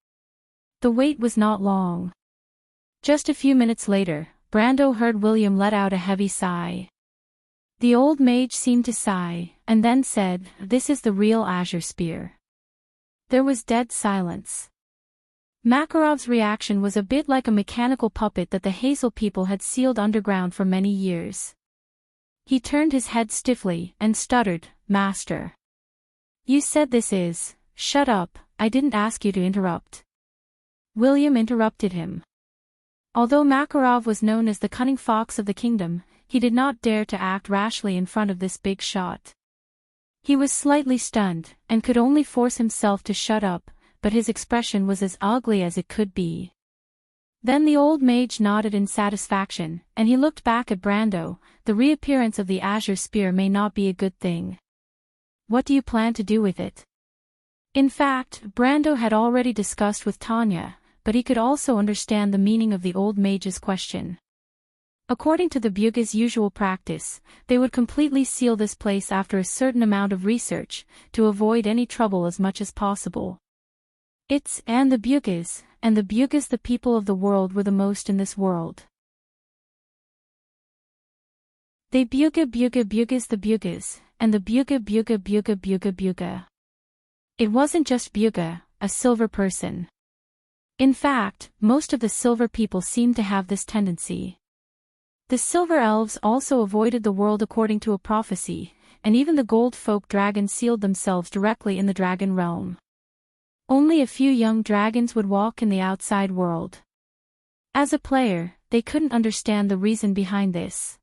The wait was not long. Just a few minutes later, Brando heard William let out a heavy sigh. The old mage seemed to sigh, and then said, "This is the real Azure Spear." There was dead silence. Makarov's reaction was a bit like a mechanical puppet that the Hazel people had sealed underground for many years. He turned his head stiffly, and stuttered, "Master. You said this is—" "Shut up, I didn't ask you to interrupt." William interrupted him. Although Makarov was known as the cunning fox of the kingdom, he did not dare to act rashly in front of this big shot. He was slightly stunned, and could only force himself to shut up, but his expression was as ugly as it could be. Then the old mage nodded in satisfaction, and he looked back at Brando. "The reappearance of the Azure Spear may not be a good thing. What do you plan to do with it?" In fact, Brando had already discussed with Tanya, but he could also understand the meaning of the old mage's question. According to the Bugis' usual practice, they would completely seal this place after a certain amount of research, to avoid any trouble as much as possible. The Bugis the people of the world were the most in this world. They Bugis the Bugis, and the Buga. It wasn't just Buga, a silver person. In fact, most of the silver people seemed to have this tendency. The silver elves also avoided the world according to a prophecy, and even the gold folk dragons sealed themselves directly in the dragon realm. Only a few young dragons would walk in the outside world. As a player, they couldn't understand the reason behind this.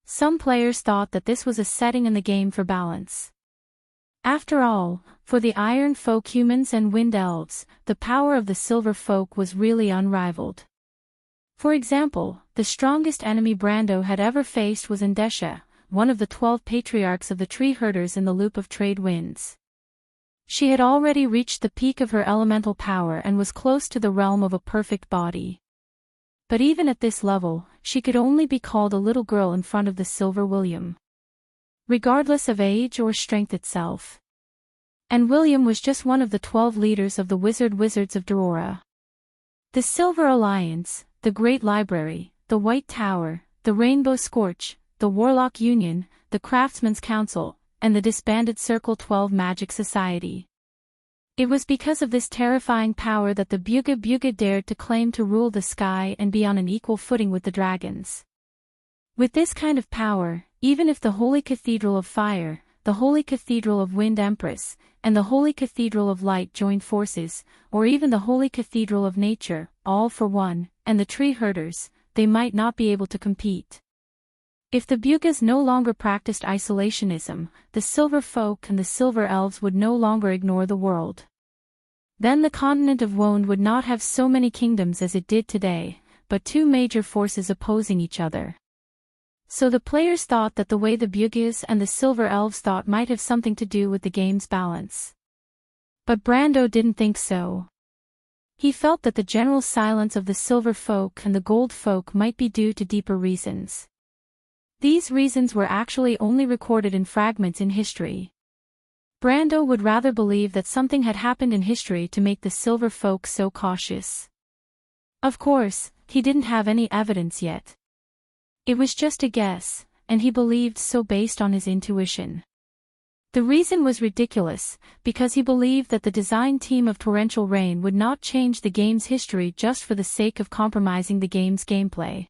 Some players thought that this was a setting in the game for balance. After all, for the iron folk humans and wind elves, the power of the silver folk was really unrivaled. For example, the strongest enemy Brando had ever faced was Endesha, one of the 12 patriarchs of the tree herders in the loop of trade winds. She had already reached the peak of her elemental power and was close to the realm of a perfect body. But even at this level, she could only be called a little girl in front of the Silver William. Regardless of age or strength itself. And William was just one of the 12 leaders of the Wizards of Dorora. The Silver Alliance, the Great Library, the White Tower, the Rainbow Scorch, the Warlock Union, the Craftsman's Council, and the disbanded Circle 12 Magic Society. It was because of this terrifying power that the Buga Buga dared to claim to rule the sky and be on an equal footing with the dragons. With this kind of power, even if the Holy Cathedral of Fire, the Holy Cathedral of Wind Empress, and the Holy Cathedral of Light joined forces, or even the Holy Cathedral of Nature, all for one, and the tree herders, they might not be able to compete. If the Bugas no longer practiced isolationism, the Silver Folk and the Silver Elves would no longer ignore the world. Then the continent of Wonde would not have so many kingdoms as it did today, but two major forces opposing each other. So the players thought that the way the Bugas and the Silver Elves thought might have something to do with the game's balance. But Brando didn't think so. He felt that the general silence of the Silver Folk and the Gold Folk might be due to deeper reasons. These reasons were actually only recorded in fragments in history. Brando would rather believe that something had happened in history to make the Silver Folk so cautious. Of course, he didn't have any evidence yet. It was just a guess, and he believed so based on his intuition. The reason was ridiculous, because he believed that the design team of Torrential Rain would not change the game's history just for the sake of compromising the game's gameplay.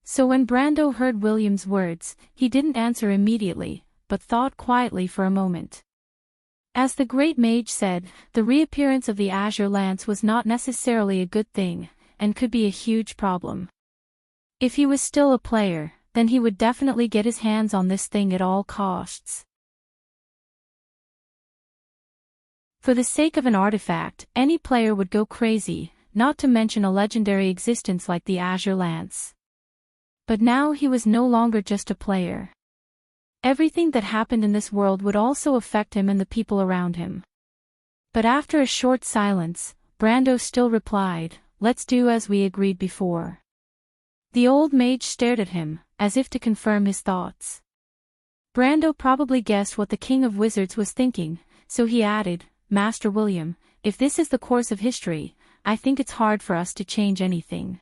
So when Brando heard William's words, he didn't answer immediately, but thought quietly for a moment. As the Great Mage said, the reappearance of the Azure Lance was not necessarily a good thing, and could be a huge problem. If he was still a player, then he would definitely get his hands on this thing at all costs. For the sake of an artifact, any player would go crazy, not to mention a legendary existence like the Azure Lance. But now he was no longer just a player. Everything that happened in this world would also affect him and the people around him. But after a short silence, Brando still replied, "Let's do as we agreed before." The old mage stared at him, as if to confirm his thoughts. Brando probably guessed what the King of Wizards was thinking, so he added, "Master William, if this is the course of history, I think it's hard for us to change anything."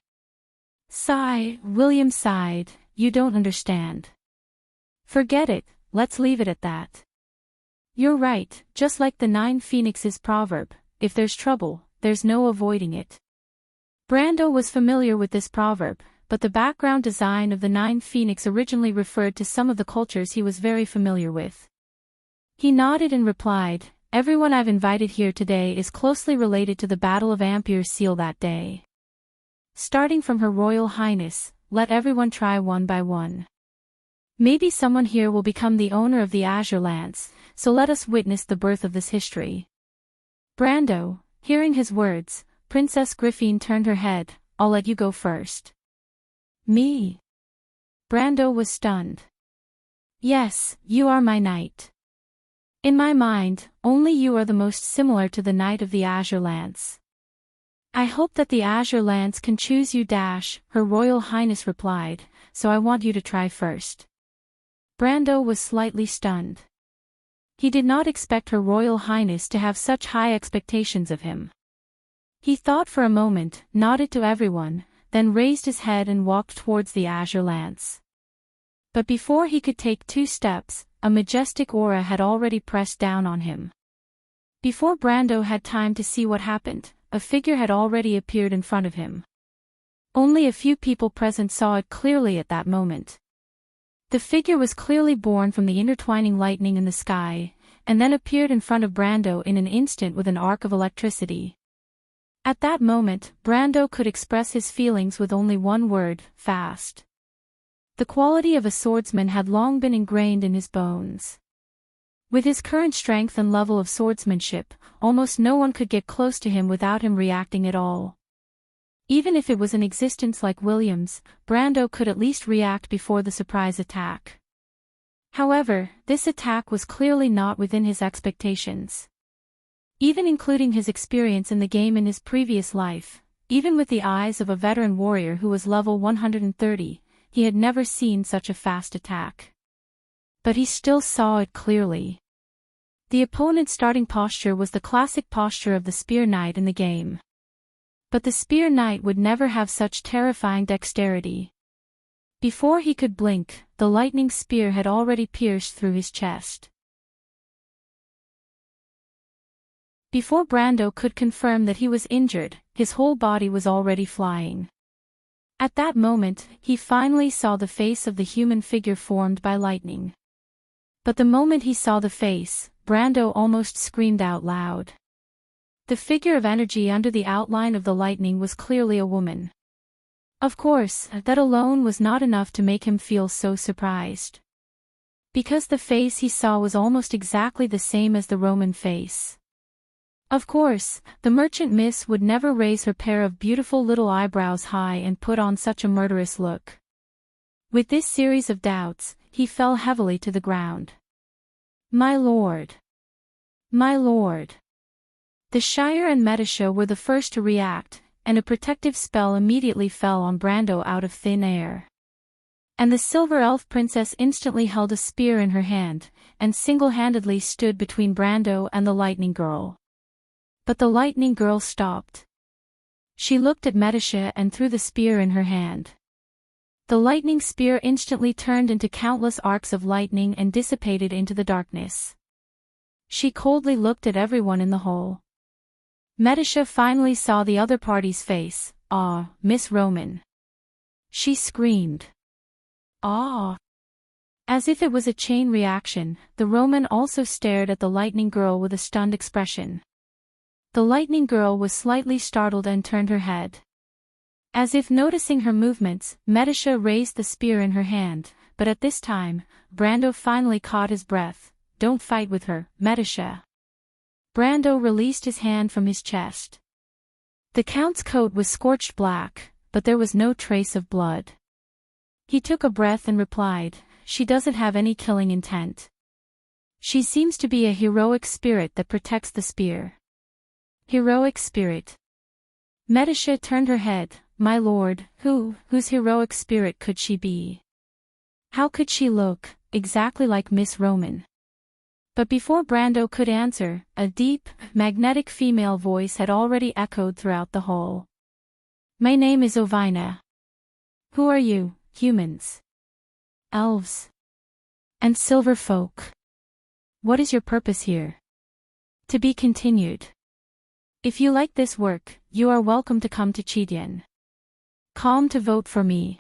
William sighed, "You don't understand. Forget it, let's leave it at that. You're right, just like the 9 Phoenixes proverb, if there's trouble, there's no avoiding it." Brando was familiar with this proverb, but the background design of the 9 Phoenix originally referred to some of the cultures he was very familiar with. He nodded and replied, "Everyone I've invited here today is closely related to the Battle of Ampere Seal that day. Starting from Her Royal Highness, let everyone try one by one. Maybe someone here will become the owner of the Azure Lance, so let us witness the birth of this history." Brando, hearing his words, Princess Griffin turned her head, "I'll let you go first." "Me?" Brando was stunned. "Yes, you are my knight. In my mind, only you are the most similar to the Knight of the Azure Lance." "I hope that the Azure Lance can choose you. Her Royal Highness replied, "So I want you to try first." Brando was slightly stunned. He did not expect Her Royal Highness to have such high expectations of him. He thought for a moment, nodded to everyone, then raised his head and walked towards the Azure Lance. But before he could take 2 steps, a majestic aura had already pressed down on him. Before Brando had time to see what happened, a figure had already appeared in front of him. Only a few people present saw it clearly at that moment. The figure was clearly born from the intertwining lightning in the sky, and then appeared in front of Brando in an instant with an arc of electricity. At that moment, Brando could express his feelings with only one word: fast. The quality of a swordsman had long been ingrained in his bones. With his current strength and level of swordsmanship, almost no one could get close to him without him reacting at all. Even if it was an existence like William's, Brando could at least react before the surprise attack. However, this attack was clearly not within his expectations. Even including his experience in the game in his previous life, even with the eyes of a veteran warrior who was level 130, he had never seen such a fast attack. But he still saw it clearly. The opponent's starting posture was the classic posture of the Spear Knight in the game. But the Spear Knight would never have such terrifying dexterity. Before he could blink, the lightning spear had already pierced through his chest. Before Brando could confirm that he was injured, his whole body was already flying. At that moment, he finally saw the face of the human figure formed by lightning. But the moment he saw the face, Brando almost screamed out loud. The figure of energy under the outline of the lightning was clearly a woman. Of course, that alone was not enough to make him feel so surprised. Because the face he saw was almost exactly the same as the Roman face. Of course, the merchant miss would never raise her pair of beautiful little eyebrows high and put on such a murderous look. With this series of doubts, he fell heavily to the ground. My lord! My lord! The Shire and Medisha were the first to react, and a protective spell immediately fell on Brando out of thin air. And the Silver Elf Princess instantly held a spear in her hand, and single-handedly stood between Brando and the Lightning Girl. But the Lightning Girl stopped. She looked at Medisha and threw the spear in her hand. The lightning spear instantly turned into countless arcs of lightning and dissipated into the darkness. She coldly looked at everyone in the hall. Medisha finally saw the other party's face. "Ah, Miss Roman!" She screamed. "Ah!" As if it was a chain reaction, the Roman also stared at the Lightning Girl with a stunned expression. The Lightning Girl was slightly startled and turned her head. As if noticing her movements, Medisha raised the spear in her hand, but at this time, Brando finally caught his breath. "Don't fight with her, Medisha." Brando released his hand from his chest. The Count's coat was scorched black, but there was no trace of blood. He took a breath and replied, "She doesn't have any killing intent. She seems to be a heroic spirit that protects the spear." Heroic spirit. Medisha turned her head. "My lord, whose heroic spirit could she be? How could she look exactly like Miss Roman?" But before Brando could answer, a deep, magnetic female voice had already echoed throughout the hall. "My name is Ovina. Who are you, humans? Elves? And silver folk? What is your purpose here?" To be continued. If you like this work, you are welcome to come to Chidian. Calm to vote for me.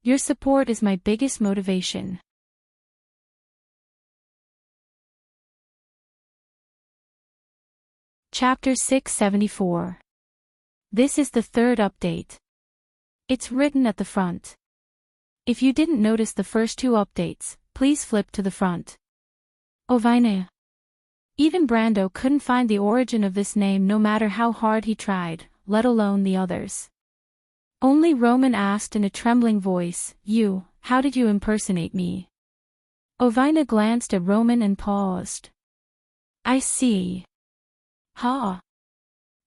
Your support is my biggest motivation. Chapter 674. This is the third update. It's written at the front. If you didn't notice the first two updates, please flip to the front. Ovina. Even Brando couldn't find the origin of this name no matter how hard he tried, let alone the others. Only Roman asked in a trembling voice, how did you impersonate me?" Ovina glanced at Roman and paused. "I see." "Ha!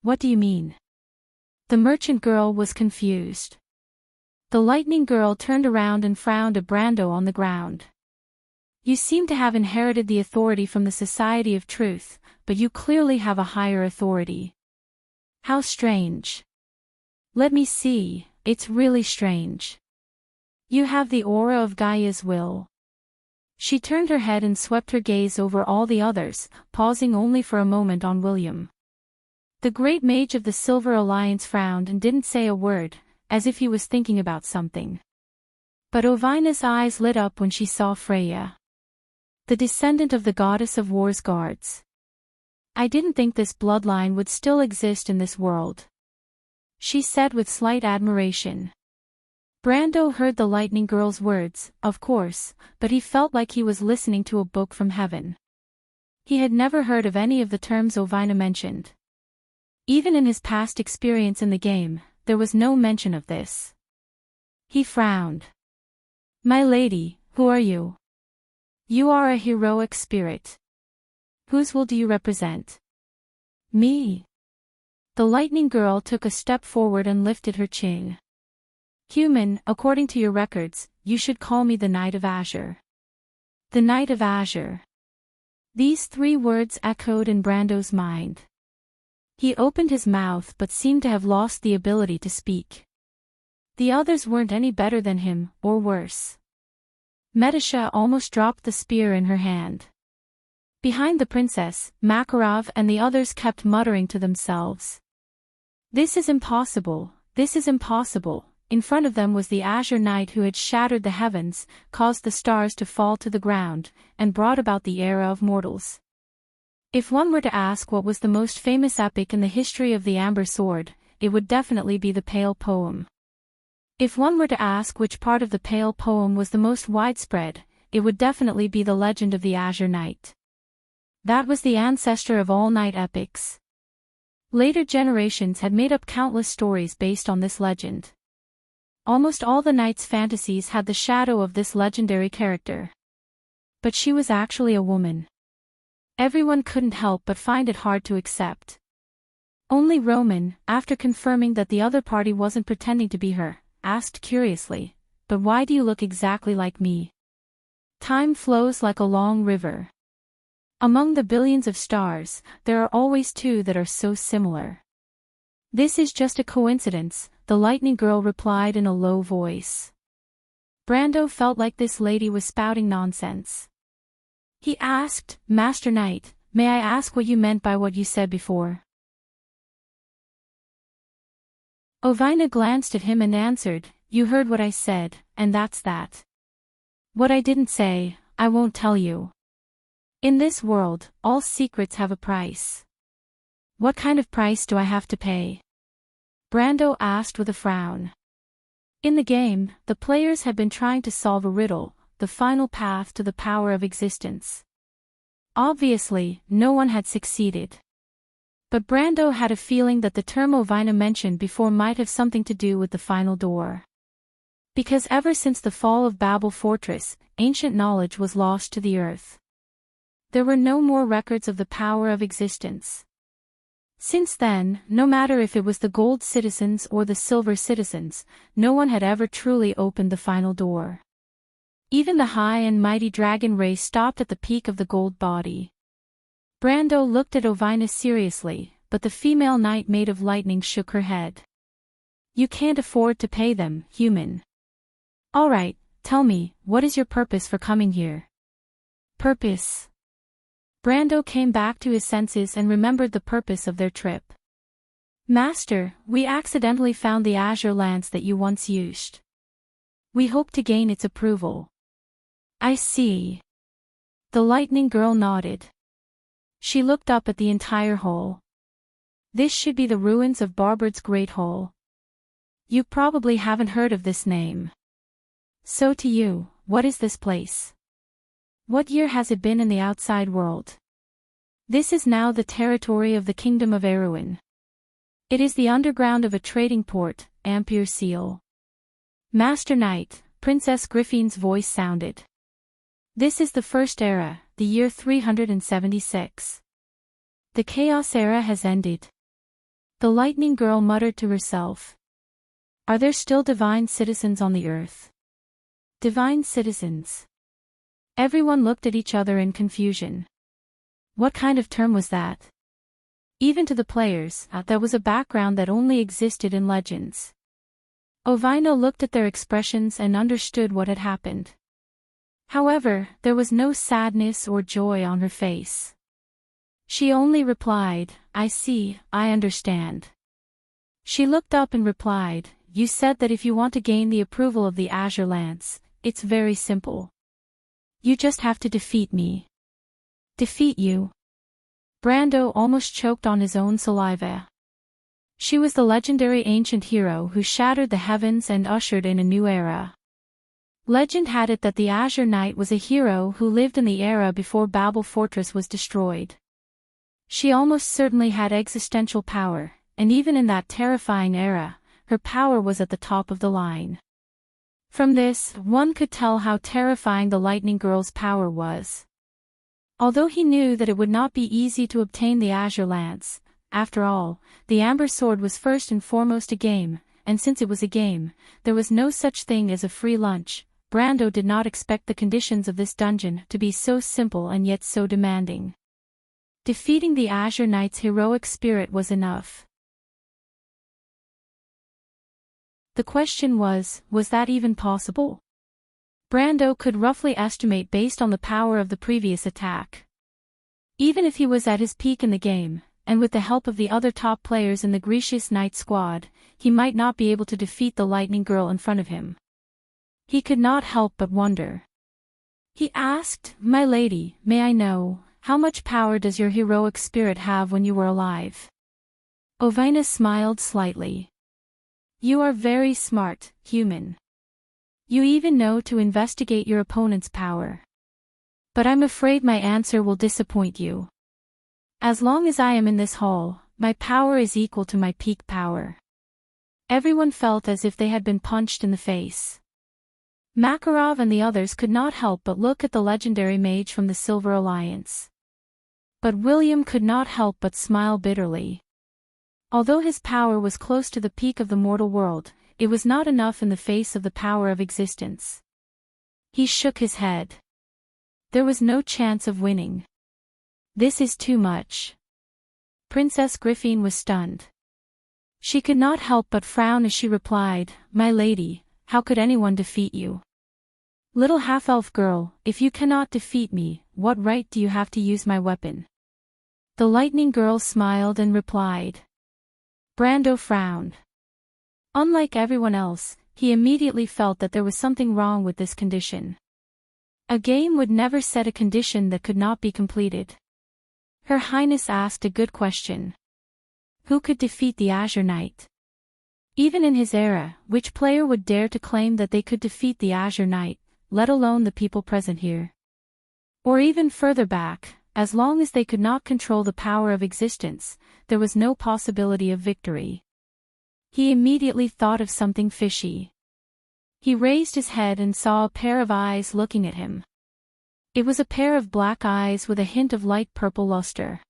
What do you mean?" The merchant girl was confused. The Lightning Girl turned around and frowned at Brando on the ground. "You seem to have inherited the authority from the Society of Truth, but you clearly have a higher authority. How strange. Let me see, it's really strange. You have the aura of Gaia's will." She turned her head and swept her gaze over all the others, pausing only for a moment on William. The great mage of the Silver Alliance frowned and didn't say a word, as if he was thinking about something. But Ovina's eyes lit up when she saw Freya, the descendant of the goddess of war's guards. "I didn't think this bloodline would still exist in this world," she said with slight admiration. Brando heard the Lightning Girl's words, of course, but he felt like he was listening to a book from heaven. He had never heard of any of the terms Ovina mentioned. Even in his past experience in the game, there was no mention of this. He frowned. "My lady, who are you?" "You are a heroic spirit. Whose will do you represent?" "Me." The Lightning Girl took a step forward and lifted her chin. "Human, according to your records, you should call me the Knight of Azure." The Knight of Azure. These three words echoed in Brando's mind. He opened his mouth but seemed to have lost the ability to speak. The others weren't any better than him, or worse. Medisha almost dropped the spear in her hand. Behind the princess, Makarov and the others kept muttering to themselves. This is impossible, this is impossible. In front of them was the Azure Knight who had shattered the heavens, caused the stars to fall to the ground, and brought about the era of mortals. If one were to ask what was the most famous epic in the history of the Amber Sword, it would definitely be the Pale Poem. If one were to ask which part of the Pale Poem was the most widespread, it would definitely be the legend of the Azure Knight. That was the ancestor of all knight epics. Later generations had made up countless stories based on this legend. Almost all the knights' fantasies had the shadow of this legendary character. But she was actually a woman. Everyone couldn't help but find it hard to accept. Only Roman, after confirming that the other party wasn't pretending to be her, asked curiously, "But why do you look exactly like me? Time flows like a long river. Among the billions of stars, there are always two that are so similar." "This is just a coincidence," the lightning girl replied in a low voice. Brando felt like this lady was spouting nonsense. He asked, "Master Knight, may I ask what you meant by what you said before?" Ovina glanced at him and answered, "You heard what I said, and that's that. What I didn't say, I won't tell you. In this world, all secrets have a price." "What kind of price do I have to pay?" Brando asked with a frown. In the game, the players had been trying to solve a riddle, the final path to the power of existence. Obviously, no one had succeeded. But Brando had a feeling that the term Ovina mentioned before might have something to do with the final door. Because ever since the fall of Babel Fortress, ancient knowledge was lost to the earth. There were no more records of the power of existence. Since then, no matter if it was the gold citizens or the silver citizens, no one had ever truly opened the final door. Even the high and mighty dragon race stopped at the peak of the gold body. Brando looked at Ovina seriously, but the female knight made of lightning shook her head. "You can't afford to pay them, human. All right, tell me, what is your purpose for coming here?" "Purpose?" Brando came back to his senses and remembered the purpose of their trip. "Master, we accidentally found the azure lance that you once used. We hope to gain its approval." "I see." The lightning girl nodded. She looked up at the entire hall. "This should be the ruins of Barbard's Great Hall. You probably haven't heard of this name. So to you, what is this place? What year has it been in the outside world?" "This is now the territory of the Kingdom of Erewhon. It is the underground of a trading port, Ampere Seal." "Master Knight," Princess Griffin's voice sounded. "This is the first era, the year 376. The Chaos Era has ended." The lightning girl muttered to herself. "Are there still divine citizens on the earth?" Divine citizens. Everyone looked at each other in confusion. What kind of term was that? Even to the players, there was a background that only existed in legends. Ovina looked at their expressions and understood what had happened. However, there was no sadness or joy on her face. She only replied, "I see, I understand." She looked up and replied, "You said that if you want to gain the approval of the Azure Lance, it's very simple. You just have to defeat me." "Defeat you?" Brando almost choked on his own saliva. She was the legendary ancient hero who shattered the heavens and ushered in a new era. Legend had it that the Azure Knight was a hero who lived in the era before Babel Fortress was destroyed. She almost certainly had existential power, and even in that terrifying era, her power was at the top of the line. From this, one could tell how terrifying the lightning girl's power was. Although he knew that it would not be easy to obtain the Azure Lance, after all, the Amber Sword was first and foremost a game, and since it was a game, there was no such thing as a free lunch. Brando did not expect the conditions of this dungeon to be so simple and yet so demanding. Defeating the Azure Knight's heroic spirit was enough. The question was that even possible? Brando could roughly estimate based on the power of the previous attack. Even if he was at his peak in the game, and with the help of the other top players in the Gracious Knight squad, he might not be able to defeat the Lightning Girl in front of him. He could not help but wonder. He asked, "My lady, may I know, how much power does your heroic spirit have when you were alive?" Ovina smiled slightly. "You are very smart, human. You even know to investigate your opponent's power. But I'm afraid my answer will disappoint you. As long as I am in this hall, my power is equal to my peak power." Everyone felt as if they had been punched in the face. Makarov and the others could not help but look at the legendary mage from the Silver Alliance. But William could not help but smile bitterly. Although his power was close to the peak of the mortal world, it was not enough in the face of the power of existence. He shook his head. There was no chance of winning. This is too much. Princess Griffin was stunned. She could not help but frown as she replied, "My lady, how could anyone defeat you? Little half-elf girl, if you cannot defeat me, what right do you have to use my weapon?" The Lightning Girl smiled and replied. Brando frowned. Unlike everyone else, he immediately felt that there was something wrong with this condition. A game would never set a condition that could not be completed. Her Highness asked a good question. Who could defeat the Azure Knight? Even in his era, which player would dare to claim that they could defeat the Azure Knight, let alone the people present here? Or even further back, as long as they could not control the power of existence, there was no possibility of victory. He immediately thought of something fishy. He raised his head and saw a pair of eyes looking at him. It was a pair of black eyes with a hint of light purple luster.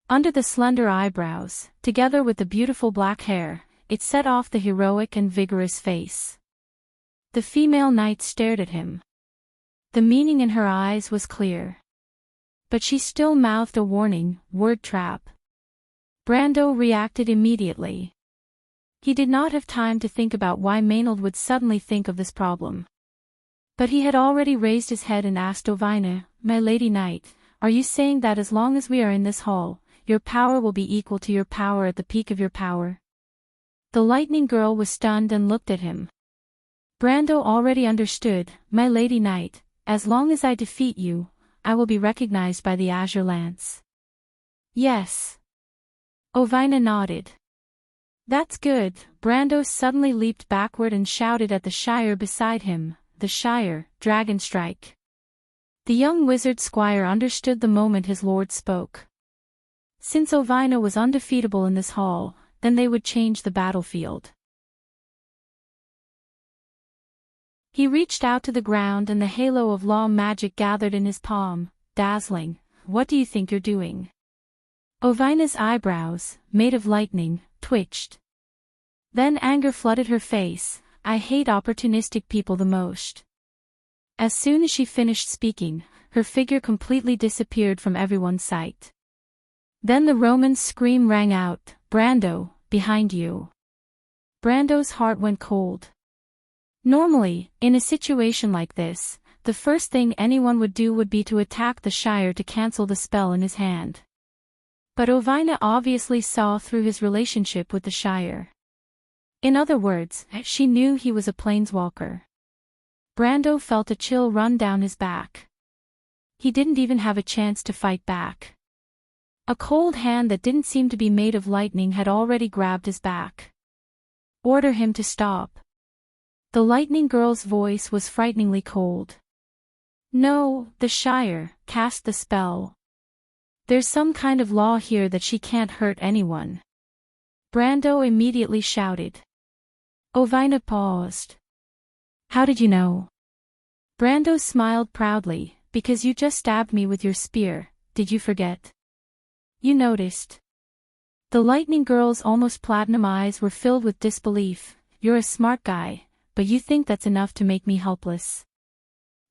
Under the slender eyebrows, together with the beautiful black hair, it set off the heroic and vigorous face. The female knight stared at him. The meaning in her eyes was clear. But she still mouthed a warning, "Word trap." Brando reacted immediately. He did not have time to think about why Maynard would suddenly think of this problem. But he had already raised his head and asked Ovina, "My lady knight, are you saying that as long as we are in this hall, your power will be equal to your power at the peak of your power?" The Lightning Girl was stunned and looked at him. Brando already understood, "My lady knight, as long as I defeat you, I will be recognized by the Azure Lance." "Yes." Ovina nodded. "That's good." Brando suddenly leaped backward and shouted at the Shire beside him, "The Shire, Dragon Strike." The young wizard squire understood the moment his lord spoke. Since Ovina was undefeatable in this hall, then they would change the battlefield. He reached out to the ground and the halo of law magic gathered in his palm, dazzling. "What do you think you're doing?" Ovina's eyebrows, made of lightning, twitched. Then anger flooded her face. "I hate opportunistic people the most." As soon as she finished speaking, her figure completely disappeared from everyone's sight. Then the Roman's scream rang out, "Brando, behind you." Brando's heart went cold. Normally, in a situation like this, the first thing anyone would do would be to attack the Shire to cancel the spell in his hand. But Ovina obviously saw through his relationship with the Shire. In other words, she knew he was a planeswalker. Brando felt a chill run down his back. He didn't even have a chance to fight back. A cold hand that didn't seem to be made of lightning had already grabbed his back. "Order him to stop." The Lightning Girl's voice was frighteningly cold. "No, the Shire cast the spell. There's some kind of law here that she can't hurt anyone." Brando immediately shouted. Ovina paused. "How did you know?" Brando smiled proudly, "Because you just stabbed me with your spear, did you forget? You noticed." The Lightning Girl's almost platinum eyes were filled with disbelief. "You're a smart guy, but you think that's enough to make me helpless?"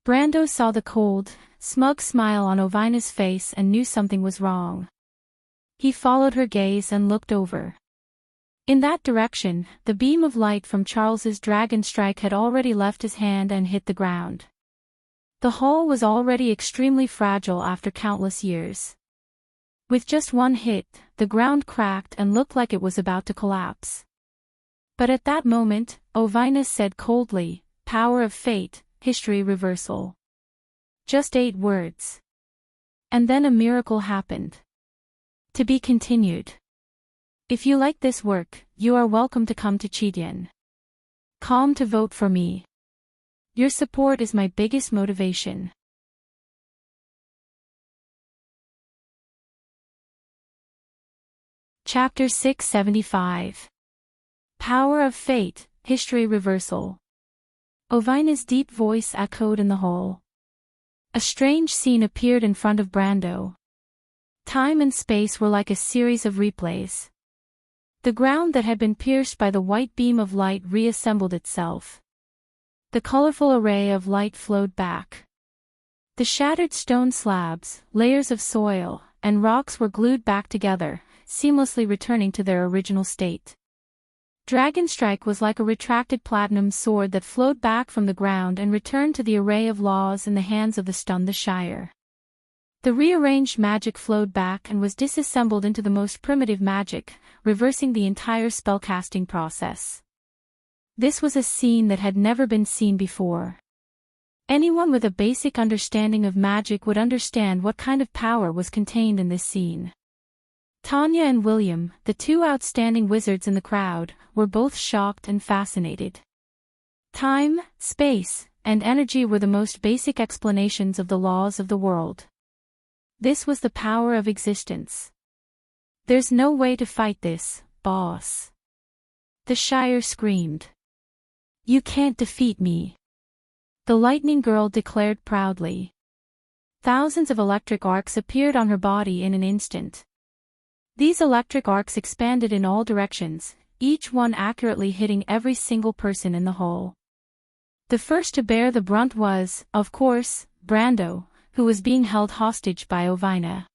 Brando saw the cold, smug smile on Ovina's face and knew something was wrong. He followed her gaze and looked over. In that direction, the beam of light from Charles's dragon strike had already left his hand and hit the ground. The hull was already extremely fragile after countless years. With just one hit, the ground cracked and looked like it was about to collapse. But at that moment, Ovinus said coldly, "Power of fate, history reversal." Just 8 words. And then a miracle happened. To be continued. If you like this work, you are welcome to come to Cheetian.com to vote for me. Your support is my biggest motivation. Chapter 675. Power of Fate, History Reversal. Ovinus' deep voice echoed in the hall. A strange scene appeared in front of Brando. Time and space were like a series of replays. The ground that had been pierced by the white beam of light reassembled itself. The colorful array of light flowed back. The shattered stone slabs, layers of soil, and rocks were glued back together, seamlessly returning to their original state. Dragonstrike was like a retracted platinum sword that flowed back from the ground and returned to the array of laws in the hands of the stunned the Shire. The rearranged magic flowed back and was disassembled into the most primitive magic, reversing the entire spellcasting process. This was a scene that had never been seen before. Anyone with a basic understanding of magic would understand what kind of power was contained in this scene. Tanya and William, the 2 outstanding wizards in the crowd, were both shocked and fascinated. Time, space, and energy were the most basic explanations of the laws of the world. This was the power of existence. "There's no way to fight this, boss." The Shire screamed. "You can't defeat me," the Lightning Girl declared proudly. Thousands of electric arcs appeared on her body in an instant. These electric arcs expanded in all directions, each one accurately hitting every single person in the hall. The first to bear the brunt was, of course, Brando, who was being held hostage by Ovinus.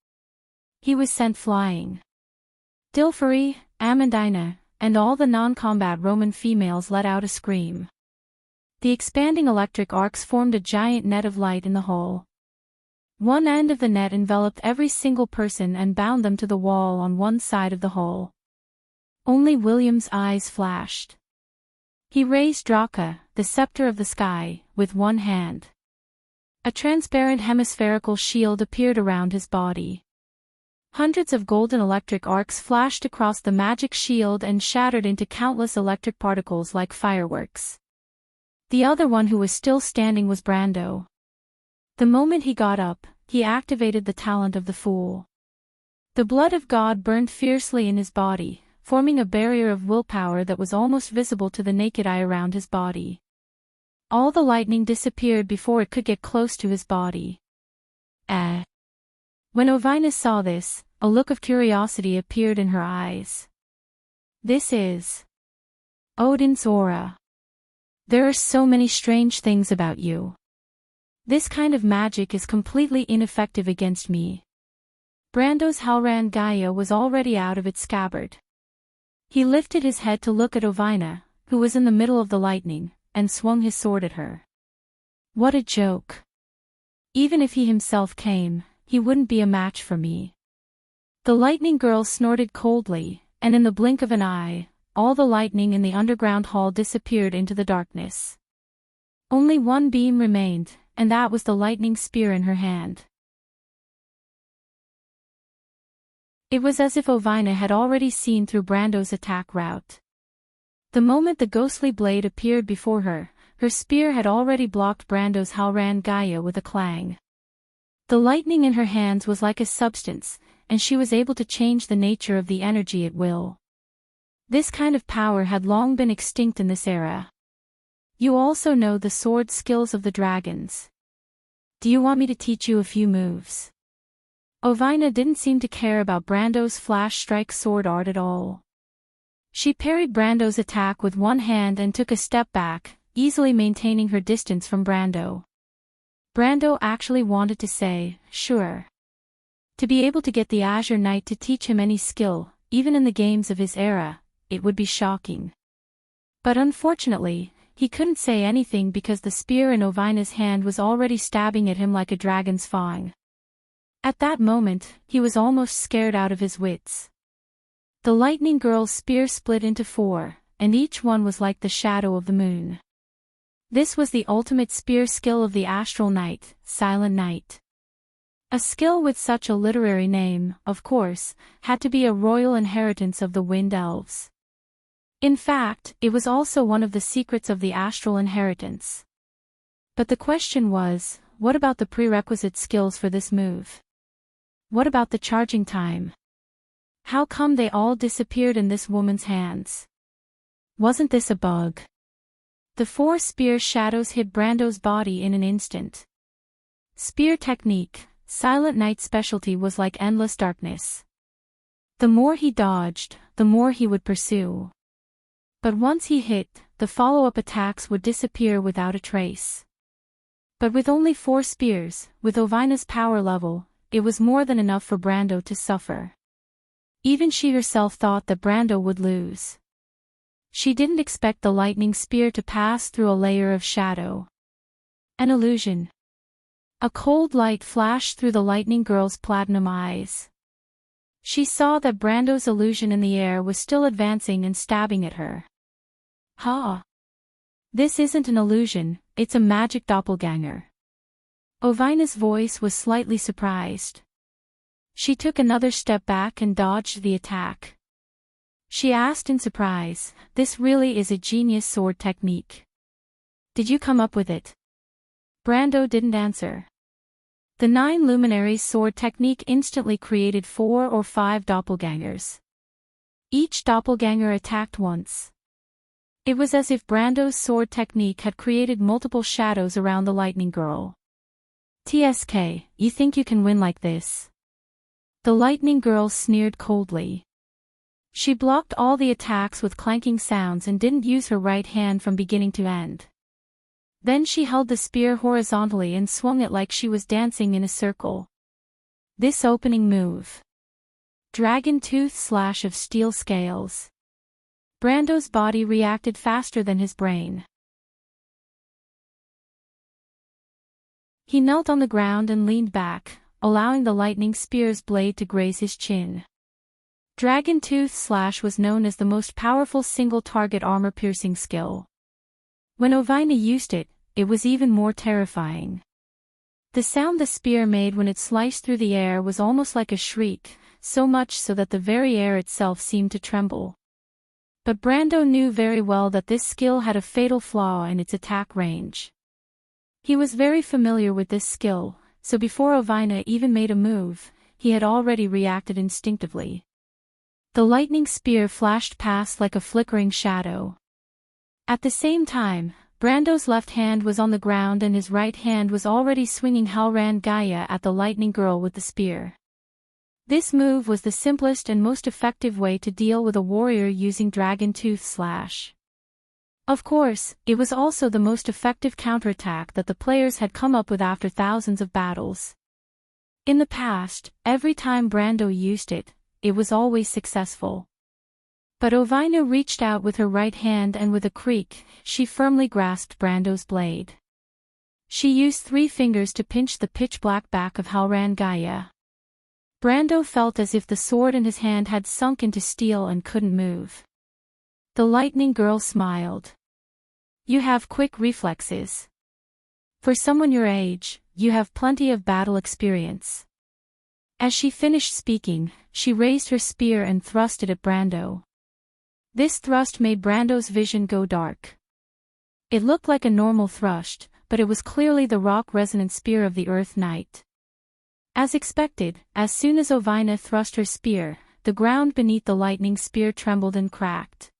He was sent flying. Dilfari, Amandina, and all the non-combat Roman females let out a scream. The expanding electric arcs formed a giant net of light in the hall. One end of the net enveloped every single person and bound them to the wall on one side of the hall. Only William's eyes flashed. He raised Draka, the scepter of the sky, with one hand. A transparent hemispherical shield appeared around his body. Hundreds of golden electric arcs flashed across the magic shield and shattered into countless electric particles like fireworks. The other one who was still standing was Brando. The moment he got up, he activated the talent of the Fool. The blood of God burned fiercely in his body, forming a barrier of willpower that was almost visible to the naked eye around his body. All the lightning disappeared before it could get close to his body. When Ovinus saw this, a look of curiosity appeared in her eyes. "This is Odin's aura. There are so many strange things about you. This kind of magic is completely ineffective against me." Brando's Halran Gaia was already out of its scabbard. He lifted his head to look at Ovinus, who was in the middle of the lightning, and swung his sword at her. "What a joke. Even if he himself came, he wouldn't be a match for me." The lightning girl snorted coldly, and in the blink of an eye, all the lightning in the underground hall disappeared into the darkness. Only one beam remained, and that was the lightning spear in her hand. It was as if Ovinus had already seen through Brando's attack route. The moment the ghostly blade appeared before her, her spear had already blocked Brando's Halran Gaia with a clang. The lightning in her hands was like a substance, and she was able to change the nature of the energy at will. This kind of power had long been extinct in this era. You also know the sword skills of the dragons. Do you want me to teach you a few moves? Ovinus didn't seem to care about Brando's flash strike sword art at all. She parried Brando's attack with one hand and took a step back, easily maintaining her distance from Brando. Brando actually wanted to say, sure. To be able to get the Azure Knight to teach him any skill, even in the games of his era, it would be shocking. But unfortunately, he couldn't say anything because the spear in Ovinus' hand was already stabbing at him like a dragon's fang. At that moment, he was almost scared out of his wits. The lightning girl's spear split into 4, and each one was like the shadow of the moon. This was the ultimate spear skill of the astral knight, Silent Knight. A skill with such a literary name, of course, had to be a royal inheritance of the Wind Elves. In fact, it was also one of the secrets of the astral inheritance. But the question was, what about the prerequisite skills for this move? What about the charging time? How come they all disappeared in this woman's hands? Wasn't this a bug? The 4 spear shadows hit Brando's body in an instant. Spear technique, Silent Knight's specialty was like endless darkness. The more he dodged, the more he would pursue. But once he hit, the follow-up attacks would disappear without a trace. But with only 4 spears, with Ovina's power level, it was more than enough for Brando to suffer. Even she herself thought that Brando would lose. She didn't expect the lightning spear to pass through a layer of shadow. An illusion. A cold light flashed through the lightning girl's platinum eyes. She saw that Brando's illusion in the air was still advancing and stabbing at her. Ha! This isn't an illusion, it's a magic doppelganger. Ovina's voice was slightly surprised. She took another step back and dodged the attack. She asked in surprise, "This really is a genius sword technique. Did you come up with it?" Brando didn't answer. The 9 luminaries sword technique instantly created 4 or 5 doppelgangers. Each doppelganger attacked once. It was as if Brando's sword technique had created multiple shadows around the lightning girl. "TSK, you think you can win like this?" The lightning girl sneered coldly. She blocked all the attacks with clanking sounds and didn't use her right hand from beginning to end. Then she held the spear horizontally and swung it like she was dancing in a circle. This opening move. Dragon Tooth Slash of Steel Scales. Brando's body reacted faster than his brain. He knelt on the ground and leaned back, allowing the lightning spear's blade to graze his chin. Dragon Tooth Slash was known as the most powerful single-target armor-piercing skill. When Ovina used it, it was even more terrifying. The sound the spear made when it sliced through the air was almost like a shriek, so much so that the very air itself seemed to tremble. But Brando knew very well that this skill had a fatal flaw in its attack range. He was very familiar with this skill, so before Ovina even made a move, he had already reacted instinctively. The lightning spear flashed past like a flickering shadow. At the same time, Brando's left hand was on the ground and his right hand was already swinging Halran Gaia at the lightning girl with the spear. This move was the simplest and most effective way to deal with a warrior using Dragon Tooth Slash. Of course, it was also the most effective counterattack that the players had come up with after thousands of battles. In the past, every time Brando used it, it was always successful. But Ovina reached out with her right hand and with a creak, she firmly grasped Brando's blade. She used 3 fingers to pinch the pitch-black back of Halran Gaia. Brando felt as if the sword in his hand had sunk into steel and couldn't move. The lightning girl smiled. "You have quick reflexes. For someone your age, you have plenty of battle experience." As she finished speaking, she raised her spear and thrust it at Brando. This thrust made Brando's vision go dark. It looked like a normal thrust, but it was clearly the rock-resonant spear of the Earth Knight. As expected, as soon as Ovina thrust her spear, the ground beneath the lightning spear trembled and cracked.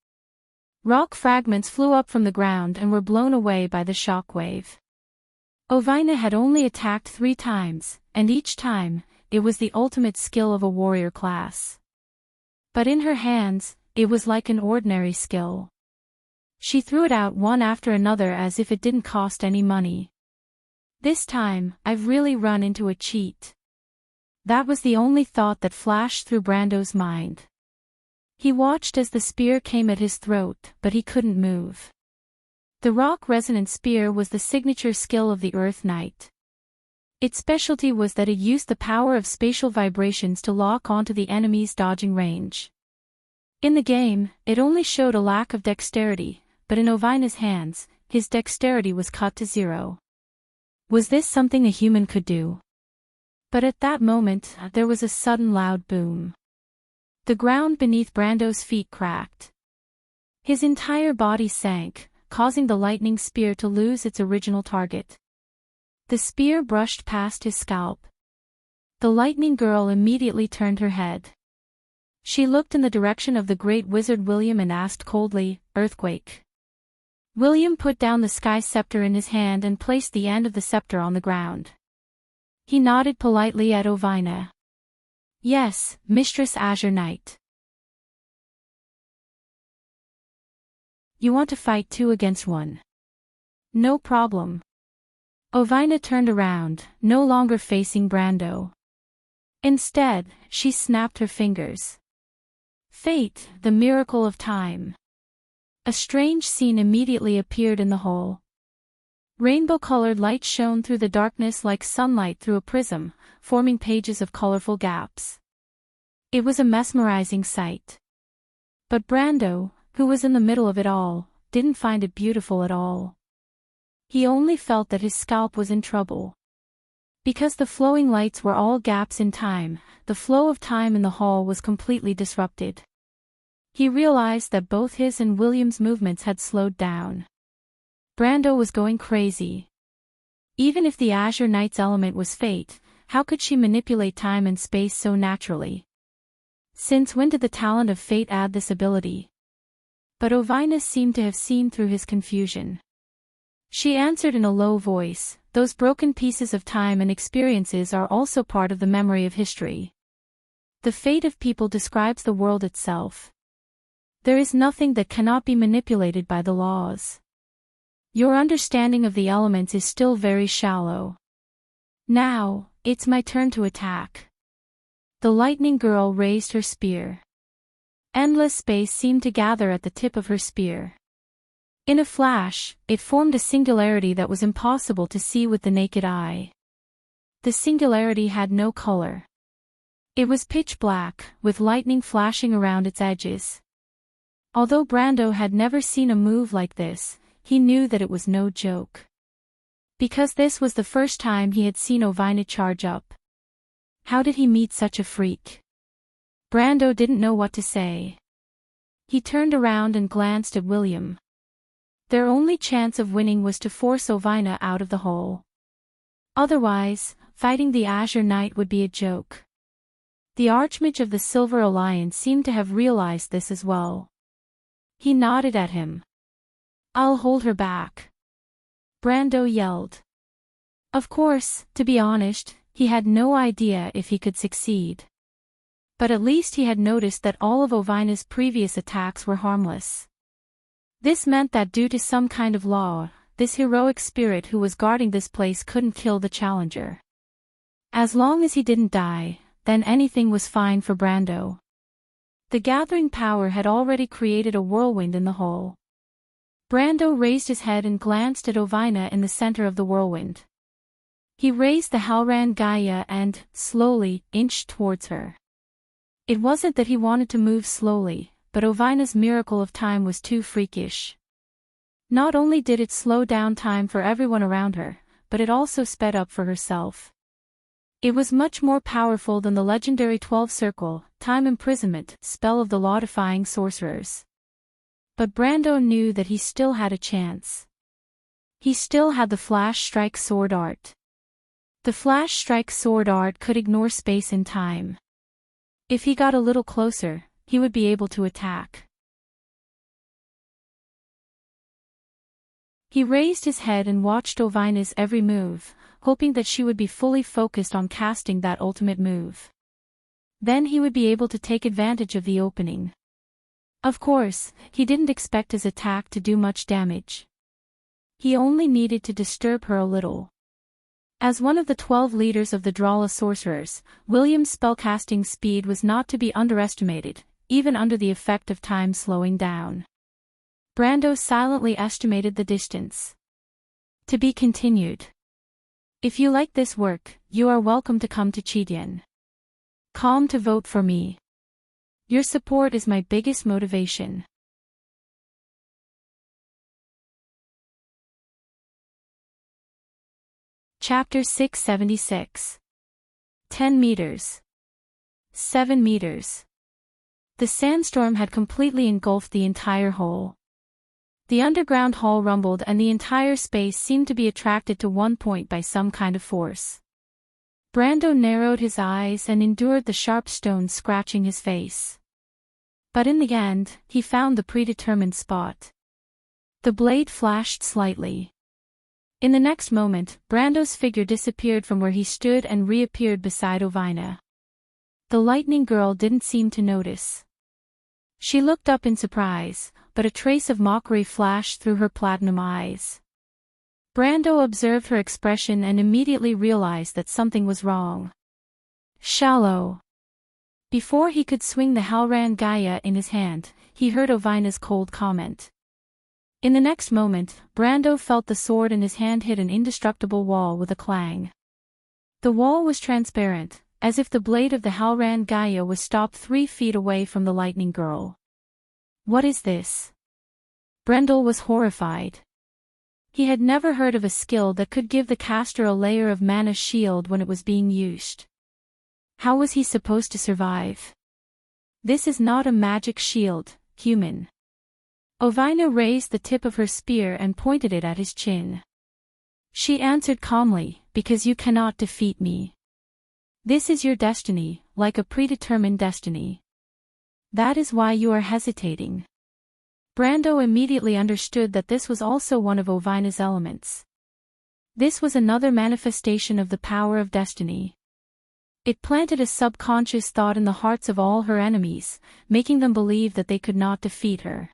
Rock fragments flew up from the ground and were blown away by the shock wave. Ovina had only attacked 3 times, and each time, it was the ultimate skill of a warrior class. But in her hands, it was like an ordinary skill. She threw it out one after another as if it didn't cost any money. "This time, I've really run into a cheat." That was the only thought that flashed through Brando's mind. He watched as the spear came at his throat, but he couldn't move. The rock-resonant spear was the signature skill of the Earth Knight. Its specialty was that it used the power of spatial vibrations to lock onto the enemy's dodging range. In the game, it only showed a lack of dexterity, but in Ovina's hands, his dexterity was cut to zero. Was this something a human could do? But at that moment, there was a sudden loud boom. The ground beneath Brando's feet cracked. His entire body sank, causing the lightning spear to lose its original target. The spear brushed past his scalp. The lightning girl immediately turned her head. She looked in the direction of the great wizard William and asked coldly, "Earthquake?" William put down the sky scepter in his hand and placed the end of the scepter on the ground. He nodded politely at Ovina. "Yes, Mistress Azure Knight. You want to fight 2 against 1? No problem." Ovina turned around, no longer facing Brando. Instead, she snapped her fingers. Fate, the miracle of time. A strange scene immediately appeared in the hole. Rainbow-colored light shone through the darkness like sunlight through a prism, forming pages of colorful gaps. It was a mesmerizing sight. But Brando, who was in the middle of it all, didn't find it beautiful at all. He only felt that his scalp was in trouble. Because the flowing lights were all gaps in time, the flow of time in the hall was completely disrupted. He realized that both his and William's movements had slowed down. Brando was going crazy. Even if the Azure Knight's element was fate, how could she manipulate time and space so naturally? Since when did the talent of fate add this ability? But Ovina seemed to have seen through his confusion. She answered in a low voice, "Those broken pieces of time and experiences are also part of the memory of history. The fate of people describes the world itself. There is nothing that cannot be manipulated by the laws. Your understanding of the elements is still very shallow. Now, it's my turn to attack." The lightning girl raised her spear. Endless space seemed to gather at the tip of her spear. In a flash, it formed a singularity that was impossible to see with the naked eye. The singularity had no color. It was pitch black, with lightning flashing around its edges. Although Brando had never seen a move like this, he knew that it was no joke. Because this was the first time he had seen Ovina charge up. How did he meet such a freak? Brando didn't know what to say. He turned around and glanced at William. Their only chance of winning was to force Ovina out of the hole. Otherwise, fighting the Azure Knight would be a joke. The Archmage of the Silver Alliance seemed to have realized this as well. He nodded at him. "I'll hold her back," Brando yelled. Of course, to be honest, he had no idea if he could succeed. But at least he had noticed that all of Ovina's previous attacks were harmless. This meant that due to some kind of law, this heroic spirit who was guarding this place couldn't kill the challenger. As long as he didn't die, then anything was fine for Brando. The gathering power had already created a whirlwind in the hole. Brando raised his head and glanced at Ovina in the center of the whirlwind. He raised the Halran Gaia and, slowly, inched towards her. It wasn't that he wanted to move slowly, but Ovina's miracle of time was too freakish. Not only did it slow down time for everyone around her, but it also sped up for herself. It was much more powerful than the legendary 12-circle, time imprisonment, spell of the law-defying sorcerers. But Brando knew that he still had a chance. He still had the Flash Strike Sword Art. The Flash Strike Sword Art could ignore space and time. If he got a little closer, he would be able to attack. He raised his head and watched Ovina's every move, hoping that she would be fully focused on casting that ultimate move. Then he would be able to take advantage of the opening. Of course, he didn't expect his attack to do much damage. He only needed to disturb her a little. As one of the 12 leaders of the Drala sorcerers, William's spellcasting speed was not to be underestimated, even under the effect of time slowing down. Brando silently estimated the distance. To be continued. If you like this work, you are welcome to come to Cheetian.com to vote for me. Your support is my biggest motivation. Chapter 676. 10 meters. 7 meters. The sandstorm had completely engulfed the entire hole. The underground hall rumbled and the entire space seemed to be attracted to one point by some kind of force. Brando narrowed his eyes and endured the sharp stones scratching his face. But in the end, he found the predetermined spot. The blade flashed slightly. In the next moment, Brando's figure disappeared from where he stood and reappeared beside Ovina. The lightning girl didn't seem to notice. She looked up in surprise, but a trace of mockery flashed through her platinum eyes. Brando observed her expression and immediately realized that something was wrong. Shallow. Before he could swing the Halran Gaia in his hand, he heard Ovina's cold comment. In the next moment, Brando felt the sword in his hand hit an indestructible wall with a clang. The wall was transparent, as if the blade of the Halran Gaia was stopped 3 feet away from the lightning girl. What is this? Brendel was horrified. He had never heard of a skill that could give the caster a layer of mana shield when it was being used. How was he supposed to survive? This is not a magic shield, human. Ovina raised the tip of her spear and pointed it at his chin. She answered calmly, because you cannot defeat me. This is your destiny, like a predetermined destiny. That is why you are hesitating. Brando immediately understood that this was also one of Ovina's elements. This was another manifestation of the power of destiny. It planted a subconscious thought in the hearts of all her enemies, making them believe that they could not defeat her.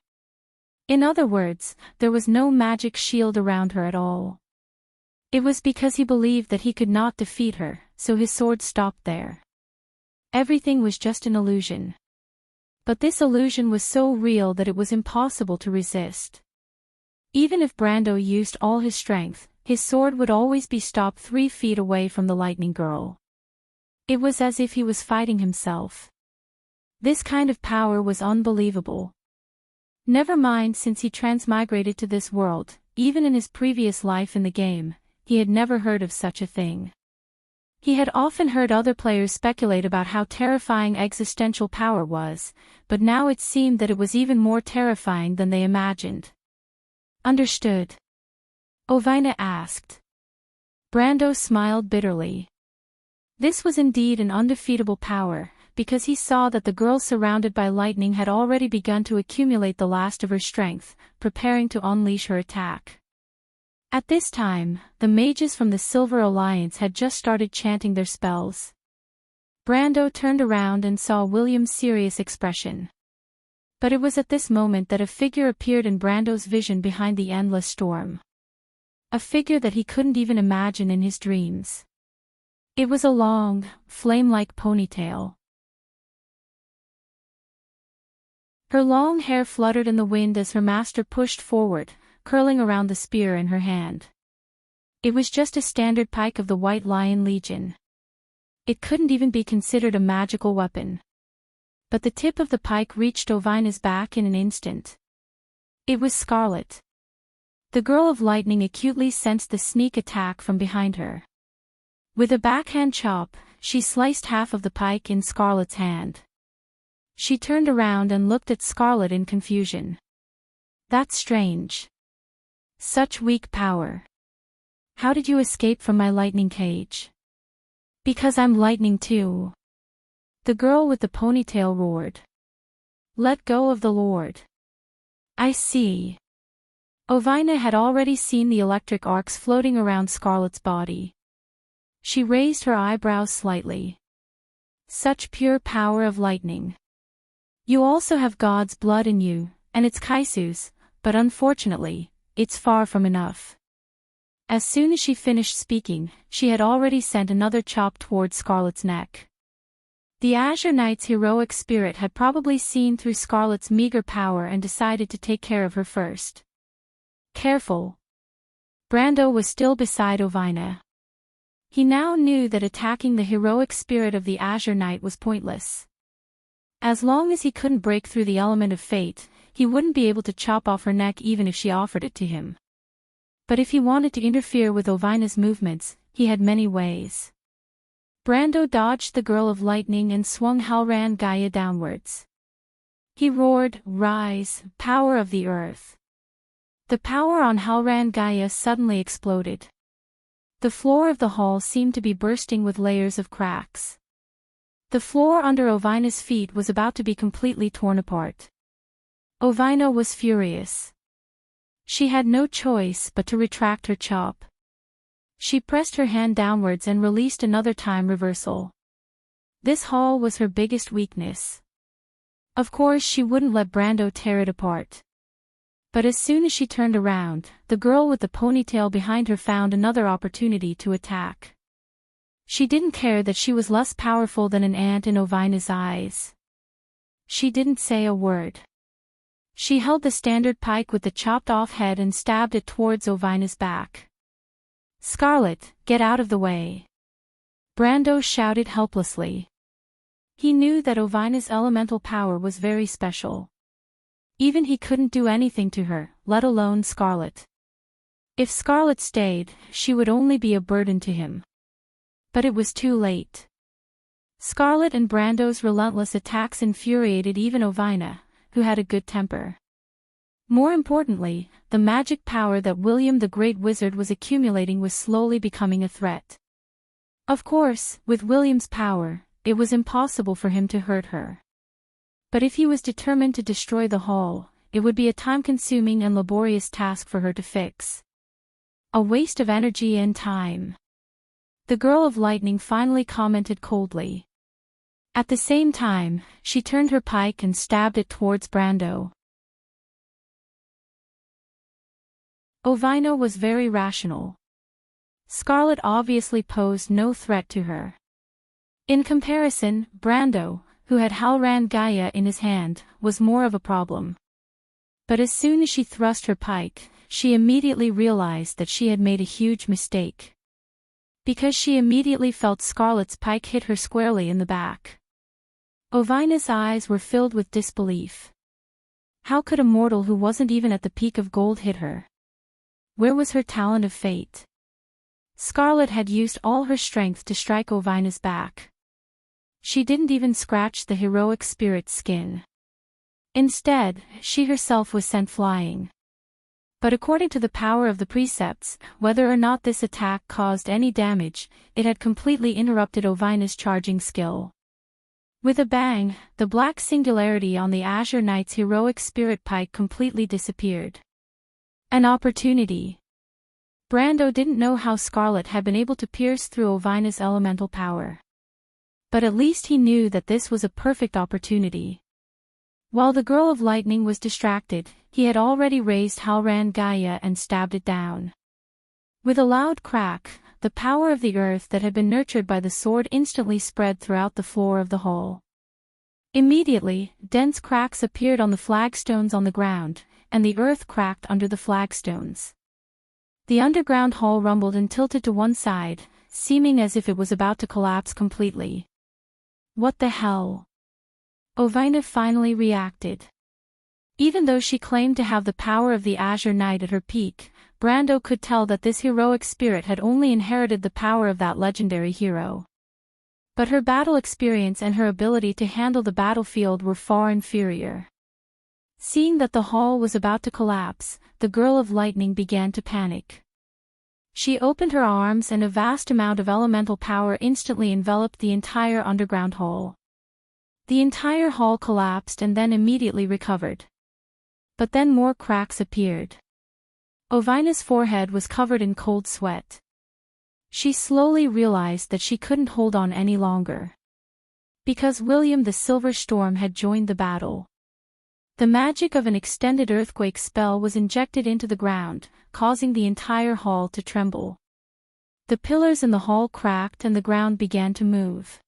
In other words, there was no magic shield around her at all. It was because he believed that he could not defeat her, so his sword stopped there. Everything was just an illusion. But this illusion was so real that it was impossible to resist. Even if Brando used all his strength, his sword would always be stopped 3 feet away from the lightning girl. It was as if he was fighting himself. This kind of power was unbelievable. Never mind, since he transmigrated to this world, even in his previous life in the game, he had never heard of such a thing. He had often heard other players speculate about how terrifying existential power was, but now it seemed that it was even more terrifying than they imagined. Understood? Ovina asked. Brando smiled bitterly. This was indeed an undefeatable power, because he saw that the girl surrounded by lightning had already begun to accumulate the last of her strength, preparing to unleash her attack. At this time, the mages from the Silver Alliance had just started chanting their spells. Brando turned around and saw William's serious expression. But it was at this moment that a figure appeared in Brando's vision behind the endless storm. A figure that he couldn't even imagine in his dreams. It was a long, flame-like ponytail. Her long hair fluttered in the wind as her master pushed forward, curling around the spear in her hand. It was just a standard pike of the White Lion Legion. It couldn't even be considered a magical weapon. But the tip of the pike reached Ovina's back in an instant. It was Scarlet. The girl of lightning acutely sensed the sneak attack from behind her. With a backhand chop, she sliced half of the pike in Scarlet's hand. She turned around and looked at Scarlet in confusion. That's strange. Such weak power. How did you escape from my lightning cage? Because I'm lightning too. The girl with the ponytail roared. Let go of the Lord. I see. Ovina had already seen the electric arcs floating around Scarlet's body. She raised her eyebrows slightly. Such pure power of lightning. You also have God's blood in you, and it's Kaisu's, but unfortunately, it's far from enough. As soon as she finished speaking, she had already sent another chop toward Scarlet's neck. The Azure Knight's heroic spirit had probably seen through Scarlet's meager power and decided to take care of her first. Careful. Brando was still beside Ovina. He now knew that attacking the heroic spirit of the Azure Knight was pointless. As long as he couldn't break through the element of fate, he wouldn't be able to chop off her neck even if she offered it to him. But if he wanted to interfere with Ovina's movements, he had many ways. Brando dodged the Girl of Lightning and swung Halran Gaia downwards. He roared, "Rise, power of the earth!" The power on Halran Gaia suddenly exploded. The floor of the hall seemed to be bursting with layers of cracks. The floor under Ovina's feet was about to be completely torn apart. Ovina was furious. She had no choice but to retract her chop. She pressed her hand downwards and released another time reversal. This hall was her biggest weakness. Of course she wouldn't let Brando tear it apart. But as soon as she turned around, the girl with the ponytail behind her found another opportunity to attack. She didn't care that she was less powerful than an ant in Ovina's eyes. She didn't say a word. She held the standard pike with the chopped-off head and stabbed it towards Ovina's back. "Scarlet, get out of the way!" Brando shouted helplessly. He knew that Ovina's elemental power was very special. Even he couldn't do anything to her, let alone Scarlet. If Scarlet stayed, she would only be a burden to him. But it was too late. Scarlet and Brando's relentless attacks infuriated even Ovina, who had a good temper. More importantly, the magic power that William the Great Wizard was accumulating was slowly becoming a threat. Of course, with William's power, it was impossible for him to hurt her. But if he was determined to destroy the hall, it would be a time-consuming and laborious task for her to fix. A waste of energy and time. The Girl of Lightning finally commented coldly. At the same time, she turned her pike and stabbed it towards Brando. Ovina was very rational. Scarlet obviously posed no threat to her. In comparison, Brando, who had Halran Gaia in his hand, was more of a problem. But as soon as she thrust her pike, she immediately realized that she had made a huge mistake. Because she immediately felt Scarlet's pike hit her squarely in the back. Ovina's eyes were filled with disbelief. How could a mortal who wasn't even at the peak of gold hit her? Where was her talent of fate? Scarlet had used all her strength to strike Ovina's back. She didn't even scratch the heroic spirit's skin. Instead, she herself was sent flying. But according to the power of the precepts, whether or not this attack caused any damage, it had completely interrupted Ovina's charging skill. With a bang, the black singularity on the Azure Knight's heroic spirit pike completely disappeared. An opportunity. Brando didn't know how Scarlet had been able to pierce through Ovina's elemental power. But at least he knew that this was a perfect opportunity. While the Girl of Lightning was distracted, he had already raised Halran Gaia and stabbed it down. With a loud crack, the power of the earth that had been nurtured by the sword instantly spread throughout the floor of the hall. Immediately, dense cracks appeared on the flagstones on the ground, and the earth cracked under the flagstones. The underground hall rumbled and tilted to one side, seeming as if it was about to collapse completely. What the hell? Ovina finally reacted. Even though she claimed to have the power of the Azure Knight at her peak, Brando could tell that this heroic spirit had only inherited the power of that legendary hero. But her battle experience and her ability to handle the battlefield were far inferior. Seeing that the hall was about to collapse, the Girl of Lightning began to panic. She opened her arms and a vast amount of elemental power instantly enveloped the entire underground hall. The entire hall collapsed and then immediately recovered. But then more cracks appeared. Ovina's forehead was covered in cold sweat. She slowly realized that she couldn't hold on any longer. Because William the Silver Storm had joined the battle. The magic of an extended earthquake spell was injected into the ground, causing the entire hall to tremble. The pillars in the hall cracked and the ground began to move.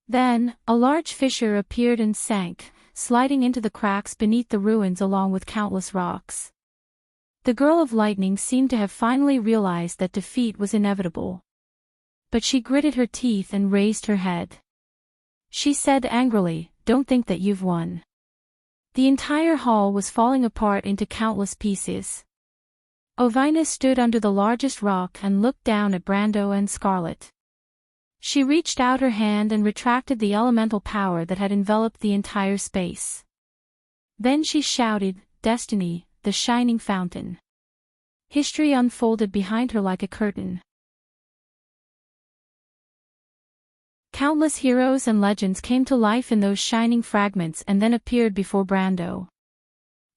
Then, a large fissure appeared and sank, sliding into the cracks beneath the ruins along with countless rocks. The Girl of Lightning seemed to have finally realized that defeat was inevitable. But she gritted her teeth and raised her head. She said angrily, "Don't think that you've won." The entire hall was falling apart into countless pieces. Ovina stood under the largest rock and looked down at Brando and Scarlet. She reached out her hand and retracted the elemental power that had enveloped the entire space. Then she shouted, "Destiny, the shining fountain." History unfolded behind her like a curtain. Countless heroes and legends came to life in those shining fragments and then appeared before Brando.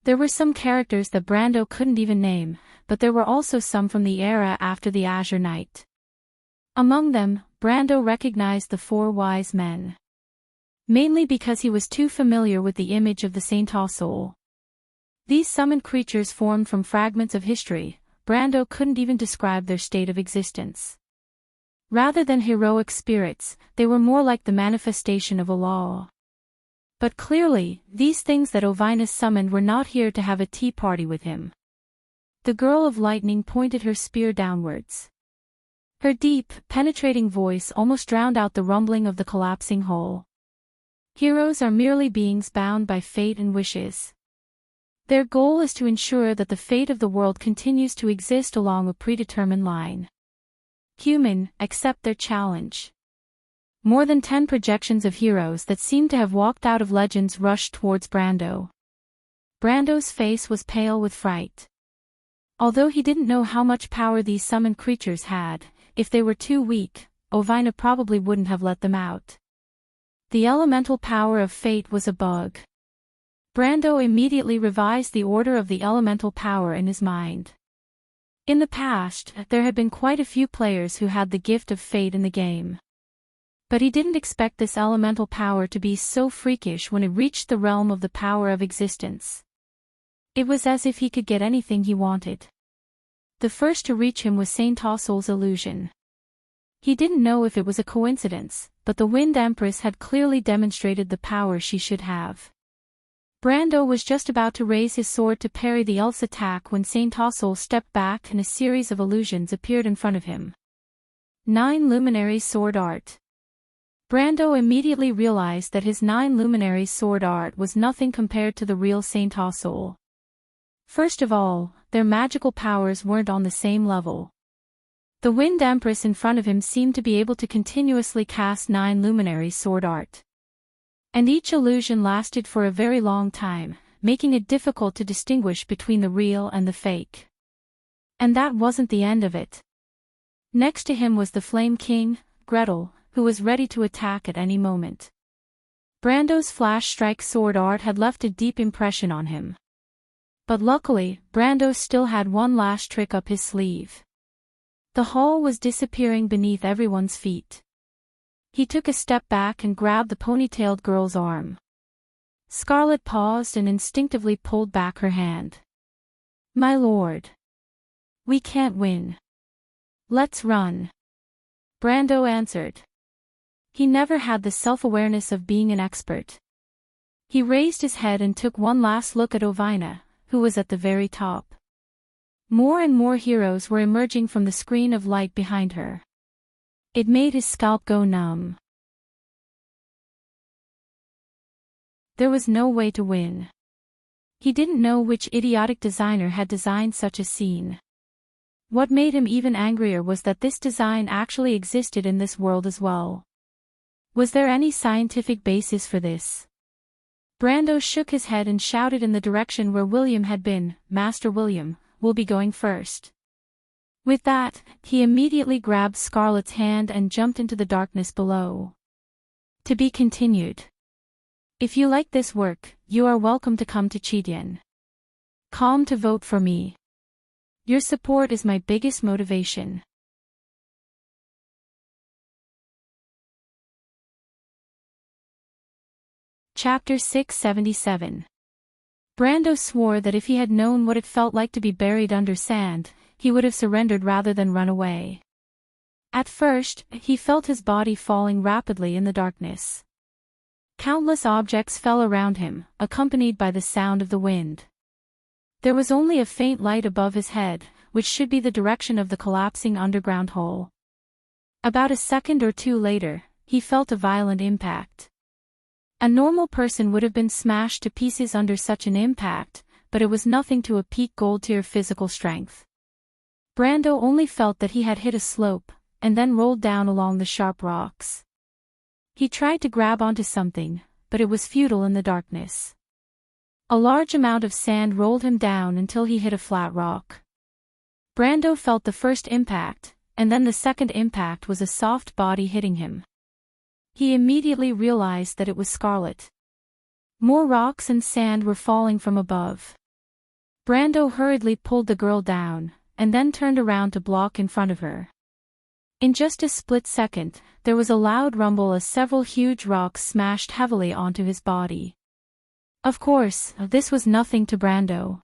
There were some characters that Brando couldn't even name, but there were also some from the era after the Azure Knight. Among them, Brando recognized the four wise men. Mainly because he was too familiar with the image of the Saint Soul. These summoned creatures formed from fragments of history. Brando couldn't even describe their state of existence. Rather than heroic spirits, they were more like the manifestation of a law. But clearly, these things that Ovina summoned were not here to have a tea party with him. The girl of lightning pointed her spear downwards. Her deep, penetrating voice almost drowned out the rumbling of the collapsing hull. Heroes are merely beings bound by fate and wishes. Their goal is to ensure that the fate of the world continues to exist along a predetermined line. Human, accept their challenge. More than 10 projections of heroes that seemed to have walked out of legends rushed towards Brando. Brando's face was pale with fright. Although he didn't know how much power these summoned creatures had, if they were too weak, Ovina probably wouldn't have let them out. The elemental power of fate was a bug. Brando immediately revised the order of the elemental power in his mind. In the past, there had been quite a few players who had the gift of fate in the game. But he didn't expect this elemental power to be so freakish when it reached the realm of the power of existence. It was as if he could get anything he wanted. The first to reach him was Saint Soul's illusion. He didn't know if it was a coincidence, but the Wind Empress had clearly demonstrated the power she should have. Brando was just about to raise his sword to parry the elf's attack when Saint Soul stepped back and a series of illusions appeared in front of him. 9 Luminaries Sword Art. Brando immediately realized that his 9 Luminaries Sword Art was nothing compared to the real Saint Soul. First of all, their magical powers weren't on the same level. The Wind Empress in front of him seemed to be able to continuously cast 9 Luminaries Sword Art. And each illusion lasted for a very long time, making it difficult to distinguish between the real and the fake. And that wasn't the end of it. Next to him was the Flame King, Gretel, who was ready to attack at any moment. Brando's Flash Strike Sword Art had left a deep impression on him. But luckily, Brando still had one last trick up his sleeve. The hall was disappearing beneath everyone's feet. He took a step back and grabbed the ponytailed girl's arm. Scarlet paused and instinctively pulled back her hand. "My lord. We can't win. Let's run." Brando answered. He never had the self-awareness of being an expert. He raised his head and took one last look at Ovina, who was at the very top. More and more heroes were emerging from the screen of light behind her. It made his scalp go numb. There was no way to win. He didn't know which idiotic designer had designed such a scene. What made him even angrier was that this design actually existed in this world as well. Was there any scientific basis for this? Brando shook his head and shouted in the direction where William had been, "Master William, we'll be going first." With that, he immediately grabbed Scarlet's hand and jumped into the darkness below. To be continued. If you like this work, you are welcome to come to Chidien. Come to vote for me. Your support is my biggest motivation. Chapter 677. Brando swore that if he had known what it felt like to be buried under sand, he would have surrendered rather than run away. At first, he felt his body falling rapidly in the darkness. Countless objects fell around him, accompanied by the sound of the wind. There was only a faint light above his head, which should be the direction of the collapsing underground hole. About a second or two later, he felt a violent impact. A normal person would have been smashed to pieces under such an impact, but it was nothing to a peak gold-tier physical strength. Brando only felt that he had hit a slope, and then rolled down along the sharp rocks. He tried to grab onto something, but it was futile in the darkness. A large amount of sand rolled him down until he hit a flat rock. Brando felt the first impact, and then the second impact was a soft body hitting him. He immediately realized that it was Scarlet. More rocks and sand were falling from above. Brando hurriedly pulled the girl down, and then turned around to block in front of her. In just a split second, there was a loud rumble as several huge rocks smashed heavily onto his body. Of course, this was nothing to Brando.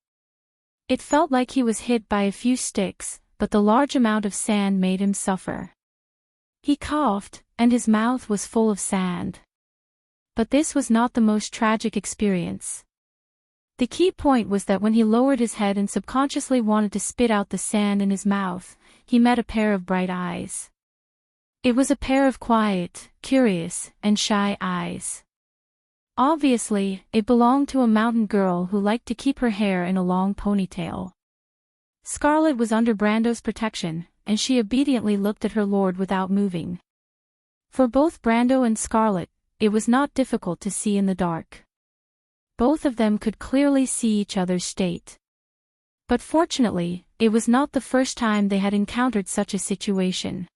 It felt like he was hit by a few sticks, but the large amount of sand made him suffer. He coughed, and his mouth was full of sand. But this was not the most tragic experience. The key point was that when he lowered his head and subconsciously wanted to spit out the sand in his mouth, he met a pair of bright eyes. It was a pair of quiet, curious, and shy eyes. Obviously, it belonged to a mountain girl who liked to keep her hair in a long ponytail. Scarlet was under Brando's protection, and she obediently looked at her lord without moving. For both Brando and Scarlet, it was not difficult to see in the dark. Both of them could clearly see each other's state. But fortunately, it was not the first time they had encountered such a situation.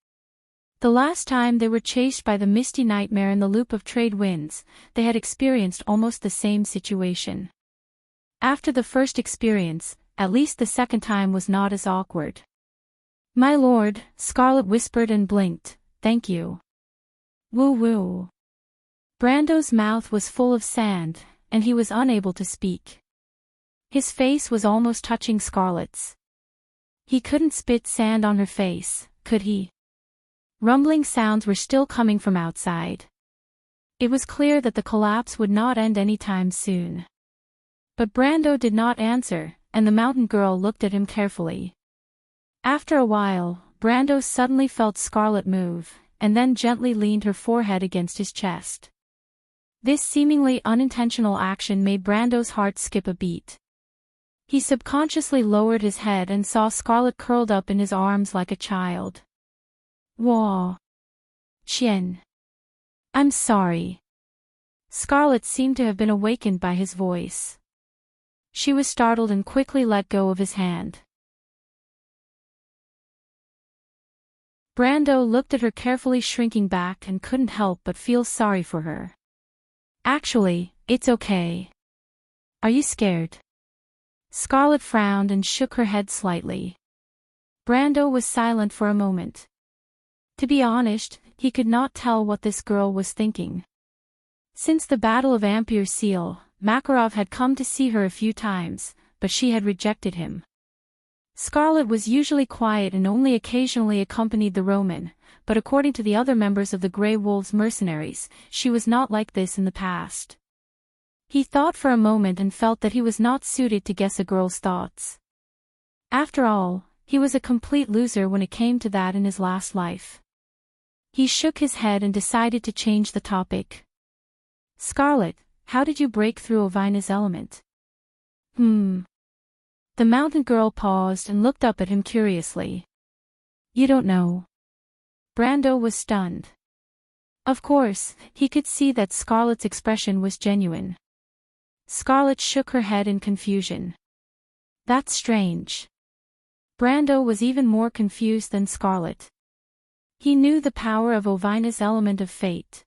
The last time they were chased by the misty nightmare in the loop of trade winds, they had experienced almost the same situation. After the first experience, at least the second time was not as awkward. "My lord," Scarlet whispered and blinked, "thank you." Woo-woo. Brando's mouth was full of sand, and he was unable to speak. His face was almost touching Scarlet's. He couldn't spit sand on her face, could he? Rumbling sounds were still coming from outside. It was clear that the collapse would not end anytime soon. But Brando did not answer, and the mountain girl looked at him carefully. After a while, Brando suddenly felt Scarlet move, and then gently leaned her forehead against his chest. This seemingly unintentional action made Brando's heart skip a beat. He subconsciously lowered his head and saw Scarlet curled up in his arms like a child. "Wah. Chien. I'm sorry." Scarlet seemed to have been awakened by his voice. She was startled and quickly let go of his hand. Brando looked at her carefully shrinking back and couldn't help but feel sorry for her. "Actually, it's okay. Are you scared?" Scarlet frowned and shook her head slightly. Brando was silent for a moment. To be honest, he could not tell what this girl was thinking. Since the Battle of Ampere Seal, Makarov had come to see her a few times, but she had rejected him. Scarlet was usually quiet and only occasionally accompanied the Roman, but according to the other members of the Grey Wolves mercenaries, she was not like this in the past. He thought for a moment and felt that he was not suited to guess a girl's thoughts. After all, he was a complete loser when it came to that in his last life. He shook his head and decided to change the topic. "Scarlet, how did you break through Ovina's element?" The mountain girl paused and looked up at him curiously. "You don't know?" Brando was stunned. Of course, he could see that Scarlet's expression was genuine. Scarlet shook her head in confusion. "That's strange." Brando was even more confused than Scarlet. He knew the power of Ovina's element of fate.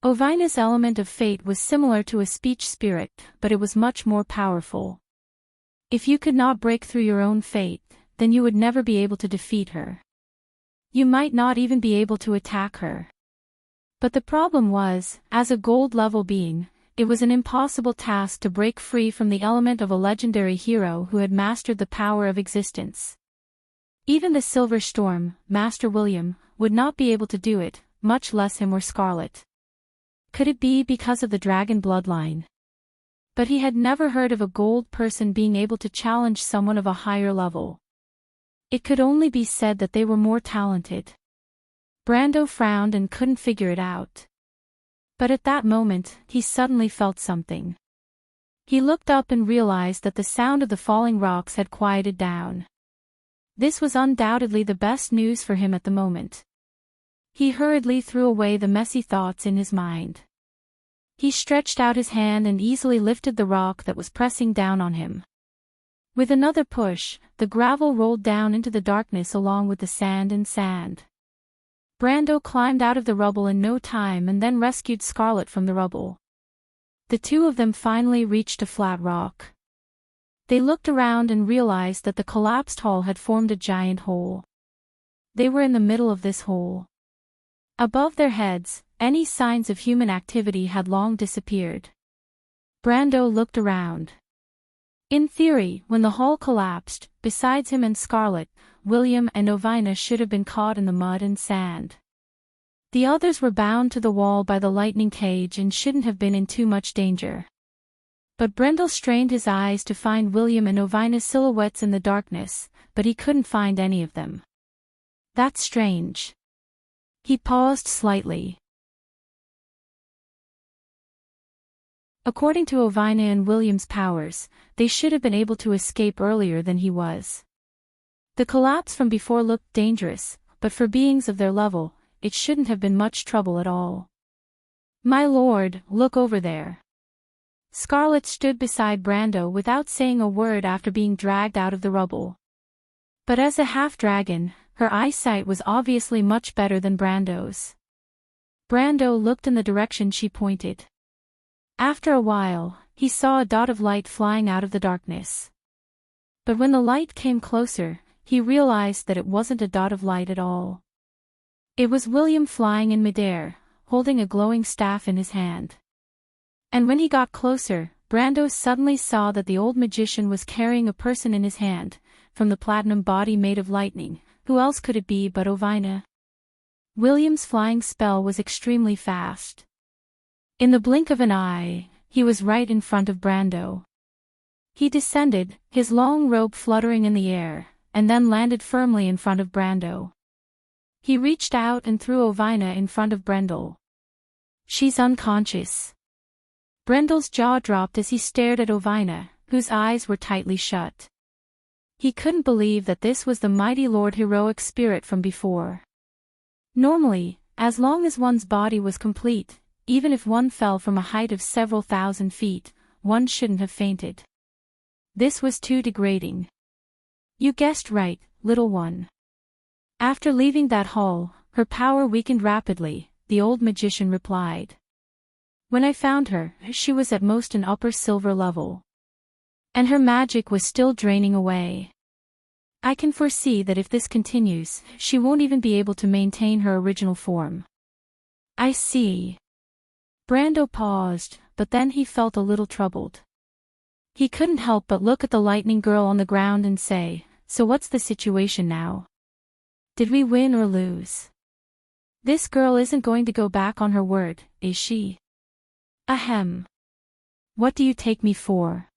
Ovina's element of fate was similar to a speech spirit, but it was much more powerful. If you could not break through your own fate, then you would never be able to defeat her. You might not even be able to attack her. But the problem was, as a gold-level being, it was an impossible task to break free from the element of a legendary hero who had mastered the power of existence. Even the Silver Storm, Master William, would not be able to do it, much less him or Scarlet. Could it be because of the dragon bloodline? But he had never heard of a gold person being able to challenge someone of a higher level. It could only be said that they were more talented. Brando frowned and couldn't figure it out. But at that moment, he suddenly felt something. He looked up and realized that the sound of the falling rocks had quieted down. This was undoubtedly the best news for him at the moment. He hurriedly threw away the messy thoughts in his mind. He stretched out his hand and easily lifted the rock that was pressing down on him. With another push, the gravel rolled down into the darkness along with the sand and sand. Brando climbed out of the rubble in no time and then rescued Scarlet from the rubble. The two of them finally reached a flat rock. They looked around and realized that the collapsed hall had formed a giant hole. They were in the middle of this hole. Above their heads, any signs of human activity had long disappeared. Brando looked around. In theory, when the hall collapsed, besides him and Scarlet, William and Ovina should have been caught in the mud and sand. The others were bound to the wall by the lightning cage and shouldn't have been in too much danger. But Brando strained his eyes to find William and Ovina's silhouettes in the darkness, but he couldn't find any of them. That's strange. He paused slightly. According to Ovina and William's powers, they should have been able to escape earlier than he was. The collapse from before looked dangerous, but for beings of their level, it shouldn't have been much trouble at all. My lord, look over there. Scarlet stood beside Brando without saying a word after being dragged out of the rubble. But as a half-dragon, her eyesight was obviously much better than Brando's. Brando looked in the direction she pointed. After a while, he saw a dot of light flying out of the darkness. But when the light came closer, he realized that it wasn't a dot of light at all. It was William flying in midair, holding a glowing staff in his hand. And when he got closer, Brando suddenly saw that the old magician was carrying a person in his hand, from the platinum body made of lightning. Who else could it be but Ovina? William's flying spell was extremely fast. In the blink of an eye, he was right in front of Brando. He descended, his long robe fluttering in the air, and then landed firmly in front of Brando. He reached out and threw Ovina in front of Brendel. She's unconscious. Brendel's jaw dropped as he stared at Ovina, whose eyes were tightly shut. He couldn't believe that this was the mighty Lord heroic spirit from before. Normally, as long as one's body was complete, even if one fell from a height of several thousand feet, one shouldn't have fainted. This was too degrading. You guessed right, little one. After leaving that hall, her power weakened rapidly, the old magician replied. When I found her, she was at most an upper silver level. And her magic was still draining away. I can foresee that if this continues, she won't even be able to maintain her original form. I see. Brando paused, but then he felt a little troubled. He couldn't help but look at the lightning girl on the ground and say, so what's the situation now? Did we win or lose? This girl isn't going to go back on her word, is she? Ahem. What do you take me for?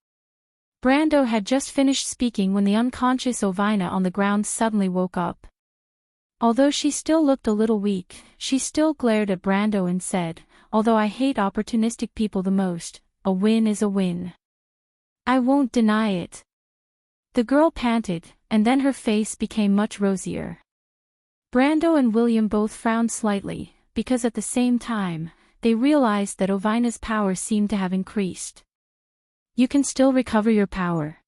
Brando had just finished speaking when the unconscious Ovina on the ground suddenly woke up. Although she still looked a little weak, she still glared at Brando and said, although I hate opportunistic people the most, a win is a win. I won't deny it. The girl panted, and then her face became much rosier. Brando and William both frowned slightly, because at the same time, they realized that Ovina's power seemed to have increased. You can still recover your power.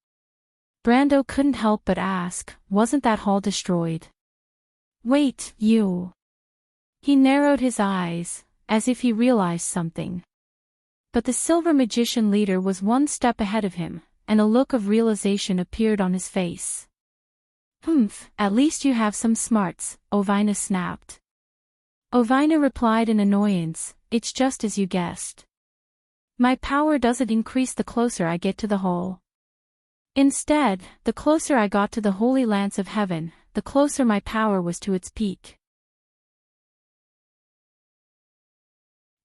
Brando couldn't help but ask, wasn't that hall destroyed? Wait, you. He narrowed his eyes, as if he realized something. But the silver magician leader was one step ahead of him, and a look of realization appeared on his face. Humph, at least you have some smarts, Ovina snapped. Ovina replied in annoyance, it's just as you guessed. My power doesn't increase the closer I get to the hall. Instead, the closer I got to the holy lance of heaven, the closer my power was to its peak.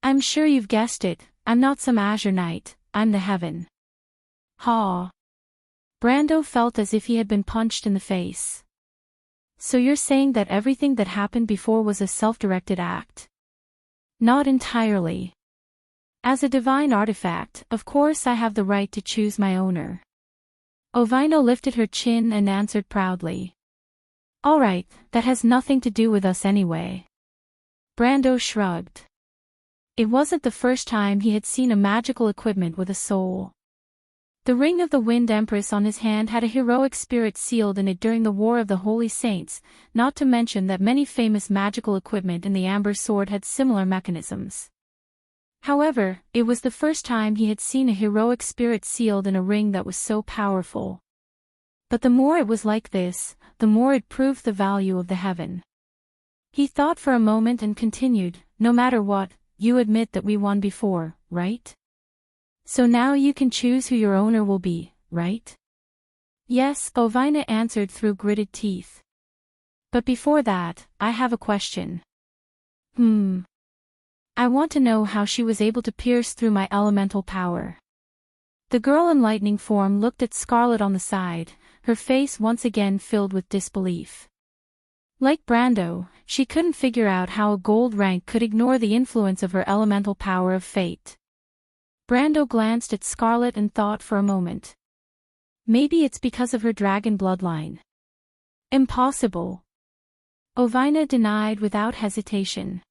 I'm sure you've guessed it, I'm not some azure knight, I'm the heaven. Ha! Brando felt as if he had been punched in the face. So you're saying that everything that happened before was a self-directed act? Not entirely. As a divine artifact, of course I have the right to choose my owner. Ovina lifted her chin and answered proudly. All right, that has nothing to do with us anyway. Brando shrugged. It wasn't the first time he had seen a magical equipment with a soul. The ring of the Wind Empress on his hand had a heroic spirit sealed in it during the War of the Holy Saints, not to mention that many famous magical equipment in the Amber Sword had similar mechanisms. However, it was the first time he had seen a heroic spirit sealed in a ring that was so powerful. But the more it was like this, the more it proved the value of the heaven. He thought for a moment and continued, no matter what, you admit that we won before, right? So now you can choose who your owner will be, right? Yes, Ovina answered through gritted teeth. But before that, I have a question. I want to know how she was able to pierce through my elemental power. The girl in lightning form looked at Scarlet on the side, her face once again filled with disbelief. Like Brando, she couldn't figure out how a gold rank could ignore the influence of her elemental power of fate. Brando glanced at Scarlet and thought for a moment. Maybe it's because of her dragon bloodline. Impossible. Ovina denied without hesitation.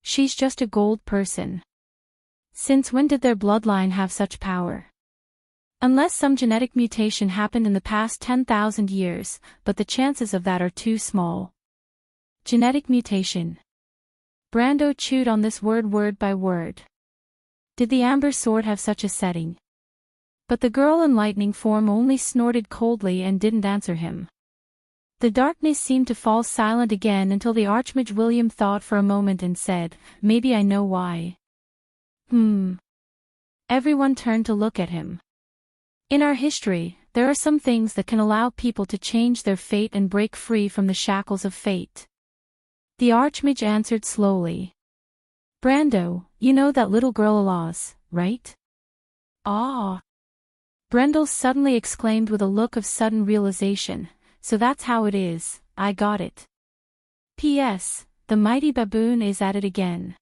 She's just a gold person. Since when did their bloodline have such power? Unless some genetic mutation happened in the past 10,000 years, but the chances of that are too small. Genetic mutation. Brando chewed on this word by word. Did the Amber Sword have such a setting? But the girl in lightning form only snorted coldly and didn't answer him. The darkness seemed to fall silent again until the Archmage William thought for a moment and said, maybe I know why. Everyone turned to look at him. In our history, there are some things that can allow people to change their fate and break free from the shackles of fate. The Archmage answered slowly. Brando, you know that little girl Alaz, right? Ah! Brendel suddenly exclaimed with a look of sudden realization, so that's how it is, I got it. P.S. The mighty baboon is at it again.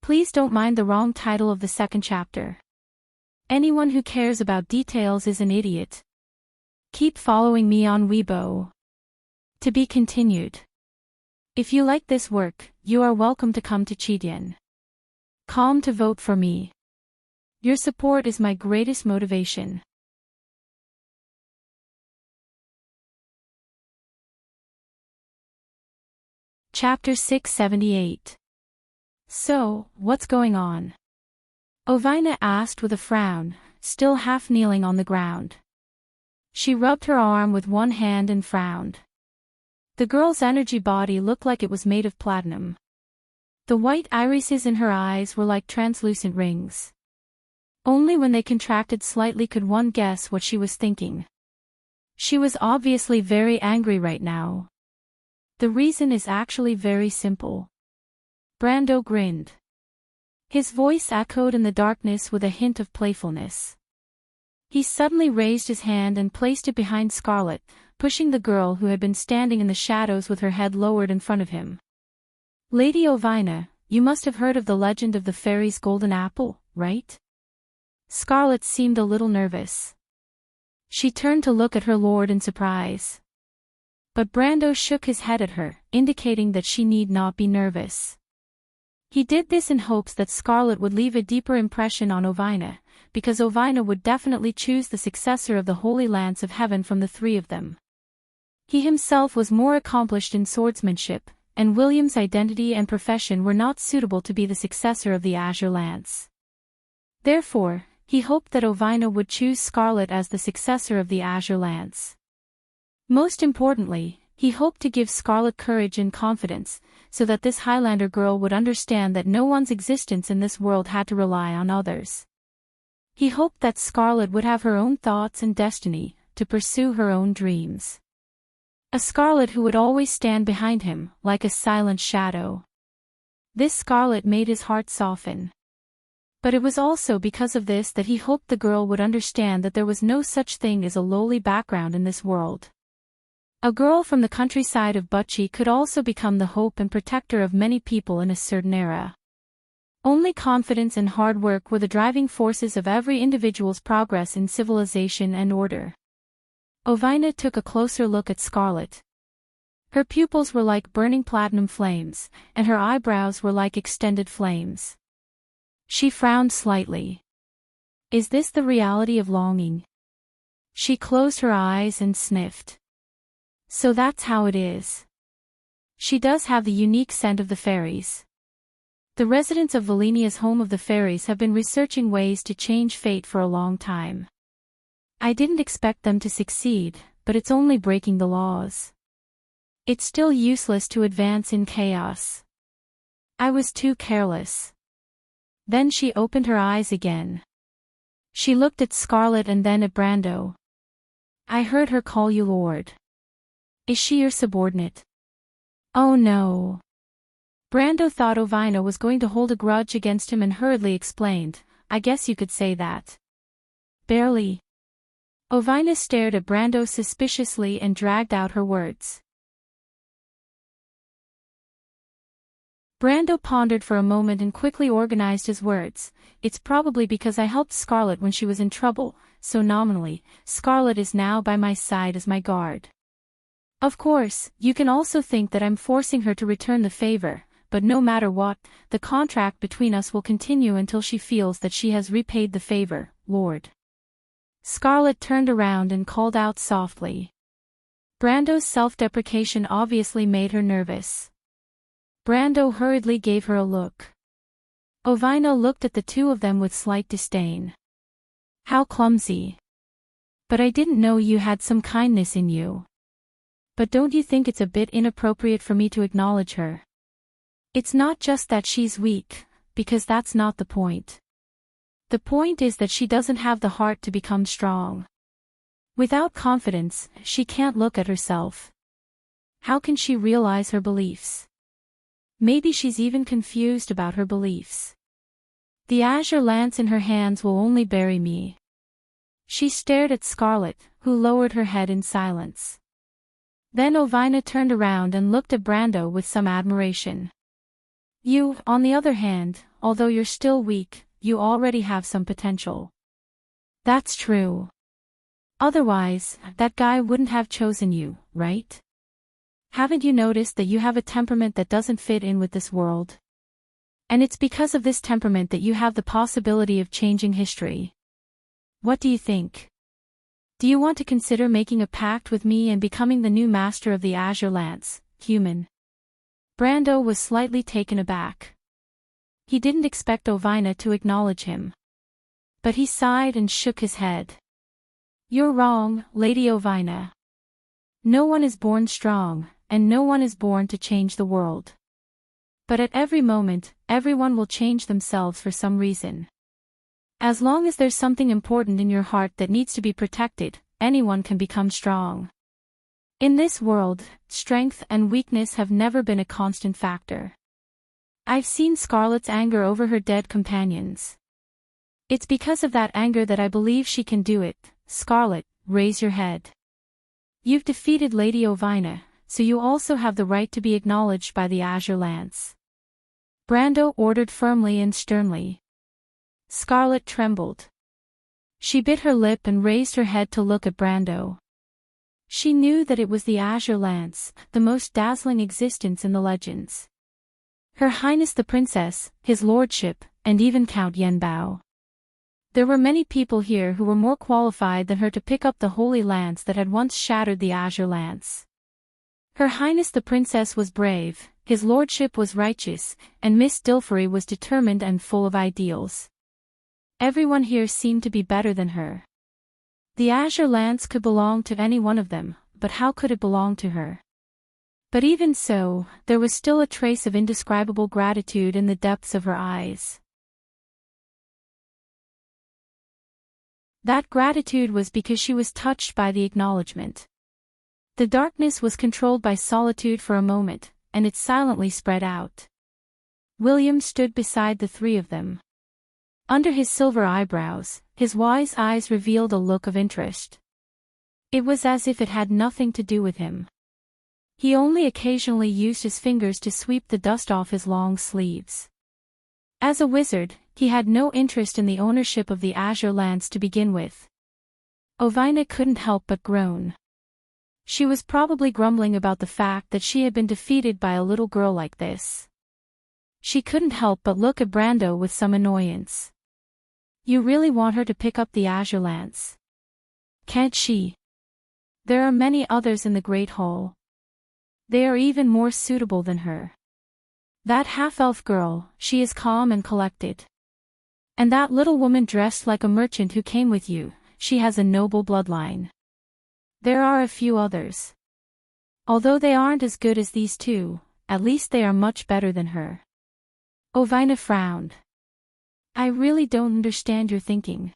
Please don't mind the wrong title of the second chapter. Anyone who cares about details is an idiot. Keep following me on Weibo. To be continued. If you like this work, you are welcome to come to Chidien.com to vote for me. Your support is my greatest motivation. Chapter 678. So, what's going on? Ovina asked with a frown, still half kneeling on the ground. She rubbed her arm with one hand and frowned. The girl's energy body looked like it was made of platinum. The white irises in her eyes were like translucent rings. Only when they contracted slightly could one guess what she was thinking. She was obviously very angry right now. The reason is actually very simple. Brando grinned. His voice echoed in the darkness with a hint of playfulness. He suddenly raised his hand and placed it behind Scarlet, pushing the girl who had been standing in the shadows with her head lowered in front of him. Lady Ovina, you must have heard of the legend of the fairy's golden apple, right? Scarlet seemed a little nervous. She turned to look at her lord in surprise. But Brando shook his head at her, indicating that she need not be nervous. He did this in hopes that Scarlet would leave a deeper impression on Ovina, because Ovina would definitely choose the successor of the Holy Lance of Heaven from the three of them. He himself was more accomplished in swordsmanship, and William's identity and profession were not suitable to be the successor of the Azure Lance. Therefore, he hoped that Ovina would choose Scarlet as the successor of the Azure Lance. Most importantly, he hoped to give Scarlet courage and confidence, so that this Highlander girl would understand that no one's existence in this world had to rely on others. He hoped that Scarlet would have her own thoughts and destiny, to pursue her own dreams. A Scarlet who would always stand behind him, like a silent shadow. This Scarlet made his heart soften. But it was also because of this that he hoped the girl would understand that there was no such thing as a lowly background in this world. A girl from the countryside of Butchie could also become the hope and protector of many people in a certain era. Only confidence and hard work were the driving forces of every individual's progress in civilization and order. Ovina took a closer look at Scarlet. Her pupils were like burning platinum flames, and her eyebrows were like extended flames. She frowned slightly. Is this the reality of longing? She closed her eyes and sniffed. So that's how it is. She does have the unique scent of the fairies. The residents of Valenia's home of the fairies have been researching ways to change fate for a long time. I didn't expect them to succeed, but it's only breaking the laws. It's still useless to advance in chaos. I was too careless. Then she opened her eyes again. She looked at Scarlet and then at Brando. I heard her call you Lord. Is she your subordinate? Oh no. Brando thought Ovina was going to hold a grudge against him and hurriedly explained, I guess you could say that. Barely. Ovina stared at Brando suspiciously and dragged out her words. Brando pondered for a moment and quickly organized his words. It's probably because I helped Scarlet when she was in trouble, so nominally, Scarlet is now by my side as my guard. Of course, you can also think that I'm forcing her to return the favor, but no matter what, the contract between us will continue until she feels that she has repaid the favor, Lord. Scarlet turned around and called out softly. Brando's self-deprecation obviously made her nervous. Brando hurriedly gave her a look. Ovina looked at the two of them with slight disdain. How clumsy. But I didn't know you had some kindness in you. But don't you think it's a bit inappropriate for me to acknowledge her? It's not just that she's weak, because that's not the point. The point is that she doesn't have the heart to become strong. Without confidence, she can't look at herself. How can she realize her beliefs? Maybe she's even confused about her beliefs. The azure lance in her hands will only bury me. She stared at Scarlet, who lowered her head in silence. Then Ovina turned around and looked at Brando with some admiration. You, on the other hand, although you're still weak, you already have some potential. That's true. Otherwise, that guy wouldn't have chosen you, right? Haven't you noticed that you have a temperament that doesn't fit in with this world? And it's because of this temperament that you have the possibility of changing history. What do you think? Do you want to consider making a pact with me and becoming the new master of the Azure Lance, human? Brando was slightly taken aback. He didn't expect Ovina to acknowledge him. But he sighed and shook his head. You're wrong, Lady Ovina. No one is born strong, and no one is born to change the world. But at every moment, everyone will change themselves for some reason. As long as there's something important in your heart that needs to be protected, anyone can become strong. In this world, strength and weakness have never been a constant factor. I've seen Scarlet's anger over her dead companions. It's because of that anger that I believe she can do it. Scarlet, raise your head. You've defeated Lady Ovina, so you also have the right to be acknowledged by the Azure Lance. Brando ordered firmly and sternly. Scarlet trembled. She bit her lip and raised her head to look at Brando. She knew that it was the Azure Lance, the most dazzling existence in the legends. Her Highness the Princess, His Lordship, and even Count Yenbao. There were many people here who were more qualified than her to pick up the holy lance that had once shattered the Azure Lance. Her Highness the Princess was brave, His Lordship was righteous, and Miss Dilfery was determined and full of ideals. Everyone here seemed to be better than her. The Azure Lance could belong to any one of them, but how could it belong to her? But even so, there was still a trace of indescribable gratitude in the depths of her eyes. That gratitude was because she was touched by the acknowledgement. The darkness was controlled by solitude for a moment, and it silently spread out. William stood beside the three of them. Under his silver eyebrows, his wise eyes revealed a look of interest. It was as if it had nothing to do with him. He only occasionally used his fingers to sweep the dust off his long sleeves. As a wizard, he had no interest in the ownership of the azure lands to begin with. Ovina couldn't help but groan. She was probably grumbling about the fact that she had been defeated by a little girl like this. She couldn't help but look at Brando with some annoyance. You really want her to pick up the azure lance? Can't she? There are many others in the Great Hall. They are even more suitable than her. That half-elf girl, she is calm and collected. And that little woman dressed like a merchant who came with you, she has a noble bloodline. There are a few others. Although they aren't as good as these two, at least they are much better than her. Ovina frowned. I really don't understand your thinking.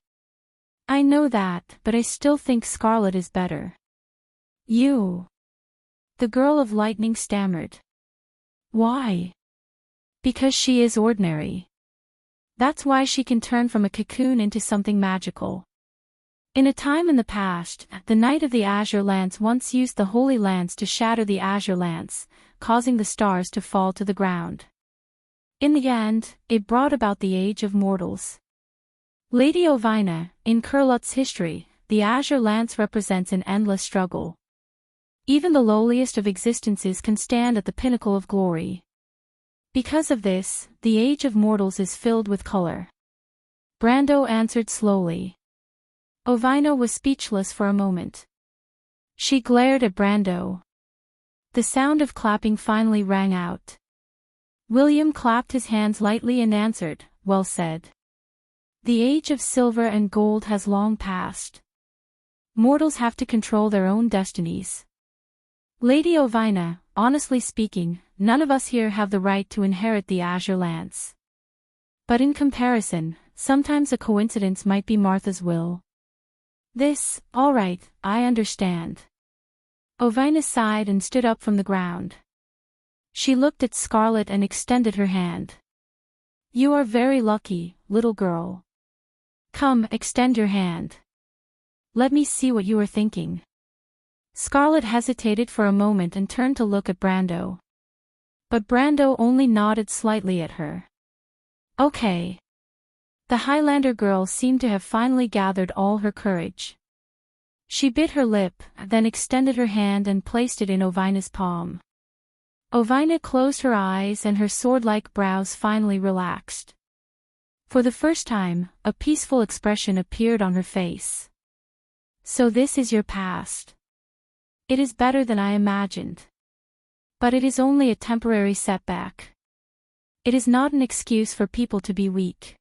I know that, but I still think Scarlet is better. You. The girl of lightning stammered. Why? Because she is ordinary. That's why she can turn from a cocoon into something magical. In a time in the past, the Knight of the Azure Lance once used the Holy Lance to shatter the Azure Lance, causing the stars to fall to the ground. In the end, it brought about the Age of Mortals. Lady Ovina, in Curlut's history, the Azure Lance represents an endless struggle. Even the lowliest of existences can stand at the pinnacle of glory. Because of this, the Age of Mortals is filled with color. Brando answered slowly. Ovina was speechless for a moment. She glared at Brando. The sound of clapping finally rang out. William clapped his hands lightly and answered, Well said. The age of silver and gold has long passed. Mortals have to control their own destinies. Lady Ovina, honestly speaking, none of us here have the right to inherit the Azure Lance. But in comparison, sometimes a coincidence might be Martha's will. This, all right, I understand. Ovina sighed and stood up from the ground. She looked at Scarlet and extended her hand. You are very lucky, little girl. Come, extend your hand. Let me see what you are thinking. Scarlet hesitated for a moment and turned to look at Brando. But Brando only nodded slightly at her. Okay. The Highlander girl seemed to have finally gathered all her courage. She bit her lip, then extended her hand and placed it in Ovina's palm. Ovina closed her eyes and her sword-like brows finally relaxed. For the first time, a peaceful expression appeared on her face. So this is your past. It is better than I imagined. But it is only a temporary setback. It is not an excuse for people to be weak.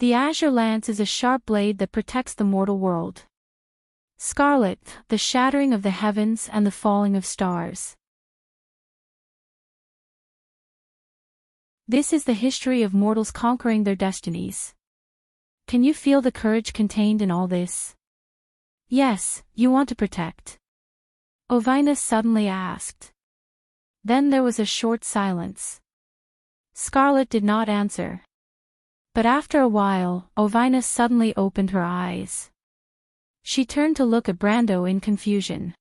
The Azure Lance is a sharp blade that protects the mortal world. Scarlet, the shattering of the heavens and the falling of stars. This is the history of mortals conquering their destinies. Can you feel the courage contained in all this? Yes, you want to protect. Ovina suddenly asked. Then there was a short silence. Scarlet did not answer. But after a while, Ovina suddenly opened her eyes. She turned to look at Brando in confusion.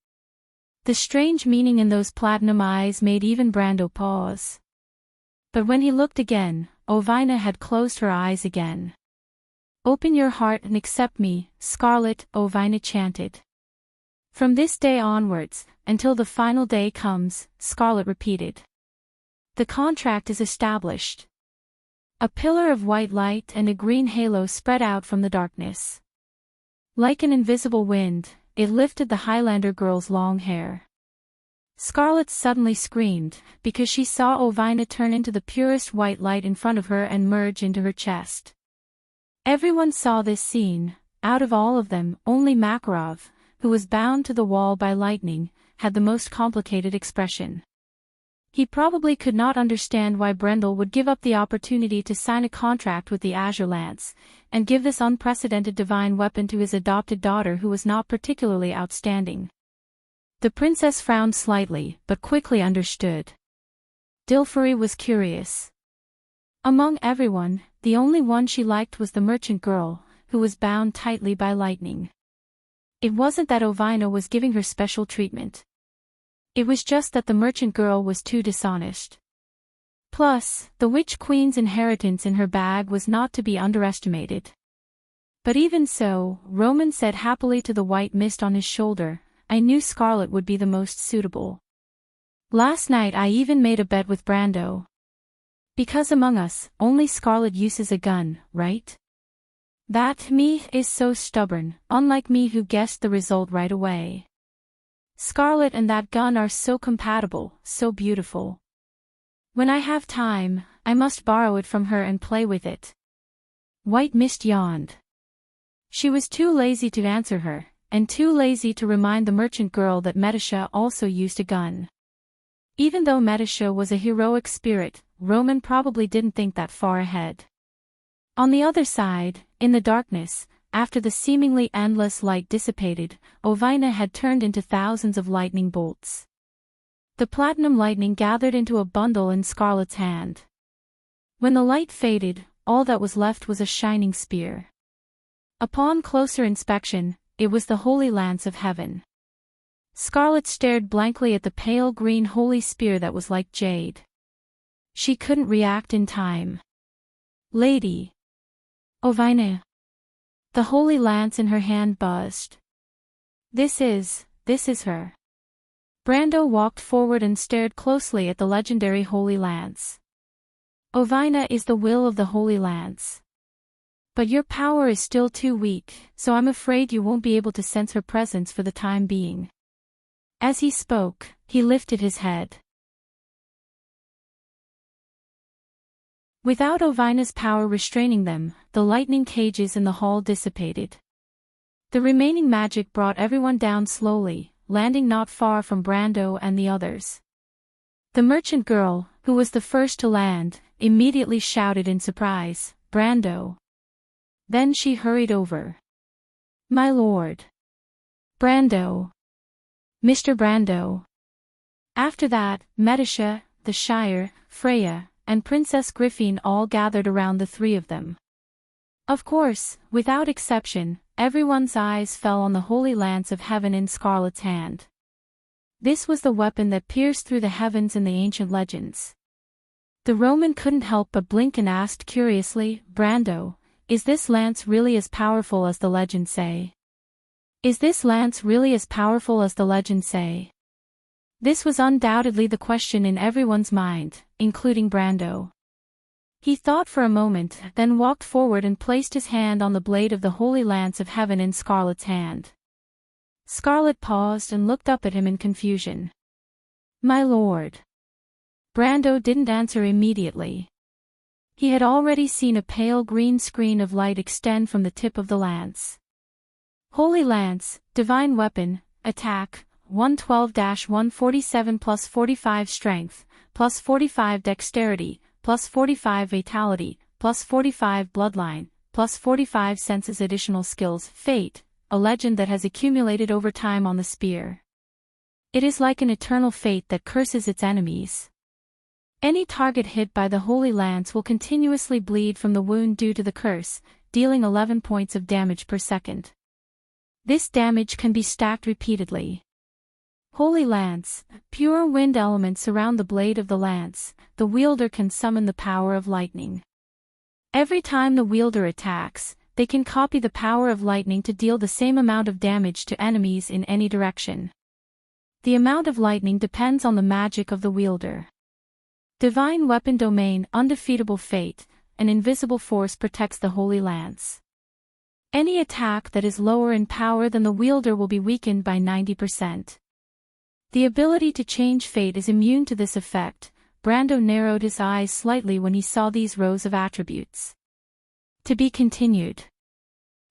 The strange meaning in those platinum eyes made even Brando pause. But when he looked again, Ovina had closed her eyes again. Open your heart and accept me, Scarlet, Ovina chanted. From this day onwards, until the final day comes, Scarlet repeated. The contract is established. A pillar of white light and a green halo spread out from the darkness. Like an invisible wind, it lifted the Highlander girl's long hair. Scarlet suddenly screamed, because she saw Ovina turn into the purest white light in front of her and merge into her chest. Everyone saw this scene. Out of all of them, only Makarov, who was bound to the wall by lightning, had the most complicated expression. He probably could not understand why Brendel would give up the opportunity to sign a contract with the Azure Lance, and give this unprecedented divine weapon to his adopted daughter who was not particularly outstanding. The princess frowned slightly, but quickly understood. Dilfari was curious. Among everyone, the only one she liked was the merchant girl, who was bound tightly by lightning. It wasn't that Ovina was giving her special treatment. It was just that the merchant girl was too dishonest. Plus, the witch queen's inheritance in her bag was not to be underestimated. But even so, Roman said happily to the white mist on his shoulder, I knew Scarlet would be the most suitable. Last night I even made a bet with Brando. Because among us, only Scarlet uses a gun, right? That me is so stubborn, unlike me who guessed the result right away. Scarlet and that gun are so compatible, so beautiful. When I have time, I must borrow it from her and play with it. White Mist yawned. She was too lazy to answer her, and too lazy to remind the merchant girl that Metasha also used a gun. Even though Metasha was a heroic spirit, Roman probably didn't think that far ahead. On the other side, in the darkness, after the seemingly endless light dissipated, Ovina had turned into thousands of lightning bolts. The platinum lightning gathered into a bundle in Scarlet's hand. When the light faded, all that was left was a shining spear. Upon closer inspection, it was the holy lance of heaven. Scarlet stared blankly at the pale green holy spear that was like jade. She couldn't react in time. Lady Ovina. The holy lance in her hand buzzed. This is her. Brando walked forward and stared closely at the legendary holy lance. Ovina is the will of the holy lance. But your power is still too weak, so I'm afraid you won't be able to sense her presence for the time being. As he spoke, he lifted his head. Without Ovina's power restraining them, the lightning cages in the hall dissipated. The remaining magic brought everyone down slowly, landing not far from Brando and the others. The merchant girl, who was the first to land, immediately shouted in surprise, Brando. Then she hurried over. My lord. Brando. Mr. Brando. After that, Metasha, the Shire, Freya, and Princess Griffin all gathered around the three of them. Of course, without exception, everyone's eyes fell on the holy lance of heaven in Scarlet's hand. This was the weapon that pierced through the heavens in the ancient legends. The Roman couldn't help but blink and asked curiously, Brando, is this lance really as powerful as the legends say? Is this lance really as powerful as the legends say? This was undoubtedly the question in everyone's mind, including Brando. He thought for a moment, then walked forward and placed his hand on the blade of the holy lance of heaven in Scarlet's hand. Scarlet paused and looked up at him in confusion. My lord. Brando didn't answer immediately. He had already seen a pale green screen of light extend from the tip of the lance. Holy lance, divine weapon, attack, 112-147 plus 45 strength, plus 45 dexterity, plus 45 vitality, plus 45 bloodline, plus 45 senses additional skills, fate, a legend that has accumulated over time on the spear. It is like an eternal fate that curses its enemies. Any target hit by the holy lance will continuously bleed from the wound due to the curse, dealing 11 points of damage per second. This damage can be stacked repeatedly. Holy lance, pure wind elements surround the blade of the lance, the wielder can summon the power of lightning. Every time the wielder attacks, they can copy the power of lightning to deal the same amount of damage to enemies in any direction. The amount of lightning depends on the magic of the wielder. Divine weapon domain, undefeatable fate, an invisible force protects the holy lance. Any attack that is lower in power than the wielder will be weakened by 90%. The ability to change fate is immune to this effect. Brando narrowed his eyes slightly when he saw these rows of attributes. To be continued.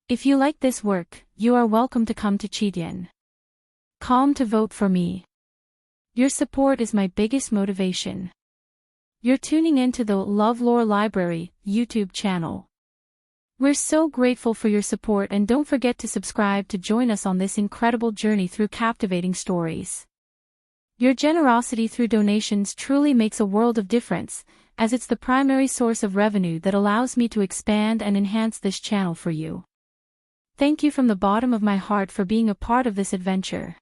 If you like this work, you are welcome to come to Chidian. Calm to vote for me. Your support is my biggest motivation. You're tuning into the LoveLore Library YouTube channel. We're so grateful for your support, and don't forget to subscribe to join us on this incredible journey through captivating stories. Your generosity through donations truly makes a world of difference, as it's the primary source of revenue that allows me to expand and enhance this channel for you. Thank you from the bottom of my heart for being a part of this adventure.